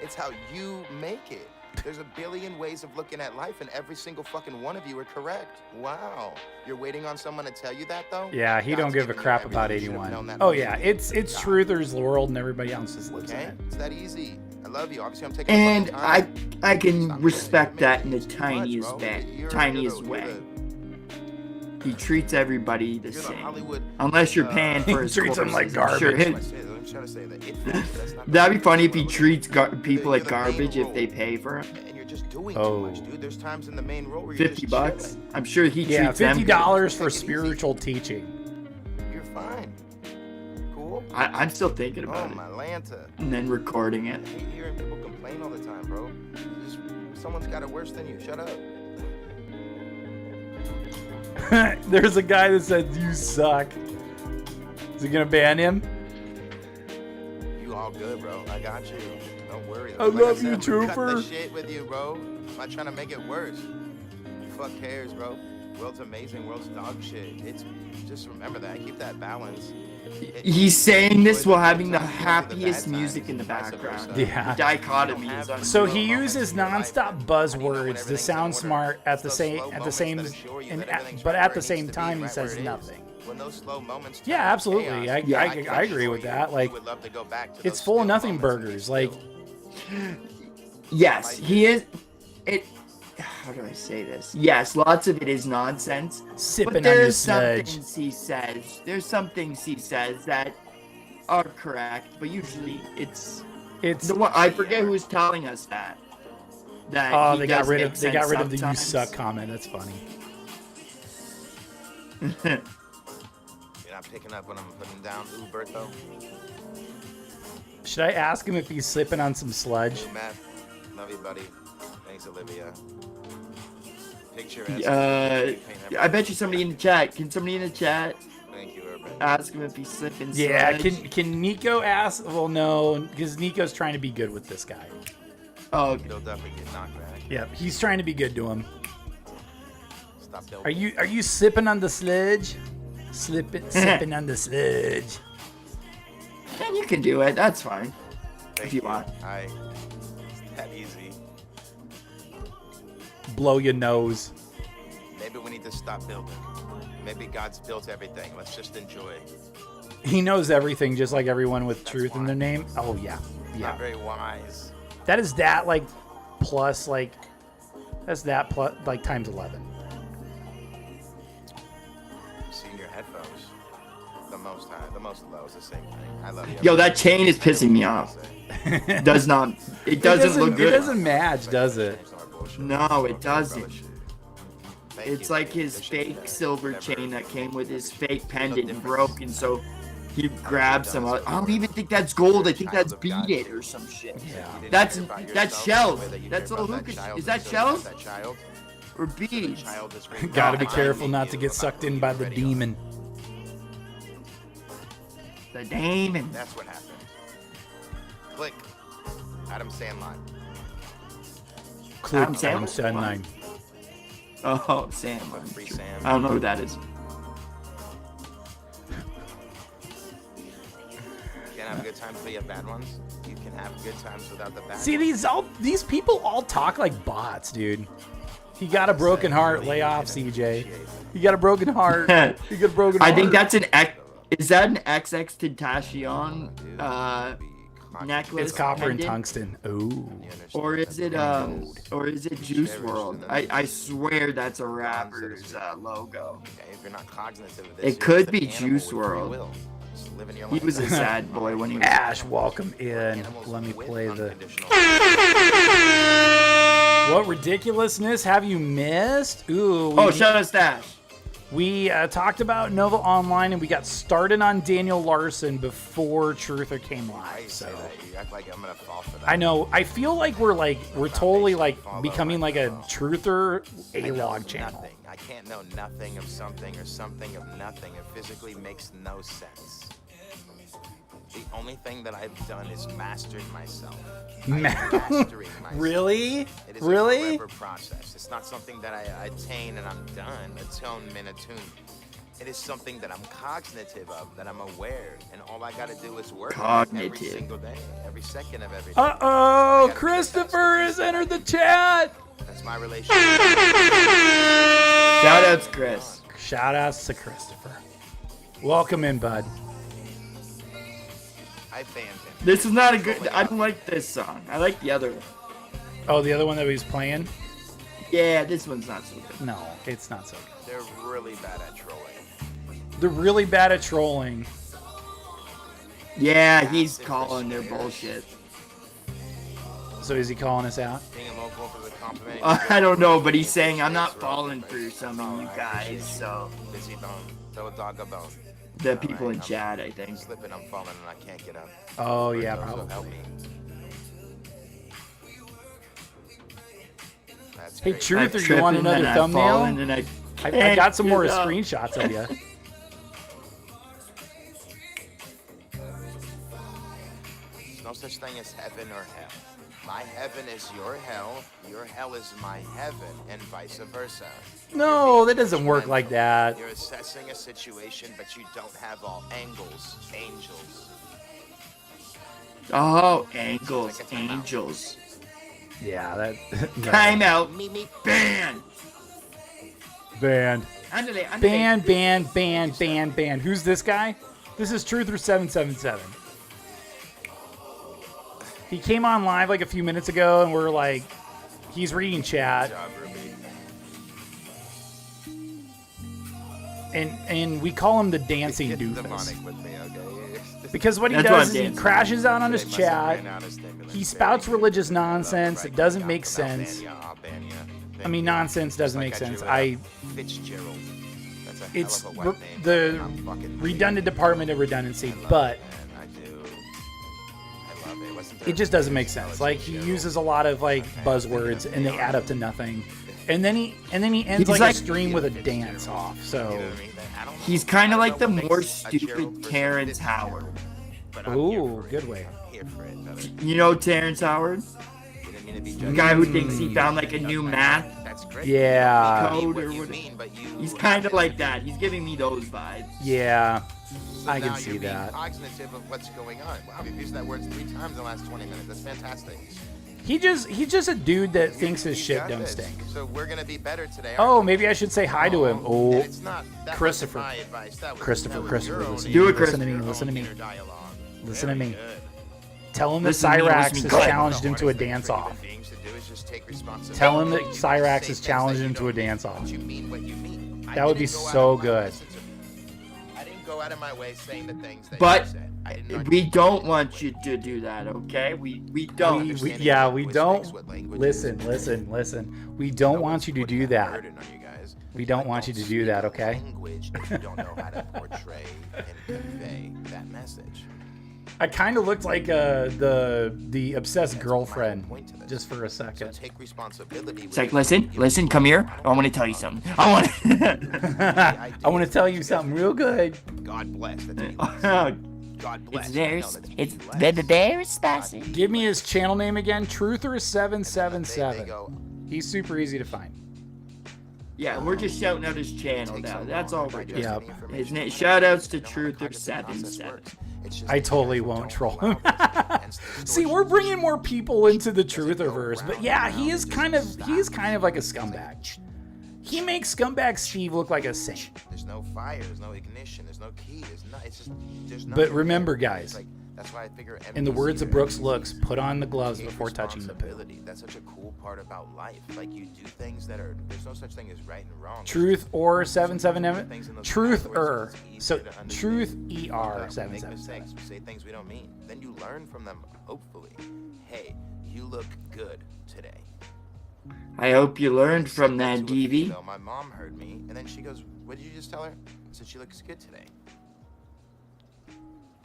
Speaker 12: It's how you make it. There's a billion ways of looking at life, and every single fucking one of you are correct. Wow. You're waiting on someone to tell you that, though?
Speaker 1: Yeah, he don't
Speaker 12: God's
Speaker 1: give a
Speaker 12: given you
Speaker 1: crap
Speaker 12: everything.
Speaker 1: about
Speaker 12: You should've
Speaker 1: 81.
Speaker 12: known that
Speaker 1: Oh
Speaker 12: from the
Speaker 1: yeah,
Speaker 12: beginning.
Speaker 1: it's
Speaker 12: God.
Speaker 1: Truther's world and everybody else just lives in
Speaker 12: Okay?
Speaker 1: it.
Speaker 12: It's that easy. I love you. Obviously, I'm taking
Speaker 2: And
Speaker 12: a fucking time.
Speaker 2: I can
Speaker 12: Stop
Speaker 2: respect
Speaker 12: doing it.
Speaker 2: that in the
Speaker 12: It's too much,
Speaker 2: tiniest
Speaker 12: bro.
Speaker 2: way.
Speaker 12: You're
Speaker 2: Tiniest
Speaker 12: the-
Speaker 2: way. He treats everybody the
Speaker 12: You're the
Speaker 2: same.
Speaker 12: Hollywood,
Speaker 2: Unless you're paying for
Speaker 1: He
Speaker 2: his
Speaker 1: treats them like
Speaker 2: courses. Sure,
Speaker 1: garbage.
Speaker 12: I'm trying to say that it factor, that's not the
Speaker 2: that'd be
Speaker 12: point.
Speaker 2: funny if he
Speaker 12: Look,
Speaker 2: treats people like
Speaker 12: you're the main
Speaker 2: garbage if
Speaker 12: role.
Speaker 2: they pay for it.
Speaker 12: And you're just doing
Speaker 1: Oh.
Speaker 12: too much, dude. There's times in the main role where you're
Speaker 2: $50
Speaker 12: just
Speaker 2: bucks.
Speaker 12: chilling.
Speaker 2: I'm sure he
Speaker 1: Yeah,
Speaker 2: treats them good.
Speaker 1: $50 for
Speaker 12: Take it easy.
Speaker 1: spiritual teaching.
Speaker 12: You're fine. Cool.
Speaker 2: I'm still thinking
Speaker 12: Oh,
Speaker 2: about it.
Speaker 12: my Lanta.
Speaker 2: And then recording
Speaker 12: I
Speaker 2: it.
Speaker 12: hate hearing people complain all the time, bro. Just, someone's got it worse than you. Shut up.
Speaker 1: There's a guy that said you suck. Is he gonna ban him?
Speaker 12: You all good, bro. I got you. Don't worry.
Speaker 1: I
Speaker 12: Like
Speaker 1: love
Speaker 12: said,
Speaker 1: you,
Speaker 12: I'm gonna cut
Speaker 1: Trooper.
Speaker 12: the shit with you, bro. I'm not trying to make it worse. Fuck cares, bro. World's amazing. World's dog shit. It's just remember that. Keep that balance.
Speaker 2: He's saying this
Speaker 12: Enjoy
Speaker 2: while
Speaker 12: the
Speaker 2: having the
Speaker 12: good times, enjoy
Speaker 2: happiest
Speaker 12: bad
Speaker 2: music
Speaker 12: times,
Speaker 2: in the
Speaker 12: vice
Speaker 2: background.
Speaker 12: versa.
Speaker 1: Yeah.
Speaker 2: The dichotomy is
Speaker 12: So
Speaker 1: So
Speaker 2: unreal.
Speaker 1: he uses nonstop buzzwords to sound smart at the same but at the same time he says nothing.
Speaker 12: When those slow moments
Speaker 1: Yeah,
Speaker 12: turn to
Speaker 1: absolutely.
Speaker 12: chaos,
Speaker 1: I agree with that. Like,
Speaker 12: would love to go back to
Speaker 1: it's
Speaker 12: those
Speaker 1: full of
Speaker 12: still
Speaker 1: nothing
Speaker 12: moments.
Speaker 1: burgers. Like,
Speaker 2: Yes, he is. It. How do I say this? Yes, lots of it is nonsense.
Speaker 1: sipping
Speaker 2: But
Speaker 1: on your
Speaker 2: there's some
Speaker 1: sludge.
Speaker 2: things he says. There's some things he says that are correct, but usually it's the one. I forget who's telling us that. That
Speaker 1: Oh,
Speaker 2: he
Speaker 1: they got
Speaker 2: does
Speaker 1: rid
Speaker 2: make
Speaker 1: of the "you
Speaker 2: sense
Speaker 1: suck"
Speaker 2: sometimes.
Speaker 1: comment. That's funny.
Speaker 12: You're not picking up when I'm putting down Uberto?
Speaker 1: Should I ask him if he's sipping on some sludge?
Speaker 12: Matt, love you, buddy. Thanks, Olivia. Picture
Speaker 2: I bet you somebody in the chat. Can somebody in the chat
Speaker 12: Thank you, Urban.
Speaker 2: ask him if he's slipping?
Speaker 1: Yeah,
Speaker 2: sludge?
Speaker 1: can Nico ask? Well, no, because Nico's trying to be good with this guy.
Speaker 2: Oh, okay.
Speaker 12: Build up and get knocked back.
Speaker 1: Yep, he's trying to be good to him.
Speaker 12: Stop building.
Speaker 1: Are you sipping on the sludge? Sipping on the sludge.
Speaker 2: Yeah, you can do it. That's fine.
Speaker 12: Thank
Speaker 2: if you want.
Speaker 12: It's that easy.
Speaker 1: Blow your nose.
Speaker 12: Maybe we need to stop building. Maybe God's built everything. Let's just enjoy.
Speaker 1: He knows everything, just like everyone with truth in their name. Oh yeah, yeah.
Speaker 12: Not very wise.
Speaker 1: That is that like plus like that's that plus like times 11.
Speaker 12: Seeing your headphones. The most high, the most low is the same thing. I love you.
Speaker 2: Yo, that chain is pissing me off. It doesn't look good.
Speaker 1: It doesn't match, does it?
Speaker 2: No, it doesn't. It's like his fake silver chain that came with his fake pendant and broke, and so he grabbed some. I don't even think that's gold. I think that's beaded or some shit.
Speaker 1: Yeah.
Speaker 2: That's shells. That's a Lucas. Is that shells or beads?
Speaker 1: Gotta be careful not to get sucked in by the demon.
Speaker 2: The demon.
Speaker 12: That's what happened. Click. Adam Sandline.
Speaker 1: Click
Speaker 2: Adam
Speaker 1: Sandline.
Speaker 2: Oh, Sam.
Speaker 12: Free Sam.
Speaker 2: I don't know who that is.
Speaker 12: You can have good times but you have bad ones. You can have good times without the bad
Speaker 1: See,
Speaker 12: ones.
Speaker 1: these people all talk like bots, dude. He got a broken heart. Lay off, CJ. You got a broken heart. You got a broken heart.
Speaker 2: I think that's an X. Is that an XX Tentacion necklace?
Speaker 1: It's copper and
Speaker 2: pendant?
Speaker 1: tungsten. Ooh.
Speaker 2: Or is it Juice WRLD? I swear that's a rapper's logo.
Speaker 12: Okay, if you're not cognizant of this,
Speaker 2: It could
Speaker 12: you're
Speaker 2: be
Speaker 12: just an animal
Speaker 2: Juice
Speaker 12: with free
Speaker 2: WRLD.
Speaker 12: will. Just living your
Speaker 2: He
Speaker 12: life.
Speaker 2: was a sad boy when he was.
Speaker 1: Ash, welcome in. Let me play the.
Speaker 12: Unconditional.
Speaker 1: What ridiculousness have you missed? Ooh.
Speaker 2: Oh, shout out Stash.
Speaker 1: We talked about Nova Online and we got started on Daniel Larson before Truther came
Speaker 12: Why you
Speaker 1: live.
Speaker 12: say
Speaker 1: So
Speaker 12: that? You act like I'm gonna fall for that.
Speaker 1: I know. I feel like we're totally like becoming like a Truther
Speaker 12: I know
Speaker 1: A-log channel.
Speaker 12: nothing. I can't know nothing of something or something of nothing. It physically makes no sense. The only thing that I've done is mastered myself. I am mastering myself.
Speaker 1: Really?
Speaker 12: It is
Speaker 1: Really?
Speaker 12: a forever process. It's not something that I attain and I'm done. Attunement. It is something that I'm cognitive of, that I'm aware, and all I gotta do is work on it every
Speaker 2: Cognitive.
Speaker 12: single day, every second of every day.
Speaker 1: Uh-oh, Christopher has entered the chat.
Speaker 12: That's my relationship.
Speaker 2: Shout outs, Chris.
Speaker 1: Shout outs to Christopher. Welcome in, bud.
Speaker 12: I banned him.
Speaker 2: This is not a good. I don't like this song. I like the other one.
Speaker 1: Oh, the other one that he was playing?
Speaker 2: Yeah, this one's not so good.
Speaker 1: No, it's not so good.
Speaker 12: They're really bad at trolling.
Speaker 1: They're really bad at trolling.
Speaker 2: Yeah, he's calling their bullshit.
Speaker 1: So is he calling us out?
Speaker 12: Being a local for the compliment.
Speaker 2: I don't know, but he's saying I'm not falling for some of you guys. So
Speaker 12: Busy bone. Throw a dog a bone.
Speaker 2: the people in chat, I
Speaker 12: I'm
Speaker 2: think.
Speaker 12: slipping, I'm falling, and I can't get up.
Speaker 1: Oh, yeah,
Speaker 12: So help
Speaker 1: probably.
Speaker 12: me. That's
Speaker 1: Hey,
Speaker 12: great.
Speaker 1: Truther, you
Speaker 2: tripping
Speaker 1: want another
Speaker 2: and I've
Speaker 1: thumbnail?
Speaker 2: fallen and I
Speaker 1: I got some more
Speaker 2: can't get up.
Speaker 1: screenshots of you.
Speaker 12: There's no such thing as heaven or hell. My heaven is your hell is my heaven, and vice versa.
Speaker 1: No, that doesn't work like that.
Speaker 12: You're assessing a situation, but you don't have all angles. Angels.
Speaker 2: Oh, angles, angels.
Speaker 1: Yeah, that. No.
Speaker 2: Time out. Ban.
Speaker 1: Banned.
Speaker 2: Andale, andale.
Speaker 1: Ban. Who's this guy? This is Truther777. He came on live like a few minutes ago, and we're like, he's reading chat.
Speaker 12: Good job, Ruby.
Speaker 1: And we call him the dancing
Speaker 12: Get
Speaker 1: doofus.
Speaker 12: demonic with me, okay?
Speaker 1: Because what he
Speaker 2: That's what
Speaker 1: does
Speaker 2: I'm
Speaker 1: is he
Speaker 2: dancing.
Speaker 1: crashes out on his
Speaker 12: They must have
Speaker 1: chat.
Speaker 12: ran out of stimulus.
Speaker 1: He spouts religious nonsense. It doesn't make
Speaker 12: I'll ban
Speaker 1: sense.
Speaker 12: ya, I'll ban ya.
Speaker 1: I mean, nonsense doesn't make
Speaker 12: Like I
Speaker 1: sense.
Speaker 12: drew it
Speaker 1: I
Speaker 12: up. Fitzgerald. That's That's a hell
Speaker 1: it's
Speaker 12: of a white name.
Speaker 1: the
Speaker 12: I'm fucking
Speaker 1: redundant department of redundancy, but
Speaker 12: I do. I love it. Wasn't
Speaker 1: it just doesn't make sense. Like he uses a lot of like buzzwords and they add up to nothing. And then he ends
Speaker 2: He's
Speaker 1: like a stream with a dance off. So
Speaker 2: He's kind of like the more stupid Terrence Howard.
Speaker 1: ooh, good way.
Speaker 2: You know Terrence Howard? The guy who thinks he found like a new math
Speaker 1: Yeah.
Speaker 2: code or whatever. He's kind of like that. He's giving me those vibes.
Speaker 1: Yeah.
Speaker 12: So
Speaker 1: I can
Speaker 12: now
Speaker 1: see
Speaker 12: you're being
Speaker 1: that.
Speaker 12: cognitive of what's going on. Wow, you've used that word 3 times in the last 20 minutes. That's fantastic.
Speaker 1: He's just a dude that thinks his
Speaker 12: You
Speaker 1: shit
Speaker 12: got
Speaker 1: don't
Speaker 12: this.
Speaker 1: stink.
Speaker 12: So we're gonna be better today.
Speaker 1: Oh, maybe I should say hi to him. Oh,
Speaker 12: And it's not, that
Speaker 1: Christopher.
Speaker 12: wasn't my advice. That was,
Speaker 1: Christopher,
Speaker 12: that was your own
Speaker 1: listen,
Speaker 2: Do it,
Speaker 1: listen to me,
Speaker 2: Christopher.
Speaker 1: listen to me,
Speaker 12: inner dialogue.
Speaker 1: listen to
Speaker 12: Very
Speaker 1: me.
Speaker 12: good.
Speaker 1: Tell him that
Speaker 2: Listen to me,
Speaker 1: Cyrax
Speaker 2: listen to
Speaker 1: has
Speaker 2: me. Good.
Speaker 1: challenged him to a
Speaker 12: The hardest thing
Speaker 1: dance
Speaker 12: for human
Speaker 1: off.
Speaker 12: beings to do is just take responsibility.
Speaker 1: Tell him that Cyrax
Speaker 12: Say
Speaker 1: has
Speaker 12: things that
Speaker 1: challenged
Speaker 12: you
Speaker 1: him to a
Speaker 12: don't mean,
Speaker 1: dance off.
Speaker 12: but you mean what you mean. I
Speaker 1: That would be
Speaker 12: didn't go out
Speaker 1: so
Speaker 12: of my way-
Speaker 1: good.
Speaker 12: listen to me. I didn't go out of my way saying the things that
Speaker 2: But
Speaker 12: you said. I did not
Speaker 2: we don't want you to do that, okay? We don't.
Speaker 1: We don't. Listen. We don't want you to do that.
Speaker 12: burden on you guys.
Speaker 1: We don't want you to do that, okay?
Speaker 12: Language if you don't know how to portray and convey that message.
Speaker 1: I kind of looked like the obsessed girlfriend just for a
Speaker 12: So
Speaker 1: second.
Speaker 12: take responsibility.
Speaker 2: It's like, listen, come here. I want to tell you something. I want
Speaker 1: I want to tell you something real good.
Speaker 12: God bless. That's what he
Speaker 2: to.
Speaker 12: God bless.
Speaker 7: It's very,
Speaker 12: No, that's
Speaker 7: it's
Speaker 12: bless.
Speaker 7: very spicy.
Speaker 1: Give me his channel name again.
Speaker 12: They
Speaker 1: Truther777.
Speaker 12: go,
Speaker 1: He's super easy to find.
Speaker 2: Yeah, we're just shouting out his channel
Speaker 12: takes
Speaker 2: now.
Speaker 12: so
Speaker 2: That's
Speaker 12: long
Speaker 2: all
Speaker 12: to
Speaker 2: we're
Speaker 12: digest
Speaker 2: doing.
Speaker 1: Yep.
Speaker 12: any information.
Speaker 2: His name, shout outs to
Speaker 12: You know how the cognitive process
Speaker 2: Truther777.
Speaker 12: works. It's just
Speaker 1: I totally
Speaker 12: things that
Speaker 1: won't
Speaker 12: don't
Speaker 1: troll
Speaker 12: allow
Speaker 1: him.
Speaker 12: this hence the
Speaker 1: See, we're
Speaker 12: distortion.
Speaker 1: bringing more people into the Trutherverse, but
Speaker 12: round
Speaker 1: yeah,
Speaker 12: and
Speaker 1: he
Speaker 12: round,
Speaker 1: is
Speaker 12: it
Speaker 1: kind
Speaker 12: doesn't
Speaker 1: of
Speaker 12: stop.
Speaker 1: like a scumbag. He makes scumbag Steve look like a saint.
Speaker 12: There's no fire, there's no ignition, there's no key, there's no, it's just, there's
Speaker 1: But
Speaker 12: nothing
Speaker 1: remember,
Speaker 12: there.
Speaker 1: guys,
Speaker 12: It's like, that's why I figure
Speaker 1: in the
Speaker 12: MPs
Speaker 1: words of
Speaker 12: here,
Speaker 1: Brooks
Speaker 12: MPs
Speaker 1: Looks, put on the gloves
Speaker 12: take
Speaker 1: before touching the poo.
Speaker 12: responsibility. That's such a cool part about life. Like you do things that are, there's no such thing as right and wrong.
Speaker 1: Truth or 777.
Speaker 12: Things in those
Speaker 1: Truth
Speaker 12: categories,
Speaker 1: er.
Speaker 12: it's
Speaker 1: So
Speaker 12: easier to understand.
Speaker 1: truth er
Speaker 12: We make
Speaker 1: 777.
Speaker 12: mistakes, we say things we don't mean. Then you learn from them, hopefully. Hey, you look good today.
Speaker 2: I hope you learned
Speaker 12: I
Speaker 2: from
Speaker 12: said
Speaker 2: that,
Speaker 12: to a
Speaker 2: DV.
Speaker 12: female. My mom heard me, and then she goes, "What did you just tell her?" I said, "She looks good today."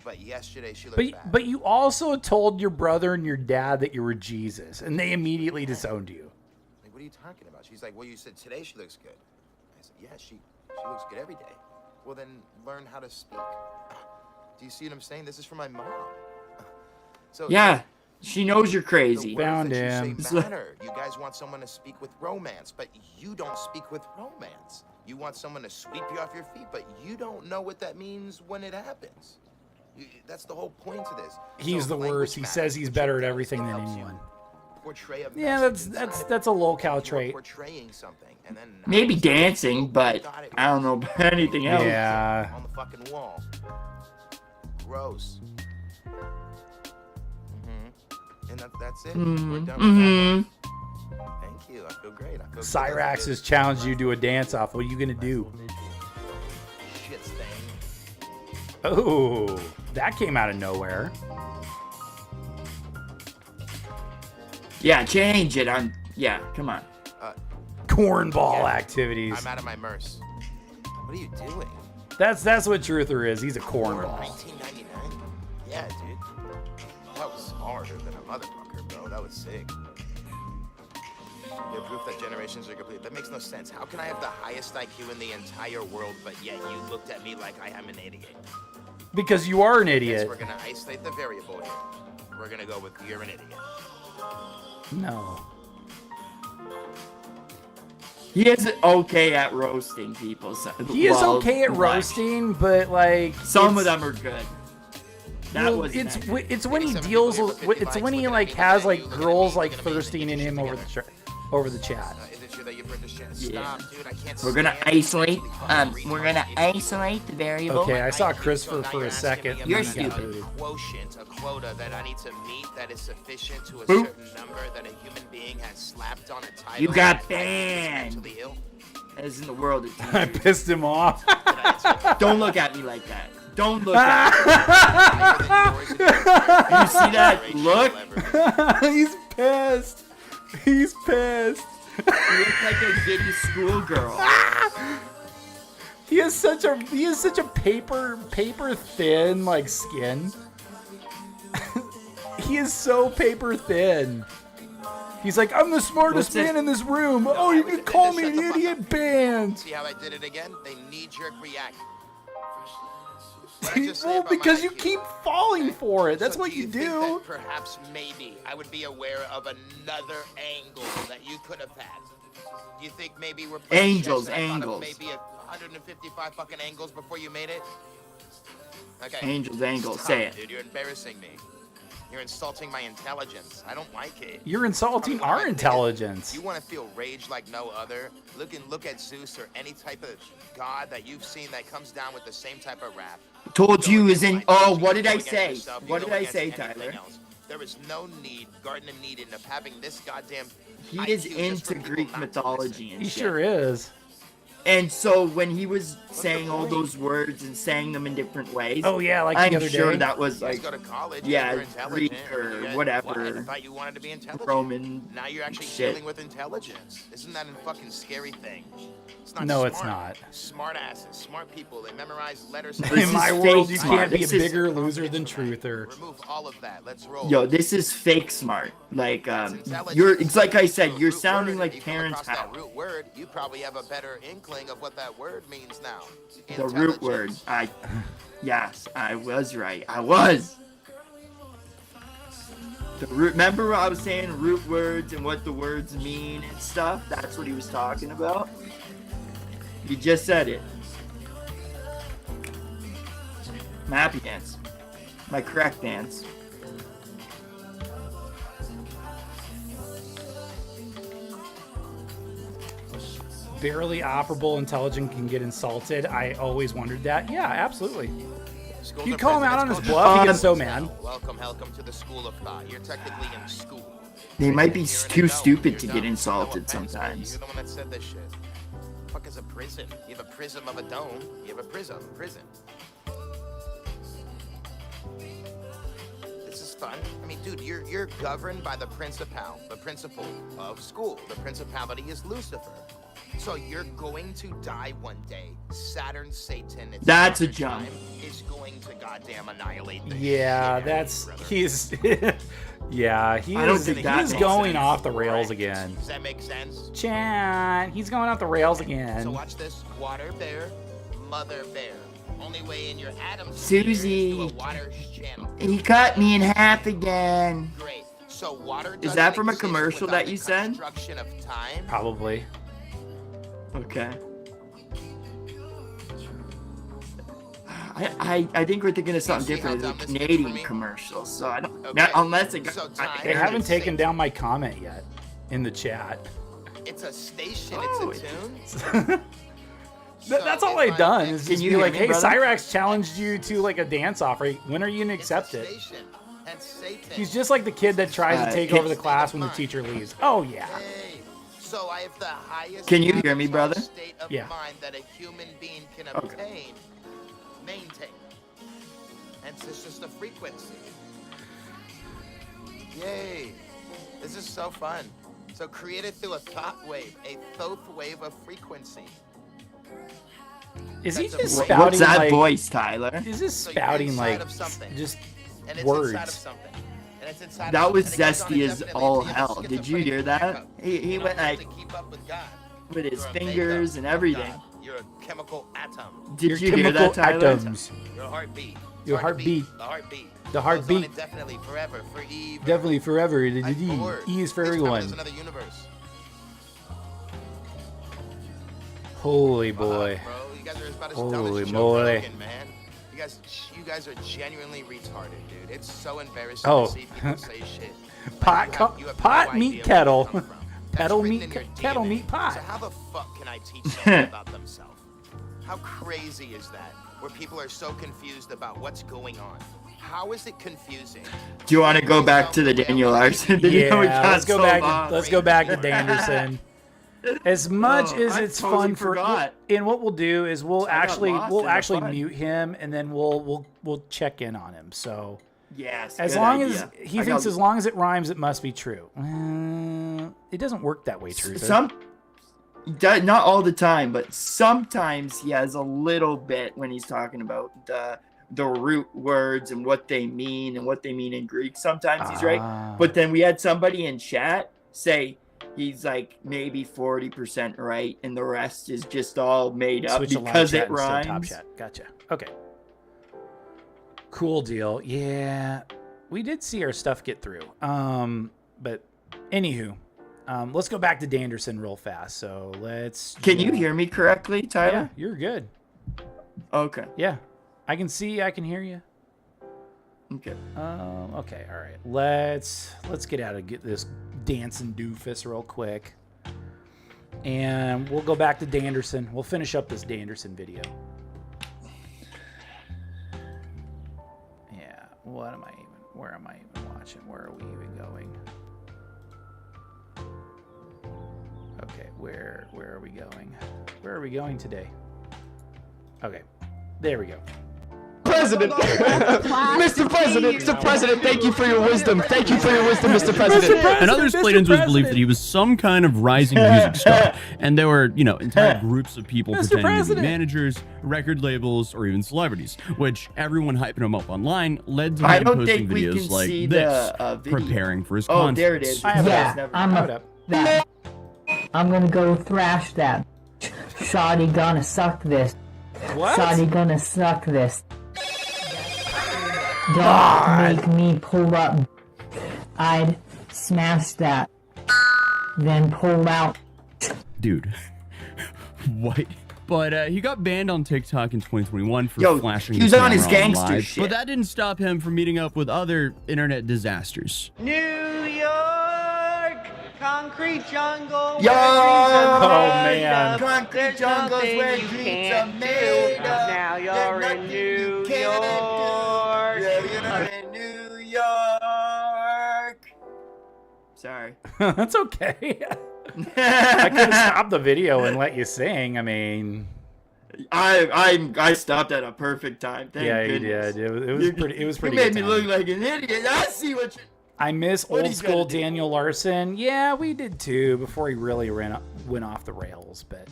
Speaker 12: But yesterday she looked bad.
Speaker 1: But you also told your brother and your dad that you were Jesus, and they immediately disowned you.
Speaker 12: Like, what are you talking about? She's like, "Well, you said today she looks good." I said, "Yeah, she looks good every day." Well, then learn how to speak. Do you see what I'm saying? This is for my mom. So
Speaker 2: Yeah, she knows you're
Speaker 12: the
Speaker 2: crazy.
Speaker 12: words
Speaker 1: Found
Speaker 12: that
Speaker 1: him.
Speaker 12: you say matter. You guys want someone to speak with romance, but you don't speak with romance. You want someone to sweep you off your feet, but you don't know what that means when it happens. That's the whole point to this.
Speaker 1: He's
Speaker 12: So
Speaker 1: the
Speaker 12: language
Speaker 1: worst. He
Speaker 12: matters.
Speaker 1: says he's
Speaker 12: What
Speaker 1: better
Speaker 12: you
Speaker 1: at
Speaker 12: do
Speaker 1: everything than
Speaker 12: helps you
Speaker 1: anyone.
Speaker 12: portray a
Speaker 1: Yeah,
Speaker 12: message
Speaker 1: that's
Speaker 12: inside
Speaker 1: a low cow
Speaker 12: you are
Speaker 1: trait.
Speaker 12: portraying something, and then
Speaker 2: Maybe dancing, but I don't know about anything else.
Speaker 1: Yeah.
Speaker 12: on the fucking wall. Gross. And that's it. We're done with that. Thank you. I feel great. I feel
Speaker 1: Cyrax
Speaker 12: good.
Speaker 1: has challenged you to a dance off. What are you gonna do?
Speaker 12: Shit stain.
Speaker 1: Oh, that came out of nowhere.
Speaker 2: Yeah, change it. Yeah, come on.
Speaker 1: Cornball
Speaker 12: Yeah.
Speaker 1: activities.
Speaker 12: I'm out of my merce. What are you doing?
Speaker 1: That's what Truther is. He's a cornball.
Speaker 12: 1999? Yeah, dude. That was harder than a motherfucker, bro. That was sick. You have proof that generations are complete. That makes no sense. How can I have the highest IQ in the entire world, but yet you looked at me like I am an idiot?
Speaker 1: Because you are an
Speaker 12: Yes,
Speaker 1: idiot.
Speaker 12: we're gonna isolate the variable here. We're gonna go with you're an idiot.
Speaker 1: No.
Speaker 2: He is okay at roasting people. So,
Speaker 1: He is
Speaker 2: well,
Speaker 1: okay at
Speaker 2: like,
Speaker 1: roasting, but like
Speaker 2: Some of
Speaker 1: it's-
Speaker 2: them are good. That
Speaker 1: well,
Speaker 2: was
Speaker 1: it's when he deals with it's when he like has like girls like thirsting in him over the chat.
Speaker 12: Is it true that you put this shit?
Speaker 2: Yeah.
Speaker 12: Stop, dude. I can't
Speaker 2: We're gonna
Speaker 12: stand
Speaker 2: isolate.
Speaker 12: it.
Speaker 2: We're gonna isolate the variable.
Speaker 1: Okay, I saw
Speaker 12: So
Speaker 1: Christopher
Speaker 12: now
Speaker 1: for
Speaker 12: you're
Speaker 1: a
Speaker 12: asking
Speaker 1: second.
Speaker 12: me
Speaker 1: and
Speaker 2: You're
Speaker 1: then he got
Speaker 2: stupid.
Speaker 1: booted.
Speaker 12: Quotient, a quota that I need to meet that is sufficient to a
Speaker 2: Boop.
Speaker 12: certain number that a human being has slapped on a title.
Speaker 2: You got
Speaker 12: that is
Speaker 2: banned.
Speaker 12: mentally ill.
Speaker 2: As in the world of
Speaker 1: I
Speaker 2: TV.
Speaker 1: pissed him off.
Speaker 2: Don't look at me like that. Don't look at me. You see that look?
Speaker 1: He's pissed. He's pissed.
Speaker 2: You look like a giddy schoolgirl.
Speaker 1: He has such a paper thin like skin. He is so paper thin. He's like, I'm the smartest man in this room. Oh, you can call me an idiot band.
Speaker 12: See how I did it again? They knee-jerk react.
Speaker 1: Well, because you keep falling for it. That's what you
Speaker 12: think
Speaker 1: do.
Speaker 12: that perhaps maybe I would be aware of another angle that you could have had? Do you think maybe we're playing
Speaker 2: Angles,
Speaker 12: chess and I thought of
Speaker 2: angles.
Speaker 12: maybe 155 fucking angles before you made it? Okay.
Speaker 2: Angels, angles.
Speaker 12: Stop,
Speaker 2: Say it.
Speaker 12: Dude, you're embarrassing me. You're insulting my intelligence. I don't like it.
Speaker 1: You're insulting our intelligence.
Speaker 12: You want to feel rage like no other? Look at Zeus or any type of god that you've seen that comes down with the same type of rap.
Speaker 2: Told you is in. Oh, what did I
Speaker 12: Against
Speaker 2: say?
Speaker 12: yourself, you
Speaker 2: What
Speaker 12: go
Speaker 2: did I
Speaker 12: against
Speaker 2: say,
Speaker 12: anything
Speaker 2: Tyler?
Speaker 12: else. There is no need, garden of Eden, of having this goddamn.
Speaker 2: He is
Speaker 12: IQ just for
Speaker 2: into
Speaker 12: people
Speaker 2: Greek
Speaker 12: not to
Speaker 2: mythology and
Speaker 1: He
Speaker 2: shit.
Speaker 1: sure is.
Speaker 2: And so when he was saying all those words and saying them in different ways,
Speaker 1: Oh yeah, like
Speaker 2: I'm
Speaker 1: the other
Speaker 2: sure
Speaker 1: day.
Speaker 2: that was
Speaker 12: You guys
Speaker 2: like,
Speaker 12: go to college,
Speaker 2: yeah,
Speaker 12: you're
Speaker 2: Greek
Speaker 12: intelligent.
Speaker 2: or
Speaker 12: You
Speaker 2: whatever.
Speaker 12: What? I thought you wanted to be intelligent.
Speaker 2: Roman
Speaker 12: Now you're actually
Speaker 2: shit.
Speaker 12: dealing with intelligence. Isn't that a fucking scary thing? It's not
Speaker 1: No,
Speaker 12: smart.
Speaker 1: it's not.
Speaker 12: Smart asses, smart people. They memorize letters.
Speaker 2: This
Speaker 1: In
Speaker 2: is
Speaker 1: my
Speaker 2: fake
Speaker 1: world, you
Speaker 2: smart.
Speaker 1: can't be a
Speaker 2: This is-
Speaker 1: bigger loser than truther.
Speaker 12: Remove all of that. Let's roll.
Speaker 2: Yo, this is fake smart. Like, it's like I said, you're sounding like Terrence
Speaker 12: Across
Speaker 2: Howard.
Speaker 12: that root word, you probably have a better inkling of what that word means now.
Speaker 2: The root word. Yes, I was right. I was. The root. Remember I was saying root words and what the words mean and stuff? That's what he was talking about. You just said it. My happy dance. My correct dance.
Speaker 1: Barely operable intelligent can get insulted. I always wondered that. Yeah, absolutely.
Speaker 12: Schools
Speaker 1: You
Speaker 12: of
Speaker 1: call him out on
Speaker 12: presidents
Speaker 1: his
Speaker 12: go
Speaker 1: bluff, he
Speaker 12: to-
Speaker 1: gets so mad.
Speaker 12: Welcome to the school of thought. You're technically in school.
Speaker 2: They might be
Speaker 12: You're in
Speaker 2: too
Speaker 12: the know.
Speaker 2: stupid
Speaker 12: You're
Speaker 2: to
Speaker 12: dumb.
Speaker 2: get insulted
Speaker 12: No offense,
Speaker 2: sometimes.
Speaker 12: You're the one that said this shit. The fuck is a prison? You have a prism of a dome. You have a prison. This is fun. I mean, dude, you're governed by the principal of school. The principality is Lucifer. So you're going to die one day. Saturn, Satan, it's
Speaker 2: That's a
Speaker 12: Saturn
Speaker 2: jump.
Speaker 12: time, is going to goddamn annihilate the
Speaker 1: Yeah,
Speaker 12: shit out of
Speaker 1: that's
Speaker 12: you, brother.
Speaker 1: he's yeah, he
Speaker 2: I don't
Speaker 1: is
Speaker 2: think that
Speaker 1: he's
Speaker 2: makes
Speaker 1: going
Speaker 2: sense.
Speaker 1: off the rails again.
Speaker 12: Does that make sense?
Speaker 1: Chan, he's going off the rails
Speaker 12: So
Speaker 1: again.
Speaker 12: watch this. Water bear, mother bear. Only way in your atoms
Speaker 2: Susie.
Speaker 12: is through a water channel.
Speaker 2: He cut me in half again.
Speaker 12: Great. So water
Speaker 2: Is
Speaker 12: doesn't
Speaker 2: that from a
Speaker 12: exist
Speaker 2: commercial
Speaker 12: without
Speaker 2: that
Speaker 12: the
Speaker 2: you said?
Speaker 12: construction of time.
Speaker 1: Probably.
Speaker 2: Okay. I think we're thinking of something
Speaker 12: See how
Speaker 2: different.
Speaker 12: dumb
Speaker 2: It's a
Speaker 12: this is for
Speaker 2: Canadian
Speaker 12: me?
Speaker 2: commercial, so I don't.
Speaker 12: Okay.
Speaker 2: Unless it got.
Speaker 12: So
Speaker 2: I
Speaker 12: time
Speaker 1: They
Speaker 2: think
Speaker 1: haven't
Speaker 12: is
Speaker 1: taken
Speaker 12: safe.
Speaker 1: down my comment yet in the chat.
Speaker 12: It's a station.
Speaker 2: Oh,
Speaker 12: it's a tune.
Speaker 1: That's all
Speaker 12: if
Speaker 1: I've
Speaker 12: I
Speaker 1: done
Speaker 12: mix
Speaker 1: is
Speaker 2: Can
Speaker 1: just
Speaker 2: you
Speaker 1: be
Speaker 2: hear
Speaker 1: like,
Speaker 2: me,
Speaker 1: hey,
Speaker 2: brother?
Speaker 1: Cyrax challenged you to like a dance off. When are you gonna accept
Speaker 12: it's a
Speaker 1: it?
Speaker 12: station. And Satan.
Speaker 1: He's just like the kid that tries to take
Speaker 2: can-
Speaker 1: over the class when the teacher leaves. Oh yeah.
Speaker 12: Hey, so I have the highest.
Speaker 2: Can you hear me, brother?
Speaker 12: State of
Speaker 1: Yeah.
Speaker 12: mind that a human being can
Speaker 2: Okay.
Speaker 12: obtain, maintain. And it's just a frequency. Yay! This is so fun. So created through a thought wave, a thoth wave of frequency.
Speaker 1: Is he
Speaker 12: That's a
Speaker 1: just
Speaker 12: voice.
Speaker 1: spouting
Speaker 2: What's that
Speaker 1: like?
Speaker 2: voice, Tyler?
Speaker 1: Is this
Speaker 12: So you're
Speaker 1: spouting
Speaker 12: inside
Speaker 1: like
Speaker 12: of something.
Speaker 1: just
Speaker 12: And it's
Speaker 1: words?
Speaker 12: inside of something. And it's inside
Speaker 2: That
Speaker 12: of
Speaker 2: was
Speaker 12: something. And it goes on
Speaker 2: zesty as
Speaker 12: indefinitely
Speaker 2: all
Speaker 12: until you have a
Speaker 2: hell. Did you hear
Speaker 12: schizophrenic
Speaker 2: that?
Speaker 12: backup.
Speaker 2: He
Speaker 12: You
Speaker 2: went
Speaker 12: don't have
Speaker 2: like
Speaker 12: to keep up with God.
Speaker 2: with his
Speaker 12: You're a
Speaker 2: fingers
Speaker 12: makeup
Speaker 2: and
Speaker 12: of
Speaker 2: everything.
Speaker 12: God. You're a chemical atom.
Speaker 2: Did
Speaker 1: Your
Speaker 2: you hear
Speaker 1: chemical
Speaker 2: that, Tyler?
Speaker 1: atoms.
Speaker 12: Your heartbeat.
Speaker 1: Your heartbeat.
Speaker 12: The heartbeat.
Speaker 1: The
Speaker 12: Goes on
Speaker 1: heartbeat.
Speaker 12: indefinitely, forever, forever.
Speaker 1: Definitely forever.
Speaker 12: I'm bored.
Speaker 1: E is for
Speaker 12: Each time
Speaker 1: everyone.
Speaker 12: there's another universe.
Speaker 1: Holy boy.
Speaker 12: Bro, you guys are about as
Speaker 1: Holy
Speaker 12: dumb as Joe
Speaker 1: moly.
Speaker 12: Rogan, man. You guys are genuinely retarded, dude. It's so embarrassing
Speaker 1: Oh.
Speaker 12: to see people say shit.
Speaker 1: Pot,
Speaker 12: Like, you have no
Speaker 1: pot
Speaker 12: idea
Speaker 1: meet
Speaker 12: where
Speaker 1: kettle.
Speaker 12: they come from. That's
Speaker 1: Kettle
Speaker 12: written
Speaker 1: meet
Speaker 12: in your
Speaker 1: kettle
Speaker 12: DNA.
Speaker 1: meet pot.
Speaker 12: So how the fuck can I teach someone about themselves? How crazy is that? Where people are so confused about what's going on. How is it confusing?
Speaker 2: Do you want to go back to the Daniel Larson video? We
Speaker 1: Yeah,
Speaker 2: got
Speaker 1: let's go
Speaker 2: so
Speaker 1: back.
Speaker 2: long.
Speaker 1: Let's go back to Danderson. As much
Speaker 2: Oh,
Speaker 1: as
Speaker 2: I
Speaker 1: it's
Speaker 2: totally
Speaker 1: fun for,
Speaker 2: forgot.
Speaker 1: and what we'll do is we'll
Speaker 2: I got
Speaker 1: actually
Speaker 2: lost in the fun.
Speaker 1: mute him and then we'll check in on him. So
Speaker 2: Yes.
Speaker 1: as
Speaker 2: good
Speaker 1: long
Speaker 2: idea.
Speaker 1: as he
Speaker 2: I
Speaker 1: thinks
Speaker 2: got-
Speaker 1: as long as it rhymes, it must be true. It doesn't work that way, Truth.
Speaker 2: some not all the time, but sometimes he has a little bit when he's talking about the root words and what they mean in Greek. Sometimes he's right, but then we had somebody in chat say he's like maybe 40% right, and the rest is just all made up because it rhymes.
Speaker 1: Top chat. Gotcha. Okay. Cool deal. Yeah, we did see our stuff get through. But anywho, let's go back to Danderson real fast. So let's.
Speaker 2: Can you hear me correctly, Tyler?
Speaker 1: Yeah, you're good.
Speaker 2: Okay.
Speaker 1: Yeah, I can see. I can hear you.
Speaker 2: Okay.
Speaker 1: Okay. All right. Let's get out of this dancing doofus real quick, and we'll go back to Danderson. We'll finish up this Danderson video. Yeah. What am I even? Where am I even watching? Where are we even going? Okay. Where are we going? Where are we going today? Okay. There we go.
Speaker 10: President, Mr. President, Mr. President, thank you for your wisdom. Thank you for your wisdom, Mr. President.
Speaker 8: And others played was believed that he was some kind of rising music star, and there were, entire groups of people pretending to be managers, record labels, or even celebrities, which everyone hyping him up online led to him posting videos like this, preparing for his concert.
Speaker 2: Oh, there it is.
Speaker 13: Yeah, I'm gonna go thrash that. Shoddy gonna suck this.
Speaker 1: What?
Speaker 13: Shoddy gonna suck this. Don't make me pull up. I'd smash that. Then pull out.
Speaker 8: Dude. What? But he got banned on TikTok in 2021 for flashing his
Speaker 2: on his
Speaker 8: camera
Speaker 2: gangster
Speaker 8: live,
Speaker 2: shit.
Speaker 8: but that didn't stop him from meeting up with other internet disasters.
Speaker 10: New York, concrete jungle.
Speaker 2: Yo!
Speaker 1: Oh man.
Speaker 2: Concrete jungles where dreams are made of.
Speaker 10: Now you're in New York.
Speaker 2: You're in New York. Sorry.
Speaker 1: That's okay. I could have stopped the video and let you sing. I mean,
Speaker 2: I stopped at a perfect time. Thank
Speaker 1: you
Speaker 2: goodness.
Speaker 1: did. It was pretty.
Speaker 2: You made
Speaker 1: good
Speaker 2: me look like an idiot. I see what you.
Speaker 1: I miss old school Daniel Larson. Yeah, we did too. Before he really went off the rails, but.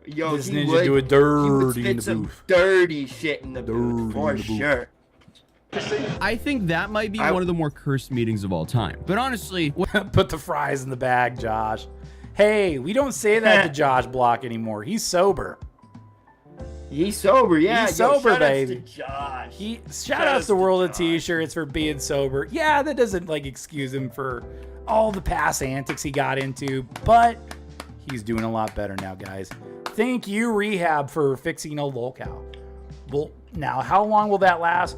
Speaker 2: Yo,
Speaker 1: this
Speaker 2: he
Speaker 1: ninja
Speaker 2: would
Speaker 1: do a dirty
Speaker 2: spit
Speaker 1: in the
Speaker 2: some
Speaker 1: booth.
Speaker 2: dirty shit in the booth for sure.
Speaker 8: I think that might be one of the more cursed meetings of all time. But honestly,
Speaker 1: put the fries in the bag, Josh. Hey, we don't say that to Josh Block anymore. He's sober.
Speaker 2: He's sober, yeah.
Speaker 1: He's sober,
Speaker 2: shout
Speaker 1: baby.
Speaker 2: outs to Josh.
Speaker 1: Shout out to World of T-Shirts for being sober. Yeah, that doesn't excuse him for all the past antics he got into, but he's doing a lot better now, guys. Thank you, Rehab, for fixing a lolcow. Well, now how long will that last?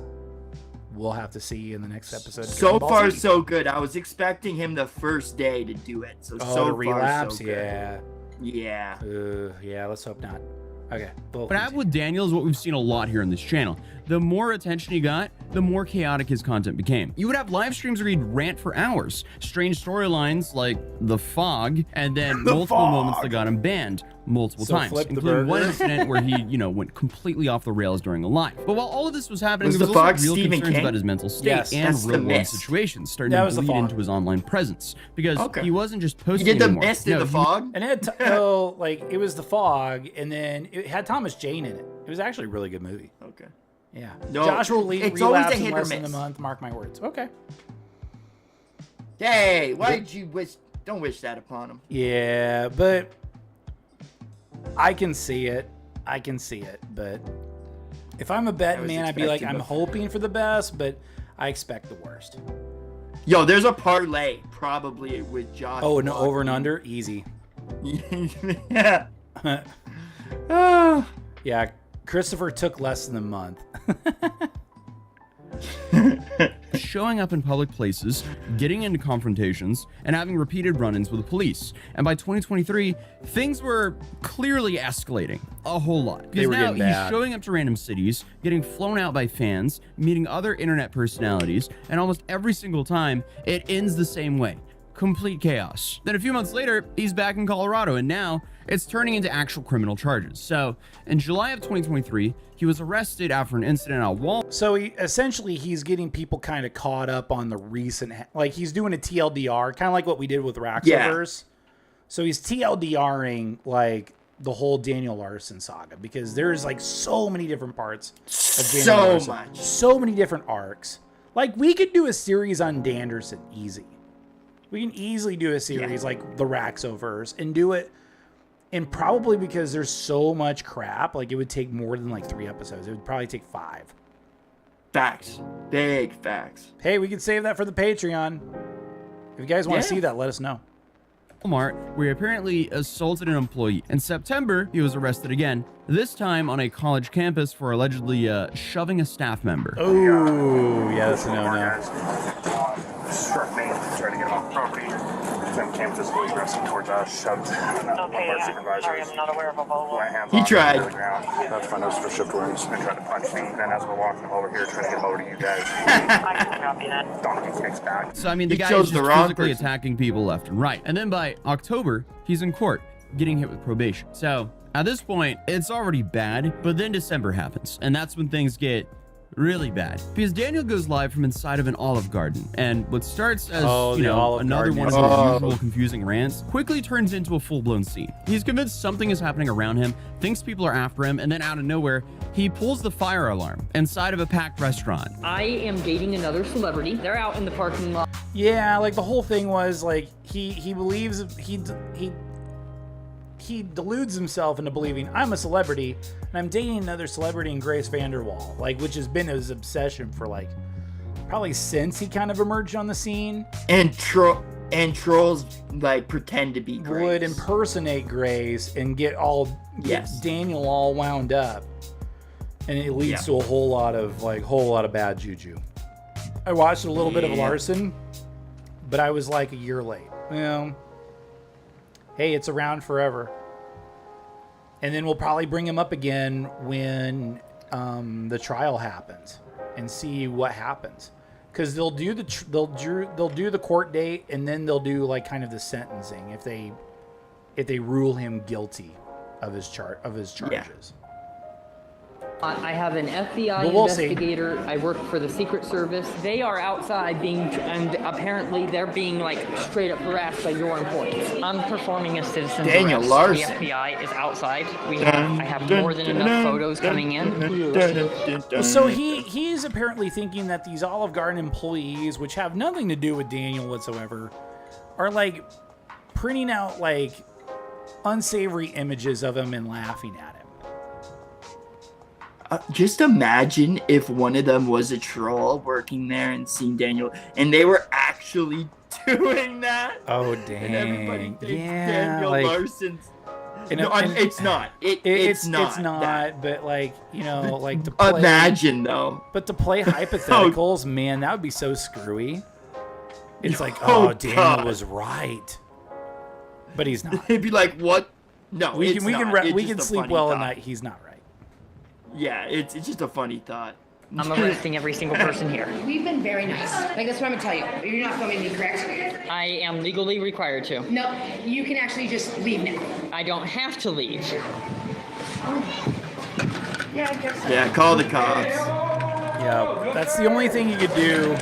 Speaker 1: We'll have to see in the next episode.
Speaker 2: So far, so good. I was expecting him the first day to do it. So
Speaker 1: to relapse,
Speaker 2: so good.
Speaker 1: Yeah. Yeah, let's hope not. Okay.
Speaker 8: But as with Daniel is what we've seen a lot here on this channel. The more attention he got, the more chaotic his content became. You would have live streams where he'd rant for hours, strange storylines like the fog, and then multiple moments that got him banned multiple times, including one incident where he, went completely off the rails during a live. But while all of this was happening, there was also real concerns about his mental state and real-world situations starting to bleed into his online presence because he wasn't just posting
Speaker 2: anymore.
Speaker 8: He did the
Speaker 2: mist in the fog?
Speaker 1: And it had, it was the fog, and then it had Thomas Jane in it. It was actually a really good movie.
Speaker 2: Okay.
Speaker 1: Yeah.
Speaker 2: No,
Speaker 1: Josh will
Speaker 2: it's
Speaker 1: relapse
Speaker 2: always a
Speaker 1: in
Speaker 2: hit or
Speaker 1: less than a
Speaker 2: miss.
Speaker 1: month. Mark my words. Okay.
Speaker 2: Hey, why'd you wish? Don't wish that upon him.
Speaker 1: Yeah, but I can see it. But if I'm a betting man, I'd be like, I'm hoping for the best, but I expect the worst.
Speaker 2: Yo, there's a parlay probably with Josh.
Speaker 1: Oh, no, over and under, easy.
Speaker 2: Yeah.
Speaker 1: Yeah, Christopher took less than a month.
Speaker 8: Showing up in public places, getting into confrontations, and having repeated run-ins with the police. And by 2023, things were clearly escalating a whole lot. Because now he's showing up to random cities, getting flown out by fans, meeting other internet personalities, and almost every single time, it ends the same way. Complete chaos. Then a few months later, he's back in Colorado, and now it's turning into actual criminal charges. So in July of 2023, he was arrested after an incident at Walmart.
Speaker 1: So he's getting people kind of caught up on the recent, he's doing a TLDR, kind of like what we did with Raxaverse. So he's TLDRing like the whole Daniel Larson saga because there's like so many different parts of Daniel Larson.
Speaker 2: Much.
Speaker 1: So many different arcs. Like we could do a series on Danderson easy. We can easily do a series like the Raxovers and do it. And probably because there's so much crap, like it would take more than like 3 episodes. It would probably take 5.
Speaker 2: Facts. Big facts.
Speaker 1: Hey, we can save that for the Patreon. If you guys want to see that, let us know.
Speaker 8: Walmart, where he apparently assaulted an employee. In September, he was arrested again, this time on a college campus for allegedly shoving a staff member.
Speaker 1: Oh, yeah, that's a no-no.
Speaker 14: Struck me, tried to get him off property. Then came physically aggressive towards us, shoved one of our supervisors. Sorry, I'm not aware of a bolo.
Speaker 2: He tried.
Speaker 14: To the ground. That's my nose for shift wounds. And tried to punch me. Then as we're walking him over here, trying to get him over to you guys. I can copy that. Donkey kicks back.
Speaker 8: So, I mean, the guy is just physically attacking people left and right. And then by October, he's in court, getting hit with probation. So, at this point, it's already bad, but then December happens. And that's when things get really bad because Daniel goes live from inside of an Olive Garden, and what starts as another one of his usual confusing rants quickly turns into a full-blown scene. He's convinced something is happening around him, thinks people are after him, and then out of nowhere he pulls the fire alarm inside of a packed restaurant.
Speaker 15: I am dating another celebrity. They're out in the parking lot.
Speaker 1: Yeah, like the whole thing was like he believes he deludes himself into believing I'm a celebrity and I'm dating another celebrity in Grace Vanderwall, like which has been his obsession for like probably since he kind of emerged on the scene.
Speaker 2: And trolls like pretend to be Grace.
Speaker 1: Would impersonate Grace and get Daniel all wound up, and it leads to a whole lot of bad juju. I watched a little bit of Larson, but I was like a year late. Hey, it's around forever. And then we'll probably bring him up again when the trial happens and see what happens. Because they'll do the court date, and then they'll do like kind of the sentencing if they rule him guilty of his charges.
Speaker 15: Yeah. I have an FBI investigator. I work for the Secret Service. They are outside and apparently they're being like straight up harassed by your employees. I'm performing a citizen's
Speaker 2: Daniel
Speaker 15: arrest.
Speaker 2: Larson.
Speaker 15: The FBI is outside. I have more than enough photos coming in.
Speaker 1: So he's apparently thinking that these Olive Garden employees, which have nothing to do with Daniel whatsoever, are like printing out like unsavory images of him and laughing at him.
Speaker 2: Just imagine if one of them was a troll working there and seen Daniel, and they were actually doing that.
Speaker 1: Oh dang!
Speaker 2: And everybody thinks
Speaker 1: Daniel
Speaker 2: Larson's. It's not. It's not.
Speaker 1: It's not.
Speaker 2: That.
Speaker 1: But like like to play,
Speaker 2: imagine though.
Speaker 1: But to play hypotheticals, man, that would be so screwy. It's like, Daniel was right, but he's not.
Speaker 2: He'd be like, what? No,
Speaker 1: we can sleep well at night. He's not right.
Speaker 2: Yeah, it's just a funny thought.
Speaker 15: I'm arresting every single person here.
Speaker 16: We've been very nice. Like, that's what I'm gonna tell you. You're not filming me, correct?
Speaker 15: I am legally required to.
Speaker 16: No, you can actually just leave now.
Speaker 15: I don't have to leave.
Speaker 16: Yeah, I guess so.
Speaker 2: Yeah, call the cops.
Speaker 1: Yeah, that's the only thing you could do.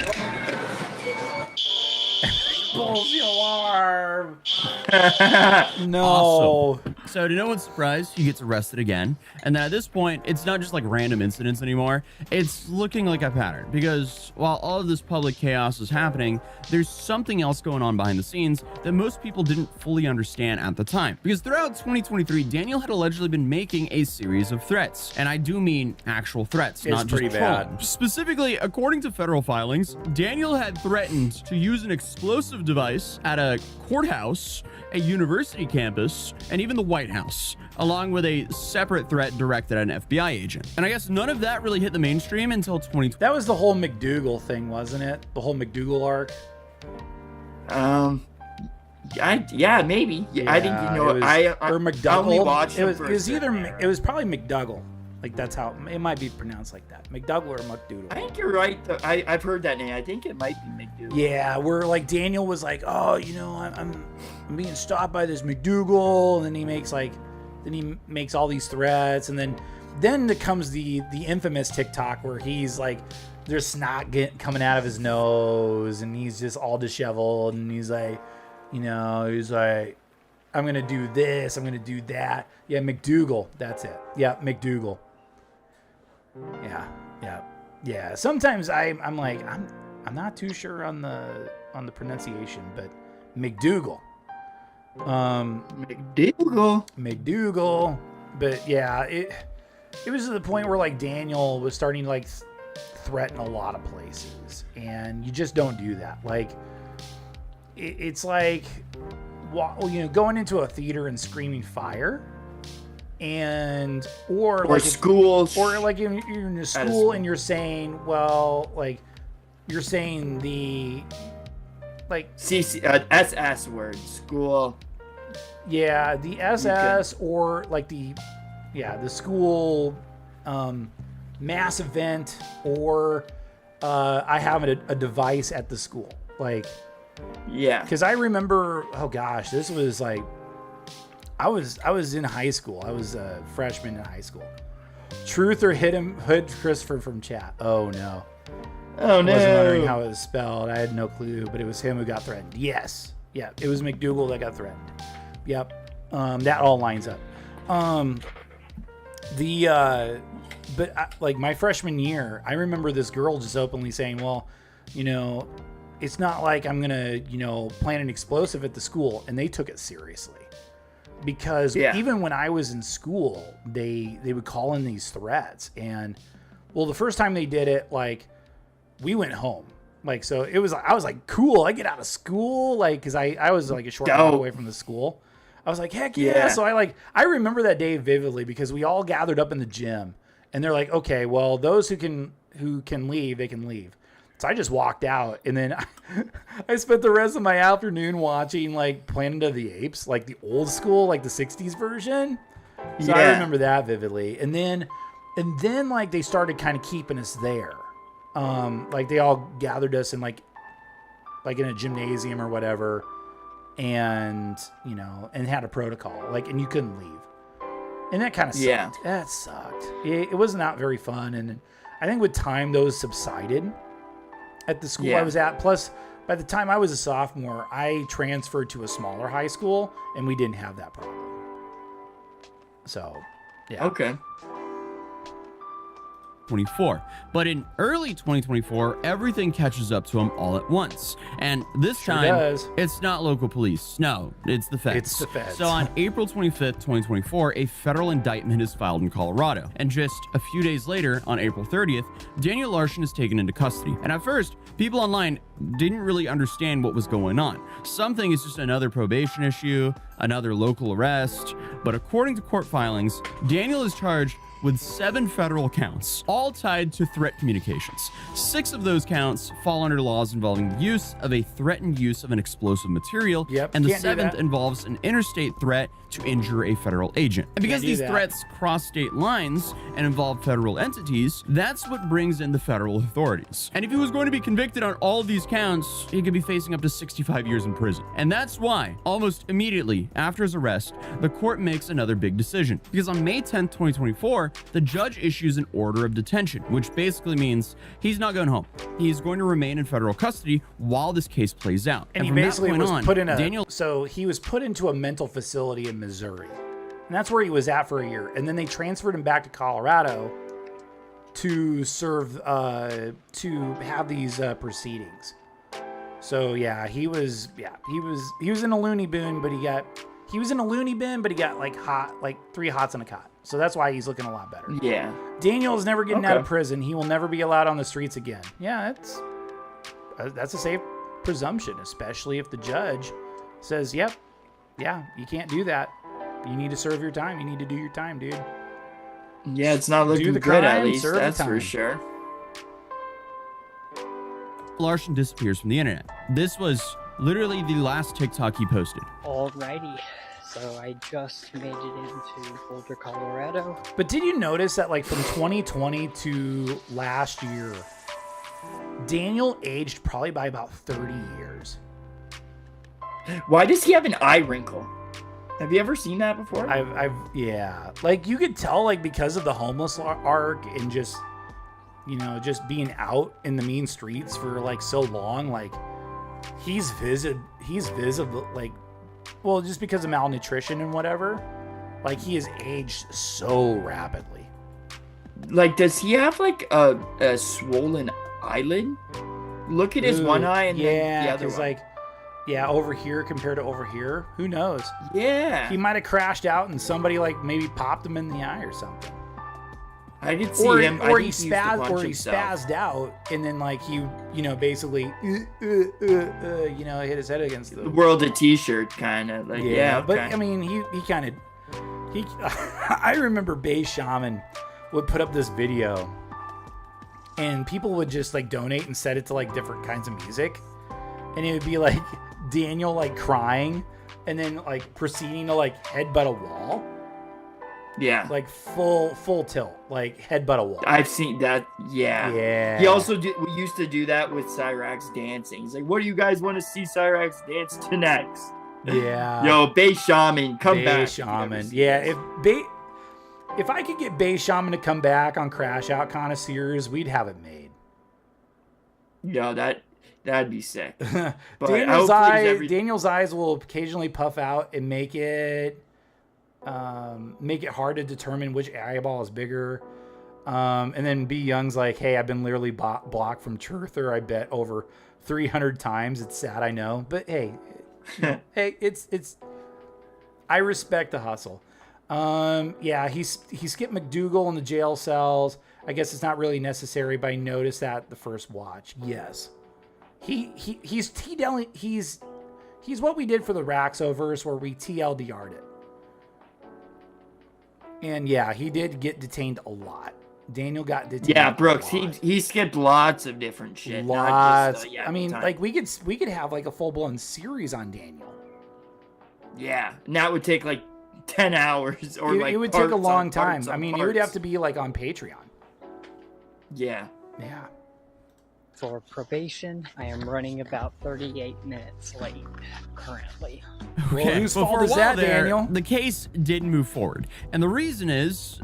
Speaker 1: Pulls the alarm. No.
Speaker 8: Awesome. So to no one's surprise, he gets arrested again. And then at this point, it's not just like random incidents anymore. It's looking like a pattern because while all of this public chaos is happening, there's something else going on behind the scenes that most people didn't fully understand at the time. Because throughout 2023, Daniel had allegedly been making a series of threats. And I do mean actual threats, not just trolling. Specifically, according to federal filings, Daniel had threatened to use an explosive device at a courthouse, a university campus, and even the White House, along with a separate threat directed at an FBI agent. And I guess none of that really hit the mainstream until 2020.
Speaker 1: That was the whole McDougal thing, wasn't it? The whole McDougal arc.
Speaker 2: Yeah, maybe. Yeah, I didn't know.
Speaker 1: Or McDougal.
Speaker 2: I only watched
Speaker 1: it was probably McDougal. Like that's how it might be pronounced, like that. McDougal or McDougal.
Speaker 2: I think you're right. I've heard that name. I think it might be McDougal.
Speaker 1: Yeah, where like Daniel was like, oh, I'm being stopped by this McDougal, and then he makes all these threats, and then comes the infamous TikTok where he's like, there's snot coming out of his nose, and he's just all disheveled, and he's like, I'm going to do this. I'm going to do that. Yeah, McDougal. That's it. Yeah, McDougal. Yeah. Sometimes I'm like, I'm not too sure on the pronunciation, but McDougal. McDougal. But yeah, it was to the point where like Daniel was starting to like threaten a lot of places, and you just don't do that. Like it's like, going into a theater and screaming fire, or like
Speaker 2: school,
Speaker 1: or like you're in a school and you're saying, well, like you're saying the like
Speaker 2: SS word, school.
Speaker 1: Yeah, the SS or like the school mass event, or I have a device at the school. Like,
Speaker 2: yeah,
Speaker 1: because I remember, oh gosh, this was like, I was in high school. I was a freshman in high school. Truth or Hood Christopher from chat. Oh no.
Speaker 2: Oh no.
Speaker 1: I wasn't wondering how it was spelled. I had no clue, but it was him who got threatened. Yes. Yeah, it was McDougal that got threatened. Yep. That all lines up. Like my freshman year, I remember this girl just openly saying, well, it's not like I'm going to, plant an explosive at the school. And they took it seriously. Because even when I was in school, they would call in these threats. And, well, the first time they did it, like, we went home. Like, so I was like, cool, I get out of school. Like, because I was like a short walk away from the school. I was like, heck yeah. So I remember that day vividly because we all gathered up in the gym. And they're like, okay, well, those who can leave, they can leave. So I just walked out, and then I spent the rest of my afternoon watching like Planet of the Apes, like the old school, like the 60s version. So I remember that vividly. And then like they started kind of keeping us there. Like they all gathered us in like in a gymnasium or whatever, and and had a protocol, like, and you couldn't leave. And that kind of sucked.
Speaker 2: Yeah.
Speaker 1: That sucked. It was not very fun. And I think with time, those subsided at the school I was at. Plus, by the time I was a sophomore, I transferred to a smaller high school, and we didn't have that problem. So, yeah.
Speaker 2: Okay.
Speaker 8: 2024. But in early 2024, everything catches up to him all at once. And this time, it's not local police. No, it's the feds.
Speaker 1: It's the feds.
Speaker 8: So on April 25th, 2024, a federal indictment is filed in Colorado. And just a few days later, on April 30th, Daniel Larson is taken into custody. And at first, people online didn't really understand what was going on. Some think it's just another probation issue, another local arrest. But according to court filings, Daniel is charged with 7 federal counts, all tied to threat communications. 6 of those counts fall under laws involving the use of a threatened use of an explosive material, and the 7th involves an interstate threat to injure a federal agent. And because these threats cross state lines and involve federal entities, that's what brings in the federal authorities. And if he was going to be convicted on all of these counts, he could be facing up to 65 years in prison. And that's why, almost immediately after his arrest, the court makes another big decision. Because on May 10th, 2024, the judge issues an order of detention, which basically means he's not going home. He's going to remain in federal custody while this case plays out.
Speaker 1: And he basically was put in he was put into a mental facility in Missouri. And that's where he was at for a year. And then they transferred him back to Colorado to serve, to have these proceedings. So yeah, he was in a loony bin, but he got like 3 hots in a cot. So that's why he's looking a lot better.
Speaker 2: Yeah.
Speaker 1: Daniel's never getting out of prison. He will never be allowed on the streets again. Yeah, that's a safe presumption, especially if the judge says, yep, yeah, you can't do that. You need to serve your time. You need to do your time, dude.
Speaker 2: Yeah, it's not looking good, at least. That's for sure.
Speaker 8: Larson disappears from the internet. This was literally the last TikTok he posted.
Speaker 9: Alrighty. So I just made it into Boulder, Colorado.
Speaker 1: But did you notice that, like, from 2020 to last year, Daniel aged probably by about 30 years?
Speaker 2: Why does he have an eye wrinkle? Have you ever seen that before?
Speaker 1: Yeah. Like, you could tell, like, because of the homeless arc and just, just being out in the mean streets for, like, so long, like, he's visible, like, well, just because of malnutrition and whatever, like he has aged so rapidly.
Speaker 2: Like, does he have like a swollen eyelid? Look at his one eye and then the other one.
Speaker 1: Like, yeah, over here compared to over here, who knows?
Speaker 2: Yeah.
Speaker 1: He might have crashed out and somebody like maybe popped him in the eye or something.
Speaker 2: I did see him.
Speaker 1: Or he spazzed out and then like he, basically, hit his head against the
Speaker 2: world a t-shirt kind of like
Speaker 1: But I mean, he I remember Bass Shaman would put up this video and people would just like donate and set it to like different kinds of music, and it would be like Daniel like crying and then like proceeding to like headbutt a wall.
Speaker 2: Yeah.
Speaker 1: Like full tilt, like headbutt a wall.
Speaker 2: I've seen that. Yeah.
Speaker 1: Yeah.
Speaker 2: He also we used to do that with Cyrax dancing. He's like, what do you guys want to see Cyrax dance to next?
Speaker 1: Yeah.
Speaker 2: Yo, Bass Shaman, come back.
Speaker 1: Bass Shaman. Yeah. If I could get Bass Shaman to come back on Crash Out Connoisseurs, we'd have it made.
Speaker 2: Yo, that'd be sick. But
Speaker 1: Daniel's eyes will occasionally puff out and make it hard to determine which eyeball is bigger. And then B Young's like, hey, I've been literally blocked from Truther, I bet, over 300 times. It's sad, I know. But hey, it's I respect the hustle. He skipped McDougal in the jail cells. I guess it's not really necessary, but I noticed that the first watch. Yes. He's what we did for the Raxoverse, where we TLDR'd it. And yeah, he did get detained a lot. Daniel got detained.
Speaker 2: Yeah, Brooks, he skipped lots of different shit.
Speaker 1: Lots.
Speaker 2: Not just,
Speaker 1: I mean, like we could have like a full-blown series on Daniel.
Speaker 2: Yeah, and that would take like 10 hours or
Speaker 1: it would take a long time. I mean, it would have to be like on Patreon.
Speaker 2: Yeah.
Speaker 1: Yeah.
Speaker 9: For probation, I am running about 38 minutes late currently.
Speaker 8: Okay,
Speaker 1: well, whose
Speaker 8: but
Speaker 1: fault
Speaker 8: for a
Speaker 1: is
Speaker 8: while
Speaker 1: that,
Speaker 8: there,
Speaker 1: Daniel?
Speaker 8: the case didn't move forward. And the reason is,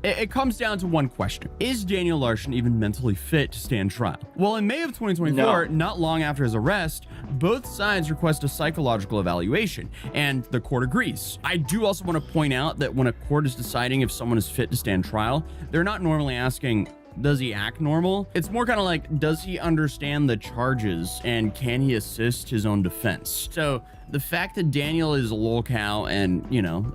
Speaker 8: it comes down to one question. Is Daniel Larson even mentally fit to stand trial? Well, in May of 2024, not long after his arrest, both sides request a psychological evaluation, and the court agrees. I do also want to point out that when a court is deciding if someone is fit to stand trial, they're not normally asking, does he act normal? It's more kind of like, does he understand the charges and can he assist his own defense? So the fact that Daniel is a lolcow and,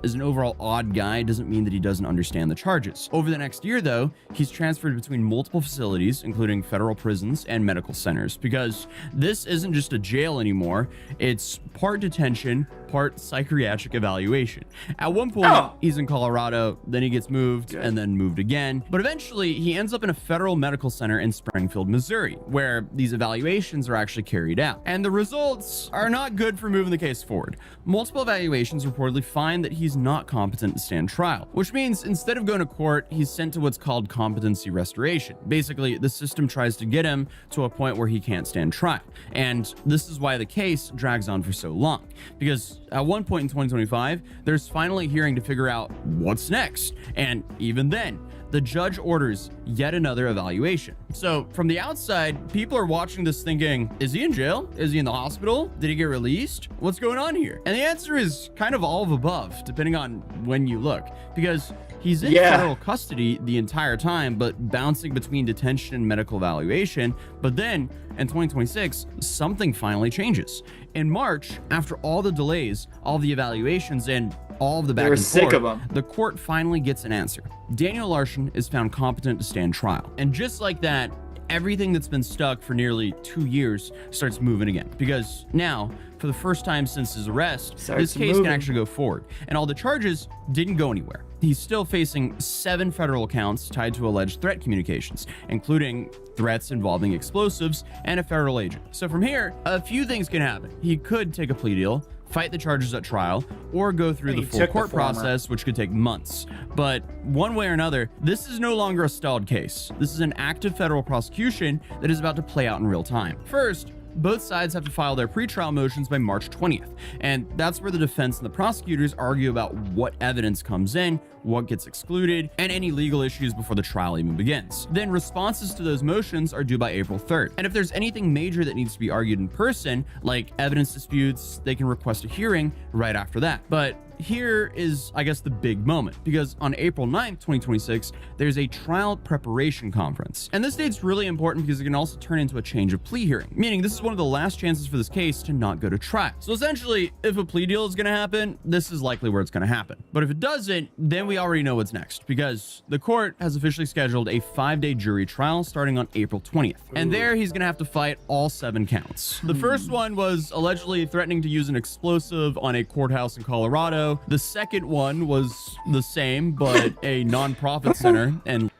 Speaker 8: is an overall odd guy doesn't mean that he doesn't understand the charges. Over the next year, though, he's transferred between multiple facilities, including federal prisons and medical centers, because this isn't just a jail anymore. It's part detention, part psychiatric evaluation. At one point, he's in Colorado, then he gets moved and then moved again. But eventually, he ends up in a federal medical center in Springfield, Missouri, where these evaluations are actually carried out. And the results are not good for moving the case forward. Multiple evaluations reportedly find that he's not competent to stand trial, which means instead of going to court, he's sent to what's called competency restoration. Basically, the system tries to get him to a point where he can't stand trial. And this is why the case drags on for so long, because at one point in 2025, there's finally a hearing to figure out what's next. And even then, the judge orders yet another evaluation. So from the outside, people are watching this thinking, is he in jail? Is he in the hospital? Did he get released? What's going on here? And the answer is kind of all of above, depending on when you look, because he's in federal custody the entire time, but bouncing between detention and medical evaluation. But then in 2026, something finally changes. In March, after all the delays, all the evaluations, and all of the back and forth, the court finally gets an answer. Daniel Larson is found competent to stand trial. And just like that, everything that's been stuck for nearly 2 years starts moving again. Because now, for the first time since his arrest, this case can actually go forward. And all the charges didn't go anywhere. He's still facing 7 federal counts tied to alleged threat communications, including threats involving explosives and a federal agent. So from here, a few things can happen. He could take a plea deal, fight the charges at trial, or go through the full court process, which could take months. But one way or another, this is no longer a stalled case. This is an active federal prosecution that is about to play out in real time. First, both sides have to file their pretrial motions by March 20th. And that's where the defense and the prosecutors argue about what evidence comes in, what gets excluded, and any legal issues before the trial even begins. Then responses to those motions are due by April 3rd. And if there's anything major that needs to be argued in person, like evidence disputes, they can request a hearing right after that. But here is, I guess, the big moment, because on April 9th, 2026, there's a trial preparation conference. And this date's really important because it can also turn into a change of plea hearing, meaning this is one of the last chances for this case to not go to trial. So essentially, if a plea deal is going to happen, this is likely where it's going to happen. But if it doesn't, then we already know what's next, because the court has officially scheduled a 5-day jury trial starting on April 20th. And there he's going to have to fight all 7 counts. The first one was allegedly threatening to use an explosive on a courthouse in Colorado. The second one was the same, but a nonprofit center. And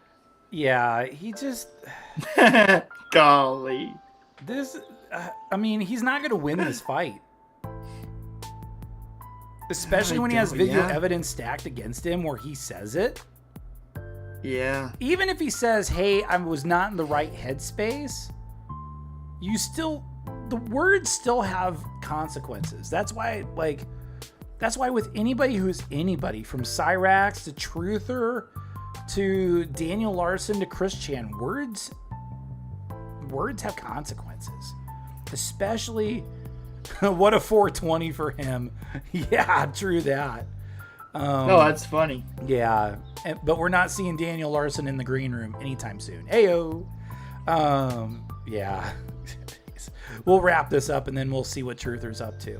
Speaker 1: yeah, he just
Speaker 2: golly,
Speaker 1: this. I mean, he's not going to win this fight, especially when he has video evidence stacked against him where he says it.
Speaker 2: Yeah.
Speaker 1: Even if he says, "Hey, I was not in the right headspace," the words still have consequences. That's why, with anybody who's anybody, from Cyrax to Truther to Daniel Larson to Chris Chan, words have consequences. Especially, what a 420 for him. Yeah, true that.
Speaker 2: No, that's funny.
Speaker 1: Yeah, but we're not seeing Daniel Larson in the green room anytime soon. Heyo. Yeah. We'll wrap this up and then we'll see what Truther's up to.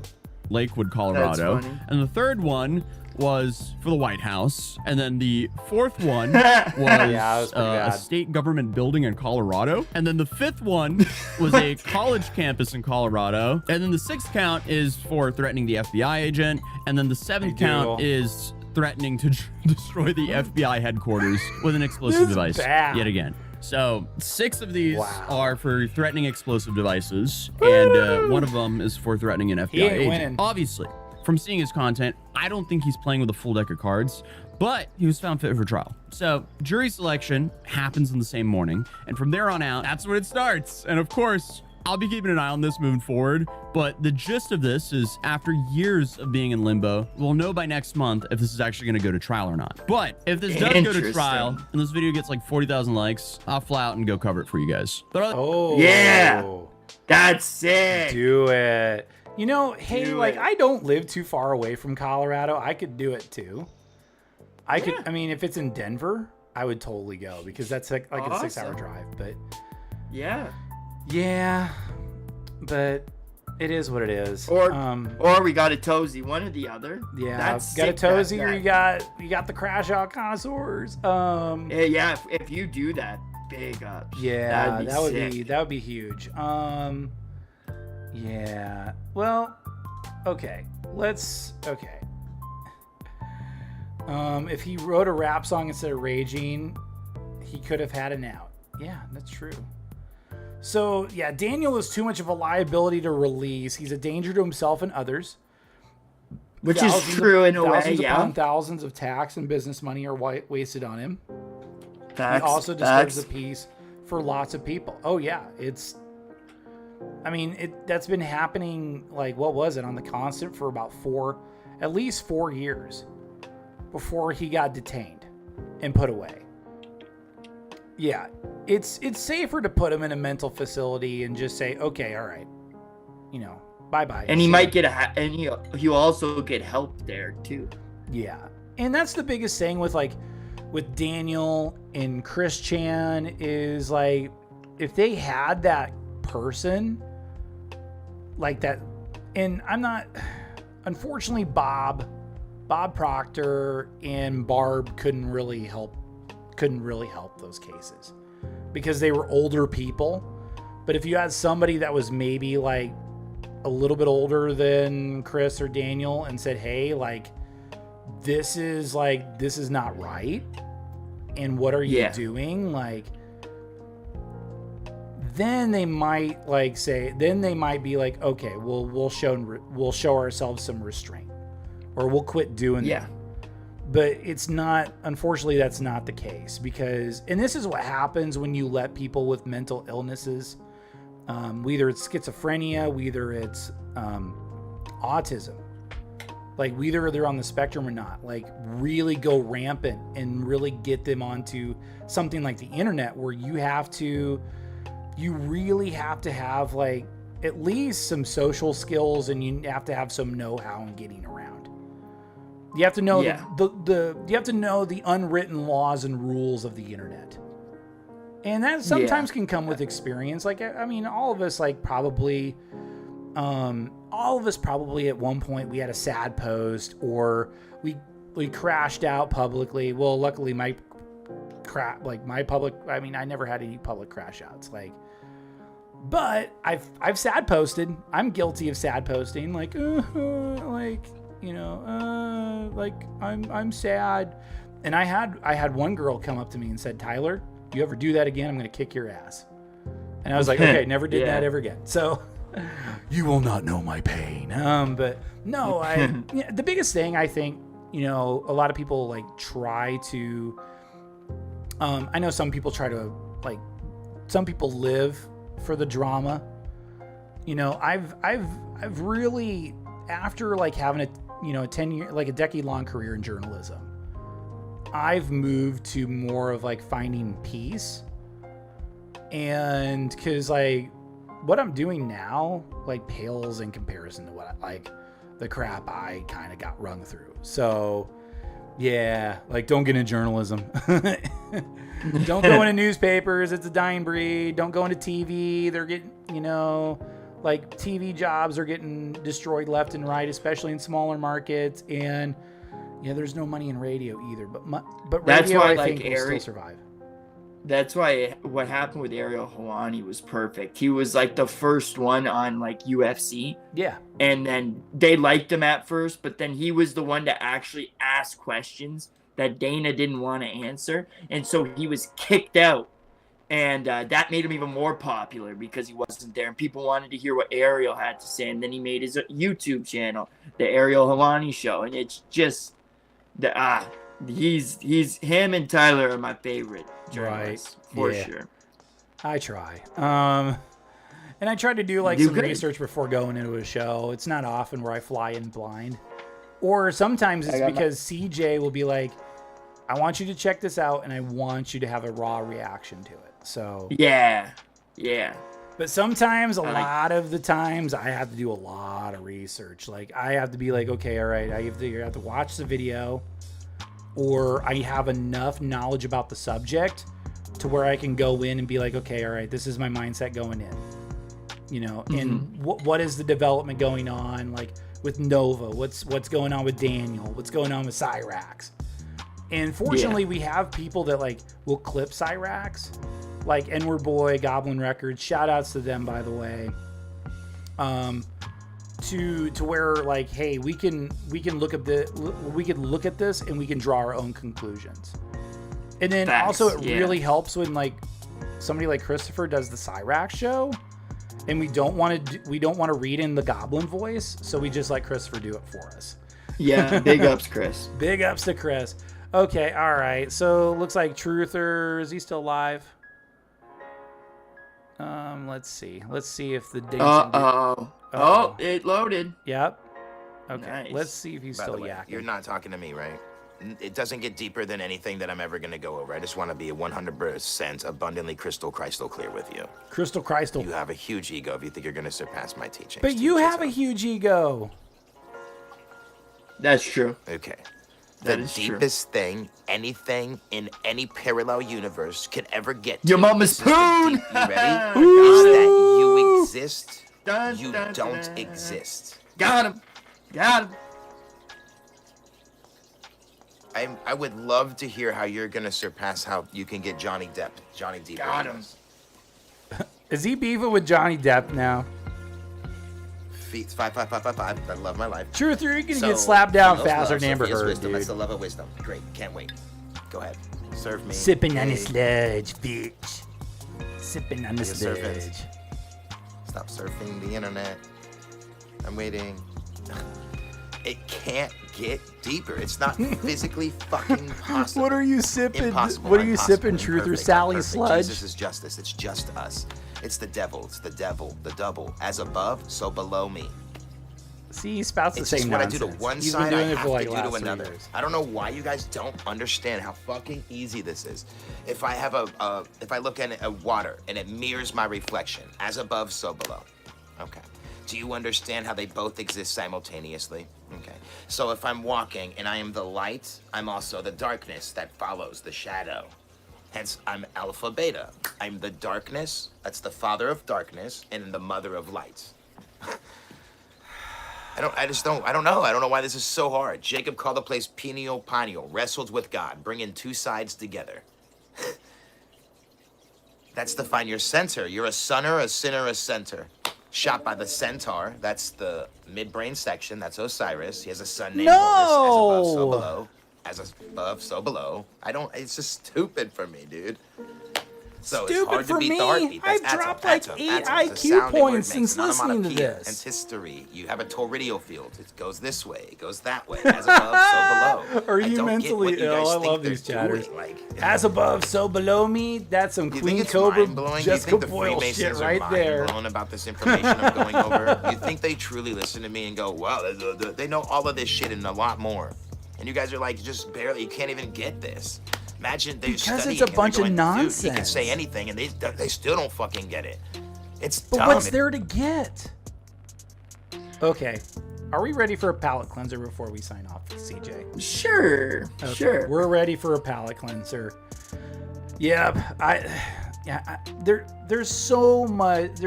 Speaker 8: Lakewood, Colorado. And the third one was for the White House. And then the fourth one was a state government building in Colorado. And then the fifth one was a college campus in Colorado. And then the sixth count is for threatening the FBI agent. And then the seventh count is threatening to destroy the FBI headquarters with an explosive device yet again. So 6 of these are for threatening explosive devices, and one of them is for threatening an FBI agent. Winning. Obviously, from seeing his content, I don't think he's playing with a full deck of cards, but he was found fit for trial. So jury selection happens in the same morning, and from there on out, that's when it starts. And of course, I'll be keeping an eye on this moving forward, but the gist of this is after years of being in limbo, we'll know by next month if this is actually going to go to trial or not. But if this does go to trial and this video gets like 40,000 likes, I'll fly out and go cover it for you guys. But
Speaker 2: yeah, that's sick.
Speaker 1: Do it. You know, hey, I don't live too far away from Colorado. I could do it too. I mean, if it's in Denver, I would totally go because that's like a 6-hour drive. But yeah, but it is what it is.
Speaker 2: Or we got a Tozy, one or the other.
Speaker 1: Yeah,
Speaker 2: that's
Speaker 1: got a Tozy, or you got the CRASHOUT Connoisseurs.
Speaker 2: Yeah, if you do that, big ups.
Speaker 1: Yeah, that would be huge. Yeah. Well, okay. If he wrote a rap song instead of raging, he could have had an out. Yeah, that's true. So, yeah, Daniel is too much of a liability to release. He's a danger to himself and others.
Speaker 2: Which is true in a way,
Speaker 1: thousands upon thousands of tax and business money are wasted on him.
Speaker 2: Facts,
Speaker 1: he also disturbs the peace for lots of people. Oh, yeah, that's been happening, what was it, on the constant for about at least 4 years before he got detained and put away. Yeah, it's safer to put him in a mental facility and just say, okay, all right, bye-bye.
Speaker 2: And he might get he'll also get help there too.
Speaker 1: Yeah, and that's the biggest thing with Daniel and Chris Chan is if they had that person like that, and unfortunately Bob Proctor and Barb couldn't really help those cases because they were older people. But if you had somebody that was maybe a little bit older than Chris or Daniel and said, hey, this is not right, and what are you doing, then they might be okay, we'll show ourselves some restraint, or we'll quit doing that. But unfortunately, that's not the case and this is what happens when you let people with mental illnesses, whether it's schizophrenia, whether it's autism, like whether they're on the spectrum or not, like really go rampant and really get them onto something like the internet, where you really have to have like at least some social skills, and you have to have some know-how in getting around. You have to know you have to know the unwritten laws and rules of the internet. And that sometimes can come with experience. Like, I mean, all of us probably at one point we had a sad post, or we crashed out publicly. Well, luckily I never had any public crash outs. But I've sad posted. I'm guilty of sad posting. I'm sad. And I had one girl come up to me and said, "Tyler, you ever do that again, I'm going to kick your ass." And I was like, okay, never did that ever again. So you will not know my pain. But no, the biggest thing I think, a lot of people try to, I know some people try to some people live for the drama. I've really, after having a 10-year, a decade-long career in journalism, I've moved to more of finding peace. And because what I'm doing now pales in comparison to what the crap I kind of got rung through. So yeah, don't get into journalism. Don't go into newspapers. It's a dying breed. Don't go into TV. They're getting, TV jobs are getting destroyed left and right, especially in smaller markets. And yeah, there's no money in radio either, but radio, I think, will still survive.
Speaker 2: That's why what happened with Ariel Helwani was perfect. He was the first one on UFC.
Speaker 1: Yeah.
Speaker 2: And then they liked him at first, but then he was the one to actually ask questions that Dana didn't want to answer. And so he was kicked out. And that made him even more popular because he wasn't there. And people wanted to hear what Ariel had to say. And then he made his YouTube channel, The Ariel Helwani Show. And it's just... him and Tyler are my favorite journalists, for sure.
Speaker 1: I try. And I try to do some research before going into a show. It's not often where I fly in blind. Or sometimes it's because CJ will be like, I want you to check this out and I want you to have a raw reaction to it. So
Speaker 2: yeah.
Speaker 1: But sometimes, a lot of the times, I have to do a lot of research. I have to be okay, all right, I have to watch the video, or I have enough knowledge about the subject to where I can go in and be okay, all right, this is my mindset going in. And what is the development going on, with Nova? What's going on with Daniel? What's going on with Cyrax? And fortunately, we have people that will clip Cyrax. N-Word Boy, Goblin Records, shout outs to them, by the way. To where hey, we can look at this and we can draw our own conclusions. And then also it really helps when somebody like Christopher does the Cyrax show, and we don't want to read in the Goblin voice, so we just let Christopher do it for us.
Speaker 2: Yeah, big ups, Chris.
Speaker 1: Big ups to Chris. Okay, all right. So looks like Truther, is he still alive? Let's see. Let's see if the date.
Speaker 2: Oh, it loaded.
Speaker 1: Yep. Okay.
Speaker 2: Nice.
Speaker 1: Let's see if he's still yakking.
Speaker 12: You're not talking to me, right? It doesn't get deeper than anything that I'm ever going to go over. I just want to be 100% abundantly crystal clear with you.
Speaker 1: Crystal.
Speaker 12: You have a huge ego if you think you're going to surpass my teachings.
Speaker 1: But you have a huge ego.
Speaker 2: That's true.
Speaker 12: Okay. The deepest thing anything in any parallel universe could ever get to.
Speaker 2: Your mama's spoon!
Speaker 12: You ready? Is that you exist, you don't exist.
Speaker 2: Got him.
Speaker 12: I would love to hear how you're going to surpass how you can get Johnny Depp.
Speaker 2: Got him.
Speaker 1: Is he beefing with Johnny Depp now?
Speaker 12: Feet 55555. I love my life.
Speaker 1: Truth, you're gonna get slapped down faster than Amber Heard,
Speaker 12: wisdom.
Speaker 1: dude.
Speaker 12: That's the love of wisdom. Great, can't wait. Go ahead, serve me.
Speaker 1: Sipping on the sludge, bitch. Sipping on the sludge.
Speaker 12: Stop surfing the internet. I'm waiting. It can't get deeper. It's not physically fucking possible.
Speaker 1: What are you sipping?
Speaker 12: Impossible.
Speaker 1: What are you
Speaker 12: Impossible.
Speaker 1: sipping, Truth, or
Speaker 12: Imperfect.
Speaker 1: Sally
Speaker 12: Imperfect.
Speaker 1: Sludge?
Speaker 12: Jesus is justice. It's just us. It's the devil. It's the devil. The double. As above, so below me.
Speaker 1: See, he spouts the
Speaker 12: It's
Speaker 1: same
Speaker 12: just what
Speaker 1: nonsense.
Speaker 12: I do to one
Speaker 1: He's
Speaker 12: side,
Speaker 1: been doing
Speaker 12: I
Speaker 1: it
Speaker 12: have
Speaker 1: for like
Speaker 12: to do
Speaker 1: last
Speaker 12: to
Speaker 1: 3
Speaker 12: another.
Speaker 1: years.
Speaker 12: I don't know why you guys don't understand how fucking easy this is. If I have if I look at a water and it mirrors my reflection, as above, so below. Okay. Do you understand how they both exist simultaneously? Okay. So if I'm walking and I am the light, I'm also the darkness that follows the shadow. Hence, I'm alpha beta. I'm the darkness, that's the father of darkness, and the mother of light. I don't know. I don't know why this is so hard. Jacob called the place Pinio Panio, wrestled with God, bringing two sides together. That's define your center. You're a sunner, a sinner, a center. Shot by the centaur, that's the midbrain section, that's Osiris. He has a son named Horus, as above, so below. As above, so below. It's just stupid for me, dude. So
Speaker 1: Stupid
Speaker 12: it's hard
Speaker 1: for
Speaker 12: to beat
Speaker 1: me.
Speaker 12: the heartbeat.
Speaker 1: I've
Speaker 12: That's
Speaker 1: dropped
Speaker 12: atom,
Speaker 1: like 8
Speaker 12: atom.
Speaker 1: IQ
Speaker 12: It's a sound a word
Speaker 1: points
Speaker 12: makes,
Speaker 1: since
Speaker 12: not
Speaker 1: listening to
Speaker 12: onomatopoeia.
Speaker 1: this.
Speaker 12: It's history. You have a torridial field. It goes this way. It goes that way. As above, so below.
Speaker 1: Are
Speaker 12: I
Speaker 1: you
Speaker 12: don't get
Speaker 1: mentally
Speaker 12: what you
Speaker 1: ill?
Speaker 12: guys
Speaker 1: I
Speaker 12: think
Speaker 1: love
Speaker 12: they're
Speaker 1: these chatters.
Speaker 12: doing. Like,
Speaker 1: As above, so below me. That's some
Speaker 12: you think
Speaker 1: Queen
Speaker 12: it's
Speaker 1: Cobra,
Speaker 12: mind-blowing?
Speaker 1: Jessica
Speaker 12: You think the
Speaker 1: Boyle shit
Speaker 12: Freemasons
Speaker 1: right
Speaker 12: are
Speaker 1: there.
Speaker 12: mind-blown about this information I'm going over? You think they truly listen to me and go, wow, they know all of this shit and a lot more. And you guys are like, just barely, you can't even get this. Imagine they're
Speaker 1: Because
Speaker 12: studying
Speaker 1: it's a bunch of
Speaker 12: and they're going,
Speaker 1: nonsense.
Speaker 12: Dude, he can say anything and they still don't fucking get it. It's
Speaker 1: But
Speaker 12: dumb.
Speaker 1: what's there to get? Okay. Are we ready for a palate cleanser before we sign off, CJ?
Speaker 2: Sure.
Speaker 1: Okay,
Speaker 2: Sure.
Speaker 1: We're ready for a palate cleanser. Yep. There's so much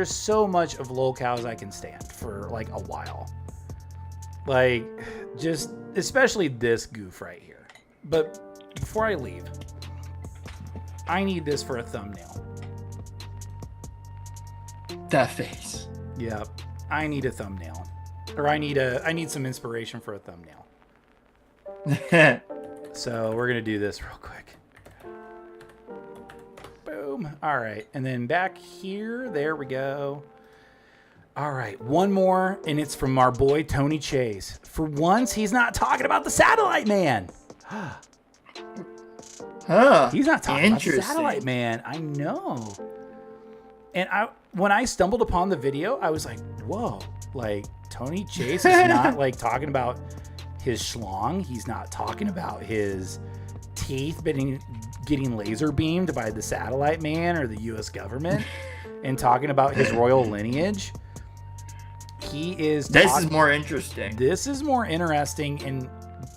Speaker 1: of lolcows I can stand for like a while. Like, just especially this goof right here. But before I leave, I need this for a thumbnail.
Speaker 2: That face.
Speaker 1: Yep. I need a thumbnail. Or I need some inspiration for a thumbnail. So we're gonna do this real quick. Boom. All right. And then back here, there we go. All right, one more, and it's from our boy Tony Chase. For once, he's not talking about the Satellite Man. He's not talking about the Satellite Man. I know. And when I stumbled upon the video, I was like, whoa, like Tony Chase is not like talking about his schlong. He's not talking about his teeth getting laser beamed by the Satellite Man or the U.S. government and talking about his royal lineage.
Speaker 2: This is more interesting.
Speaker 1: This is more interesting, and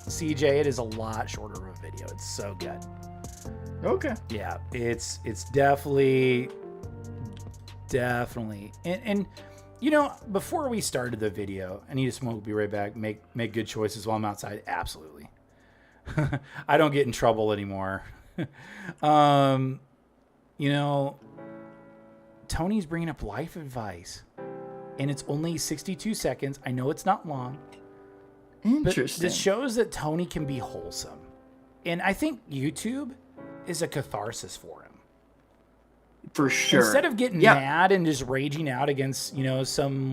Speaker 1: CJ, it is a lot shorter of a video. It's so good.
Speaker 2: Okay.
Speaker 1: Yeah, it's definitely, and you know, before we started the video, I need to smoke. Be right back. Make good choices while I'm outside. Absolutely. I don't get in trouble anymore. You know, Tony's bringing up life advice. And it's only 62 seconds. I know it's not long.
Speaker 2: Interesting.
Speaker 1: But this shows that Tony can be wholesome. And I think YouTube is a catharsis for him.
Speaker 2: For sure.
Speaker 1: Instead of getting mad and just raging out against, you know, some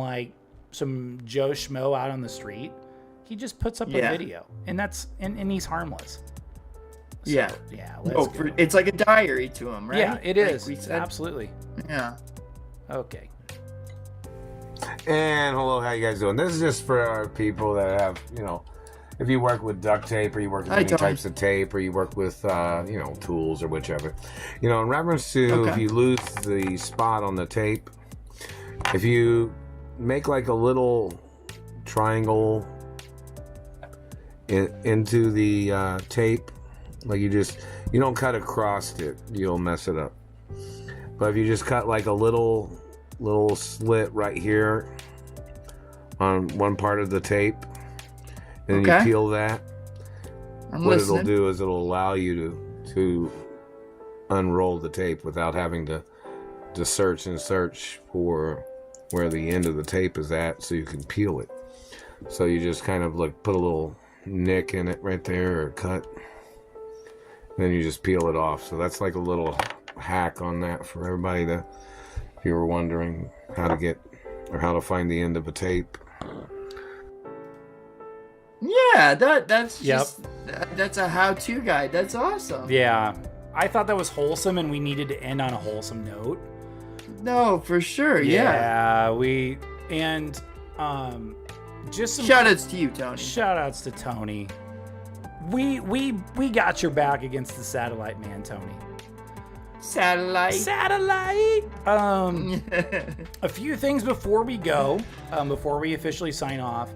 Speaker 1: Joe Schmo out on the street, he just puts up a video. And and he's harmless. So,
Speaker 2: yeah.
Speaker 1: Let's go.
Speaker 2: It's like a diary to him, right?
Speaker 1: Yeah, it is.
Speaker 2: We said.
Speaker 1: Absolutely.
Speaker 2: Yeah.
Speaker 1: Okay.
Speaker 17: And hello, how you guys doing? This is just for our people that have, you know, if you work with duct tape or you work with any types of tape or you work with, you know, tools or whichever. You know, in reference to if you lose the spot on the tape, if you make like a little triangle into the tape, like you don't cut across it, you'll mess it up. But if you just cut like a little slit right here on one part of the tape, and then you peel that, it'll do is it'll allow you to unroll the tape without having to search for where the end of the tape is at, so you can peel it. So you just kind of like put a little nick in it right there, or cut, then you just peel it off. So that's like a little hack on that for everybody to, if you were wondering how to get or how to find the end of a tape.
Speaker 2: Yeah, that's just that's a how-to guide. That's awesome.
Speaker 1: Yeah. I thought that was wholesome and we needed to end on a wholesome note.
Speaker 2: No, for sure. Yeah.
Speaker 1: And Just some
Speaker 2: shout-outs to you, Tony.
Speaker 1: Shout-outs to Tony. We got your back against the Satellite Man, Tony.
Speaker 2: Satellite.
Speaker 1: A few things before we go, before we officially sign off.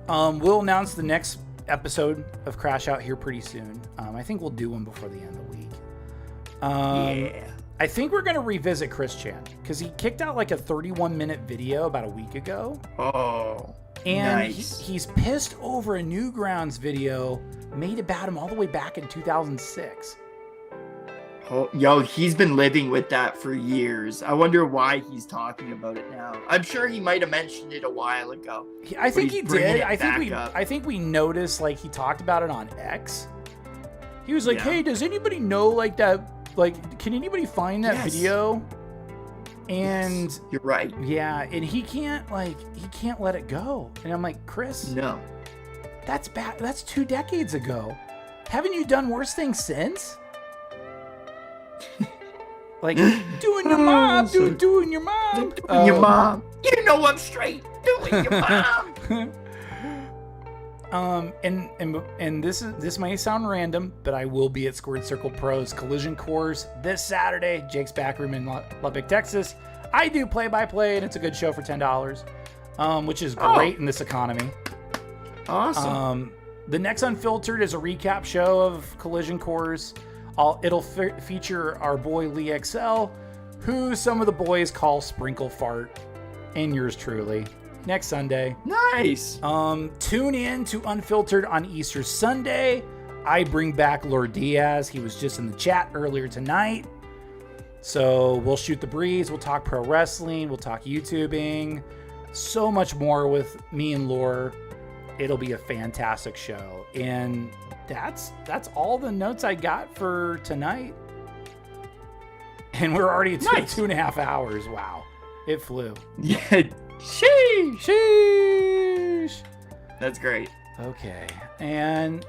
Speaker 1: We'll announce the next episode of Crash Out here pretty soon. I think we'll do one before the end of the week.
Speaker 2: Yeah.
Speaker 1: I think we're going to revisit Chris Chan because he kicked out like a 31-minute video about a week ago.
Speaker 2: Oh,
Speaker 1: and
Speaker 2: nice.
Speaker 1: He's pissed over a Newgrounds video made about him all the way back in 2006.
Speaker 2: Oh, yo, he's been living with that for years. I wonder why he's talking about it now. I'm sure he might have mentioned it a while ago.
Speaker 1: I think he did. I
Speaker 2: I
Speaker 1: think we noticed like he talked about it on X. He was like,
Speaker 2: Yeah.
Speaker 1: "Hey, does anybody know like that? Like, can anybody find that video?" And
Speaker 2: yes, you're right.
Speaker 1: Yeah, and he can't let it go. And I'm like, Chris,
Speaker 2: no,
Speaker 1: that's bad. That's 2 decades ago. Haven't you done worse things since? Like doing your mom, doing your mom,
Speaker 2: your mom. You know I'm straight. Doing your mom.
Speaker 1: And this may sound random, but I will be at Squared Circle Pro's Collision Course this Saturday. Jake's back room in Lubbock, Texas. I do play-by-play, and it's a good show for $10, which is great in this economy.
Speaker 2: Awesome.
Speaker 1: The next Unfiltered is a recap show of Collision Course. It'll feature our boy Lee XL, who some of the boys call Sprinkle Fart, and yours truly. Next Sunday.
Speaker 2: Nice.
Speaker 1: Tune in to Unfiltered on Easter Sunday. I bring back Lord Diaz. He was just in the chat earlier tonight. So we'll shoot the breeze. We'll talk pro wrestling. We'll talk YouTubing. So much more with me and Lore. It'll be a fantastic show. And that's all the notes I got for tonight. And we're already at 2.5 hours. Wow. It flew.
Speaker 2: Yeah.
Speaker 1: Sheesh.
Speaker 2: That's great.
Speaker 1: Okay. And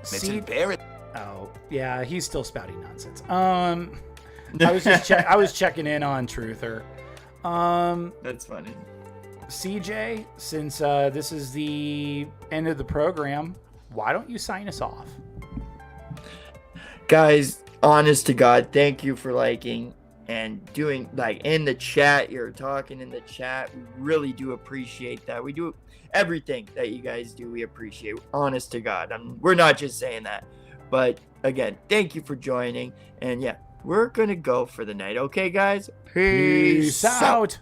Speaker 1: oh, yeah, he's still spouting nonsense. I was checking in on Truther.
Speaker 2: That's funny.
Speaker 1: CJ, since this is the end of the program, why don't you sign us off?
Speaker 2: Guys, honest to God, thank you for liking and doing in the chat. You're talking in the chat. We really do appreciate that. We do everything that you guys do. We appreciate. Honest to God, we're not just saying that, but again, thank you for joining. And yeah, we're gonna go for the night. Okay, guys.
Speaker 1: Peace out.